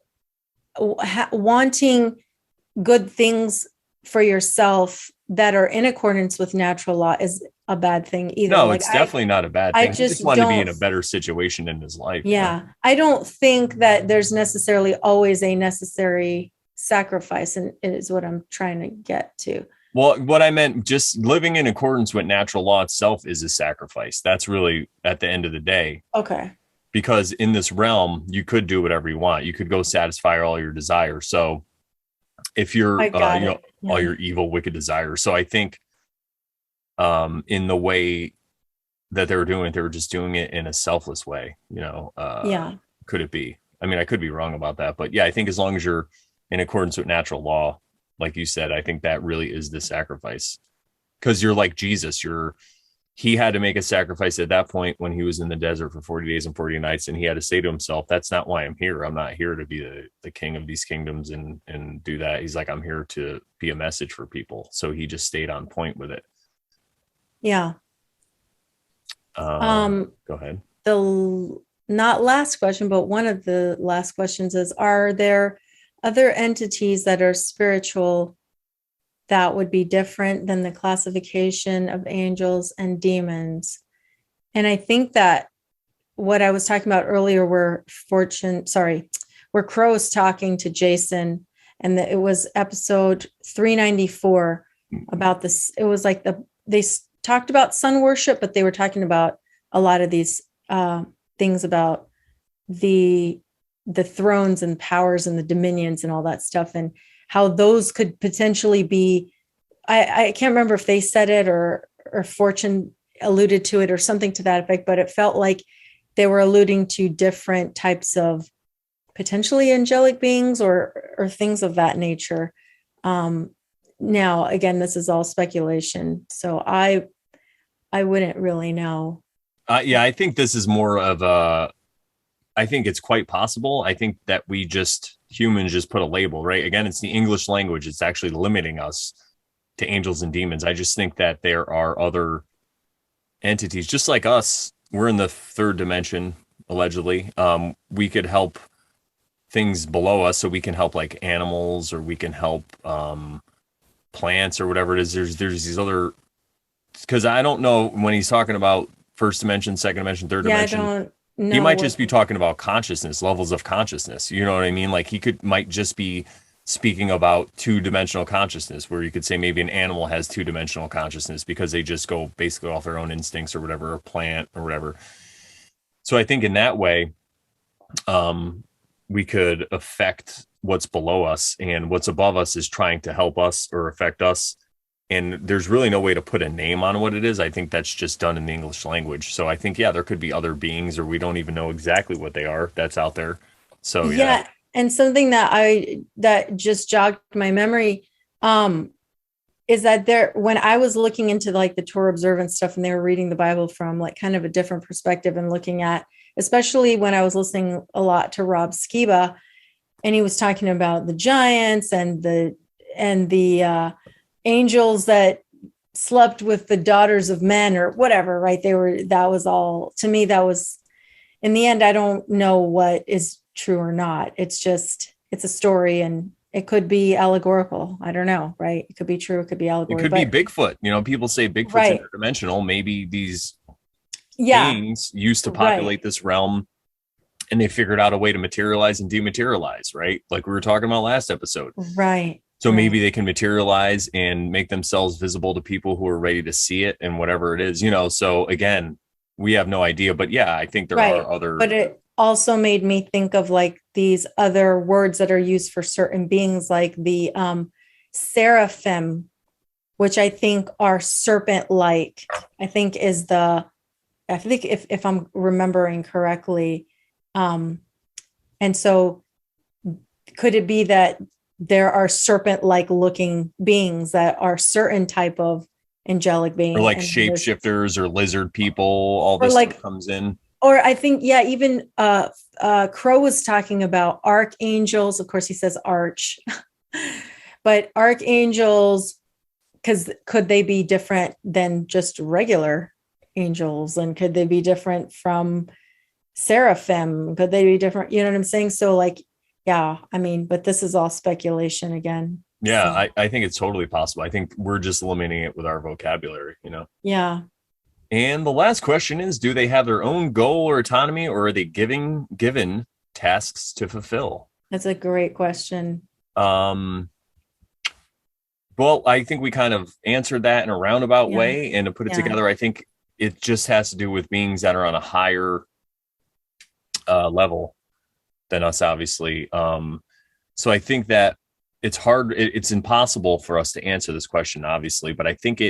wanting good things for yourself that are in accordance with natural law is a bad thing either.
No, like, it's definitely not a bad thing.
I just
want to be in a better situation in his life.
Yeah. I don't think that there's necessarily always a necessary sacrifice, and is what I'm trying to get to.
Well, what I meant, just living in accordance with natural law itself is a sacrifice. That's really at the end of the day.
Okay.
Because in this realm, you could do whatever you want. You could go satisfy all your desires. So if you're, all your evil, wicked desires. So I think in the way that they were doing it, they were just doing it in a selfless way, Could it be? I mean, I could be wrong about that, but yeah, I think as long as you're in accordance with natural law, like you said, I think that really is the sacrifice, because you're like Jesus. He had to make a sacrifice at that point when he was in the desert for 40 days and 40 nights. And he had to say to himself, that's not why I'm here. I'm not here to be the king of these kingdoms and do that. He's like, I'm here to be a message for people. So he just stayed on point with it.
Yeah.
Go ahead.
The not last question, but one of the last questions is, are there other entities that are spiritual that would be different than the classification of angels and demons? And I think that what I was talking about earlier, where Crow's talking to Jason, and it was episode 394 about this. It was like they talked about sun worship, but they were talking about a lot of these things about the thrones and powers and the dominions and all that stuff, and how those could potentially be. I can't remember if they said it or Fortune alluded to it or something to that effect, but it felt like they were alluding to different types of potentially angelic beings or things of that nature. Now, again, this is all speculation, so I wouldn't really know.
Yeah, I think this is more of I think it's quite possible. I think that humans just put a label, right? Again, it's the English language. It's actually limiting us to angels and demons. I just think that there are other entities, just like us. We're in the third dimension, allegedly. We could help things below us, so we can help like animals, or we can help plants or whatever it is. There's these other, because I don't know when he's talking about first dimension, second dimension, third dimension.
I don't know.
He might just be talking about consciousness, levels of consciousness. You know what I mean? Like might just be speaking about two-dimensional consciousness, where you could say maybe an animal has two-dimensional consciousness because they just go basically off their own instincts or whatever, a plant or whatever. So I think in that way, we could affect what's below us, and what's above us is trying to help us or affect us. And there's really no way to put a name on what it is. I think that's just done in the English language. So I think, yeah, there could be other beings, or we don't even know exactly what they are, that's out there. So yeah.
And something that just jogged my memory is that when I was looking into like the Torah observance stuff, and they were reading the Bible from like kind of a different perspective, and looking at, especially when I was listening a lot to Rob Skiba, and he was talking about the giants and the angels that slept with the daughters of men or whatever, right? That was all, to me, that was, in the end, I don't know what is true or not. It's a story, and it could be allegorical. I don't know, right? It could be true. It could be allegorical.
It could be Bigfoot. You know, people say Bigfoot's
right.
interdimensional. Maybe these beings used to populate this realm, and they figured out a way to materialize and dematerialize, right? Like we were talking about last episode.
Right.
So maybe they can materialize and make themselves visible to people who are ready to see it, and whatever it is, you know. So again, we have no idea, but yeah, I think there are other.
But it also made me think of like these other words that are used for certain beings, like the seraphim, which I think are serpent-like. I think if I'm remembering correctly, and so could it be that there are serpent-like looking beings that are certain type of angelic beings,
or like shapeshifters or lizard people? All this like, comes in.
Or I think, yeah, even Crow was talking about archangels. Of course, he says arch, but archangels, because could they be different than just regular angels? And could they be different from seraphim? Could they be different? You know what I'm saying? So like, yeah, I mean, but this is all speculation again.
Yeah, so. I think it's totally possible. I think we're just limiting it with our vocabulary, you know?
Yeah.
And the last question is, do they have their own goal or autonomy, or are they given tasks to fulfill?
That's a great question.
Well, I think we kind of answered that in a roundabout way. And to put it together, I think it just has to do with beings that are on a higher level than us, obviously. So I think that it's hard. It's impossible for us to answer this question, obviously, but I think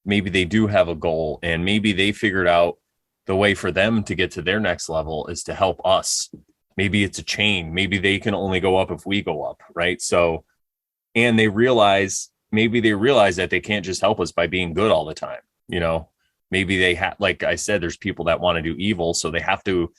maybe they do have a goal, and maybe they figured out the way for them to get to their next level is to help us. Maybe it's a chain. Maybe they can only go up if we go up, right? So, and maybe they realize that they can't just help us by being good all the time. You know, maybe they have, like I said, there's people that want to do evil, so they have to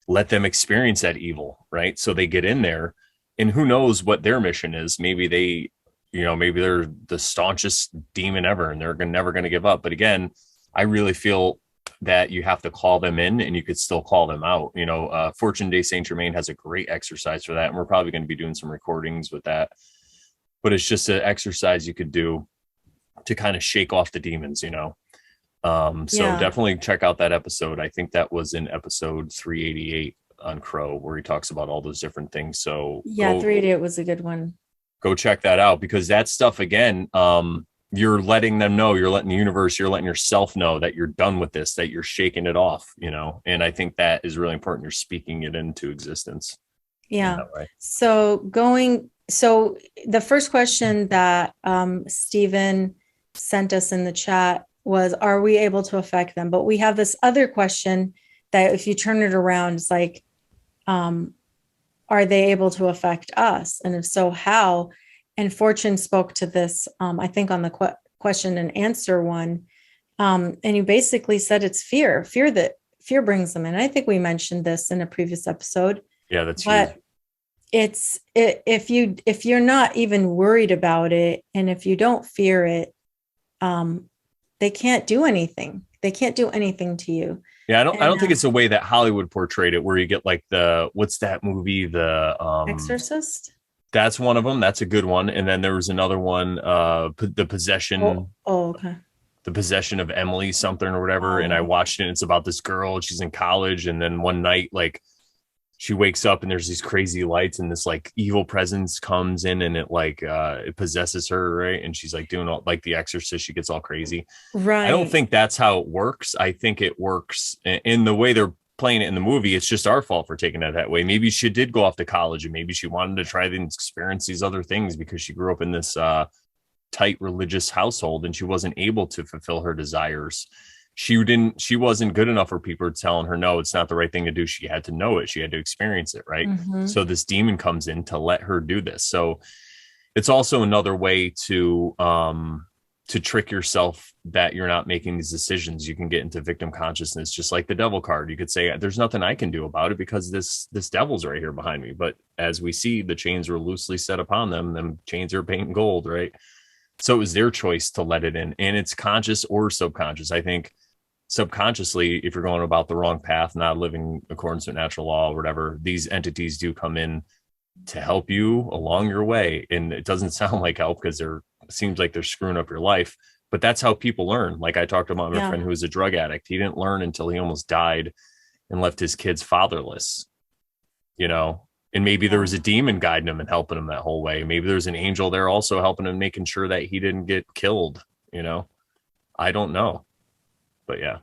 let them experience that evil, right? So they get in there, and who knows what their mission is. Maybe they're the staunchest demon ever, and they're never going to give up. But again, I really feel that you have to call them in, and you could still call them out. You know, Fortune Day Saint Germain has a great exercise for that, and we're probably going to be doing some recordings with that. But it's just an exercise you could do to kind of shake off the demons, you know. So definitely check out that episode. I think that was in episode 388 on Crow, where he talks about all those different things. So
388 was a good one.
Go check that out, because that stuff, again, you're letting them know, you're letting the universe, you're letting yourself know that you're done with this, that you're shaking it off, and I think that is really important. You're speaking it into existence.
Yeah. So the first question that Stephen sent us in the chat was, are we able to affect them? But we have this other question that if you turn it around, it's like, are they able to affect us? And if so, how? And Fortune spoke to this, I think, on the question and answer one. And you basically said it's fear brings them in. I think we mentioned this in a previous episode.
Yeah, that's
but huge. If you're not even worried about it, and if you don't fear it, they can't do anything. They can't do anything to you.
Yeah, I don't think it's the way that Hollywood portrayed it, where you get like what's that movie? The
Exorcist.
That's one of them. That's a good one. And then there was another one, the possession.
Oh, okay.
The possession of Emily something or whatever. And I watched it. And it's about this girl. She's in college, and then one night, like, she wakes up and there's these crazy lights, and this like evil presence comes in, and it possesses her, right? And she's like doing all, like The Exorcist, she gets all crazy.
Right.
I don't think that's how it works. I think it works in the way they're playing it in the movie. It's just our fault for taking it that way. Maybe she did go off to college, and maybe she wanted to try and experience these other things because she grew up in this tight religious household, and she wasn't able to fulfill her desires. She wasn't good enough for people telling her, no, it's not the right thing to do. She had to know it. She had to experience it. Right. Mm-hmm. So this demon comes in to let her do this. So it's also another way to trick yourself that you're not making these decisions. You can get into victim consciousness, just like the devil card. You could say, there's nothing I can do about it because this devil's right here behind me. But as we see, the chains were loosely set upon them. Them chains are painted gold, right? So it was their choice to let it in, and it's conscious or subconscious. I think subconsciously, if you're going about the wrong path, not living according to natural law or whatever, these entities do come in to help you along your way. And it doesn't sound like help, because it seems like they're screwing up your life, but that's how people learn. Like I talked about my friend who was a drug addict. He didn't learn until he almost died and left his kids fatherless, and maybe there was a demon guiding him and helping him that whole way. Maybe there's an angel there also helping him, making sure that he didn't get killed. I don't know. But yeah.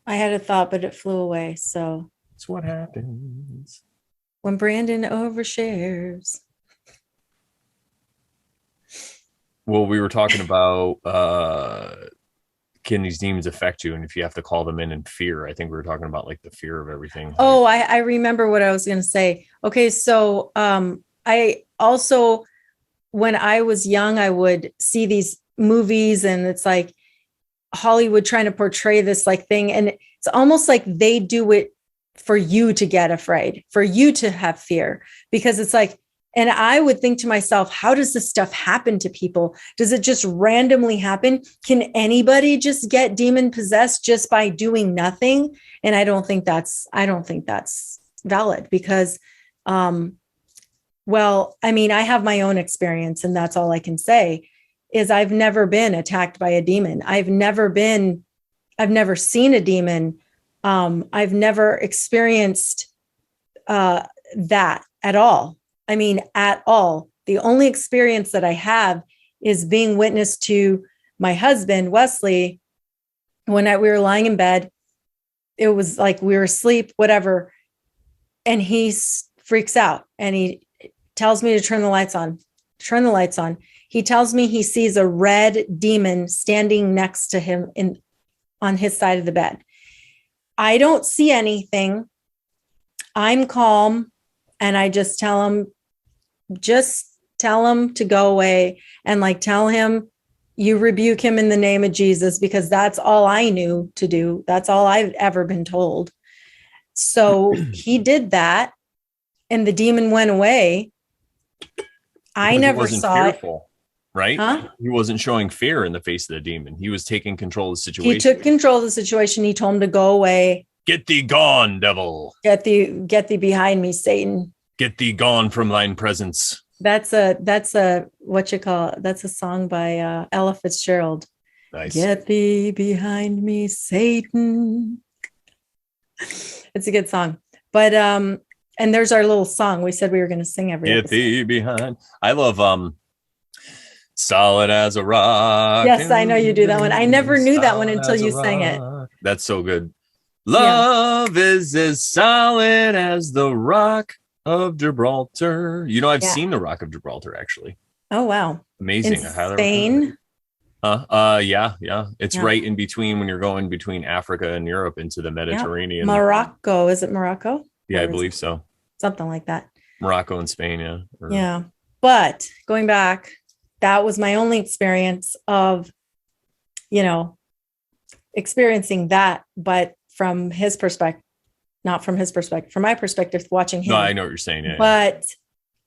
I had a thought, but it flew away. So
that's what happens
when Brandon overshares.
Well, we were talking about can these demons affect you, and if you have to call them in fear. I think we were talking about like the fear of everything.
Oh, I remember what I was going to say. Okay, so I also, when I was young, I would see these movies, and it's like Hollywood trying to portray this like thing, and it's almost like they do it for you to get afraid, for you to have fear, because it's like, and I would think to myself, how does this stuff happen to people? Does it just randomly happen? Can anybody just get demon possessed just by doing nothing? And I don't think that's valid, because well, I mean, I have my own experience, and that's all I can say is I've never been attacked by a demon. I've never seen a demon. I've never experienced that at all. I mean, at all. The only experience that I have is being witness to my husband, Wesley, when we were lying in bed. It was like we were asleep, whatever. And he freaks out, and he tells me to turn the lights on. He tells me he sees a red demon standing next to him on his side of the bed. I don't see anything. I'm calm, and I just tell him to go away, and like tell him, you rebuke him in the name of Jesus, because that's all I knew to do. That's all I've ever been told. So he did that, and the demon went away. I never saw fearful.
Right?
Huh?
He wasn't showing fear in the face of the demon. He was taking control of the situation.
He took control of the situation. He told him to go away.
Get thee gone, devil.
Get thee behind me, Satan.
Get thee gone from thine presence.
That's a what you call it? That's a song by Ella Fitzgerald.
Nice.
Get thee behind me, Satan. It's a good song. But And there's our little song. We said we were going to sing every
Get
episode.
thee behind. I love Solid as a Rock.
Yes, I know you do that one. I never knew that one until you sang it.
That's so good. Love is as solid as the Rock of Gibraltar. You know, I've seen the Rock of Gibraltar, actually.
Oh, wow.
Amazing.
In Spain?
Yeah. It's right in between when you're going between Africa and Europe into the Mediterranean.
Morocco. Is it Morocco?
Yeah, I believe so.
Something like that.
Morocco and Spain, yeah.
Yeah. But going back, that was my only experience of, experiencing that, but from his perspective, not from his perspective, from my perspective, watching him.
No, I know what you're saying. Yeah,
but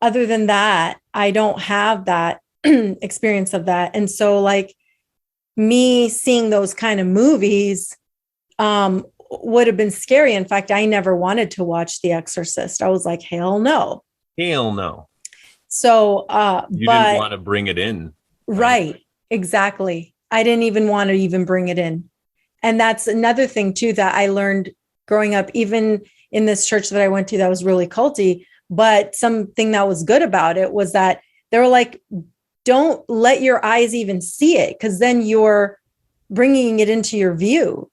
other than that, I don't have that experience of that. And so like me seeing those kind of movies would have been scary. In fact, I never wanted to watch The Exorcist. I was like, hell no.
Hell no.
So
you didn't want to bring it in.
Right. Exactly. I didn't even want to even bring it in. And that's another thing too that I learned growing up, even in this church that I went to that was really culty. But something that was good about it was that they were like, don't let your eyes even see it, because then you're bringing it into your view,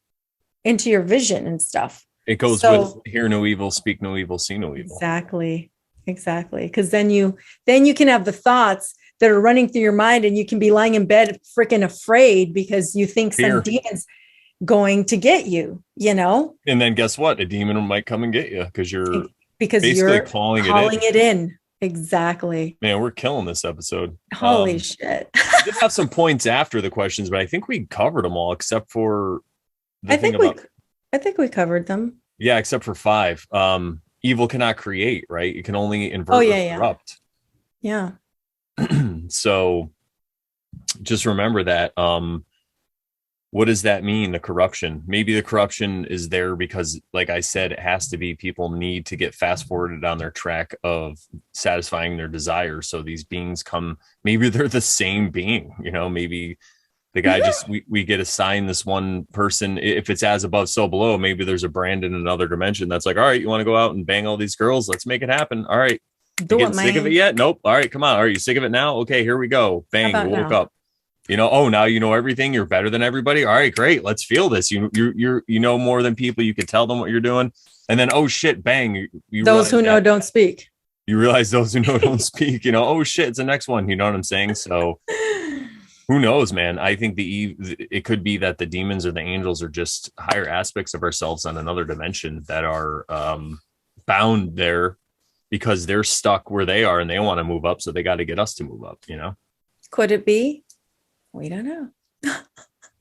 into your vision and stuff.
It goes with hear no evil, speak no evil, see no evil.
Exactly. Because then you can have the thoughts that are running through your mind, and you can be lying in bed freaking afraid because you think some demon's going to get you, And then
guess what? A demon might come and get you because you're basically calling it in.
Exactly.
Man, we're killing this episode.
Holy shit.
We did have some points after the questions, but I think we covered them all except for
I think we covered them.
Yeah, except for 5. Evil cannot create, right? You can only invert or corrupt.
Yeah.
So just remember that. What does that mean? The corruption? Maybe the corruption is there because, like I said, it has to be people need to get fast forwarded on their track of satisfying their desires. So these beings come, maybe they're the same being, maybe the guy we get assigned this one person. If it's as above, so below, maybe there's a Brandon in another dimension. That's like, all right, you want to go out and bang all these girls? Let's make it happen. All right. Sick of it yet? Nope. All right, come on. Are you sick of it now? Okay, here we go. Bang. You woke up. Now you know everything. You're better than everybody. All right, great. Let's feel this. You know more than people. You can tell them what you're doing. And then, oh shit, bang.
Those who know don't speak.
You realize those who know don't speak. Oh shit, it's the next one. You know what I'm saying? So who knows, man? I think it could be that the demons or the angels are just higher aspects of ourselves on another dimension that are bound there because they're stuck where they are and they want to move up. So they got to get us to move up,
Could it be? We don't know.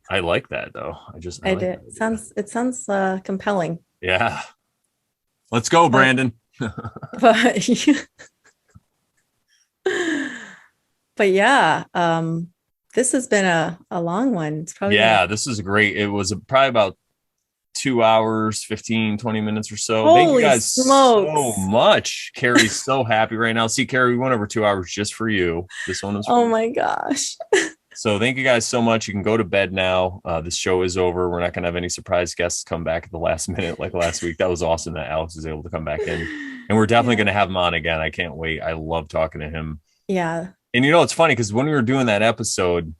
I like that though. I
did. It sounds compelling.
Yeah. Let's go, Brandon.
But yeah, this has been a long one. It's probably
this is great. It was probably about 2 hours, 15, 20 minutes or so.
Holy
Thank you guys
smokes.
so much. Carrie's so happy right now. See, Carrie, we went over 2 hours just for you. This one was
my gosh.
So thank you guys so much. You can go to bed now. This show is over. We're not going to have any surprise guests come back at the last minute like last week. That was awesome that Alex was able to come back in. And we're definitely going to have him on again. I can't wait. I love talking to him.
Yeah.
And it's funny because when we were doing that episode,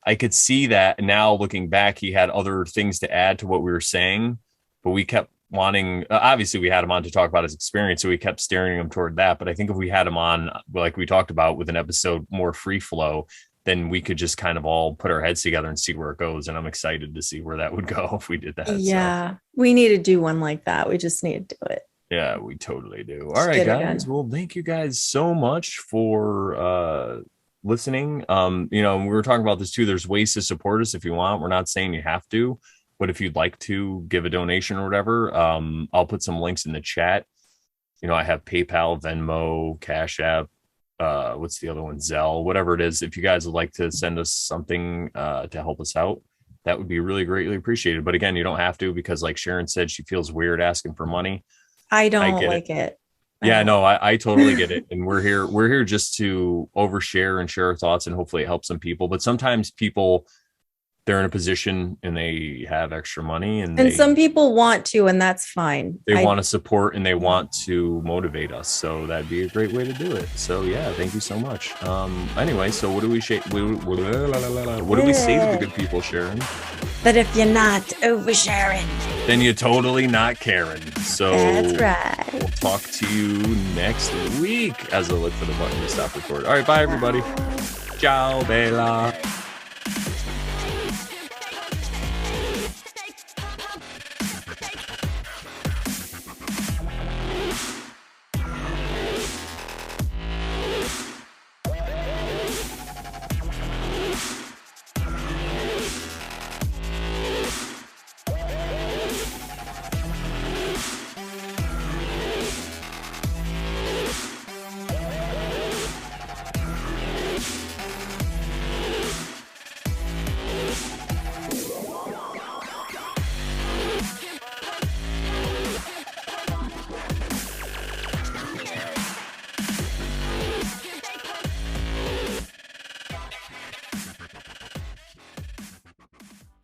I could see that now looking back, he had other things to add to what we were saying, but we kept wanting, obviously we had him on to talk about his experience. So we kept steering him toward that. But I think if we had him on, like we talked about with an episode more free flow, then we could just kind of all put our heads together and see where it goes. And I'm excited to see where that would go if we did that.
Yeah. So. We need to do one like that. We just need to do it.
Yeah, we totally do. All right, guys. Well, thank you guys so much for listening. We were talking about this too. There's ways to support us if you want. We're not saying you have to, but if you'd like to give a donation or whatever, I'll put some links in the chat. I have PayPal, Venmo, Cash App. What's the other one? Zelle, whatever it is. If you guys would like to send us something to help us out, that would be really greatly appreciated. But again, you don't have to, because like Sharon said, she feels weird asking for money.
I don't like it.
Yeah, no, I totally get it. And we're here just to overshare and share our thoughts, and hopefully it helps some people. But sometimes people they're in a position and they have extra money,
and some people want to, and that's fine.
They want to support and they want to motivate us. So that'd be a great way to do it. So yeah, thank you so much. Anyway, so what do we say to the good people, Sharon?
That if you're not oversharing,
then you're totally not caring. So
that's right.
We'll talk to you next week as I look for the button to stop recording. All right, bye everybody. Ciao, Bella.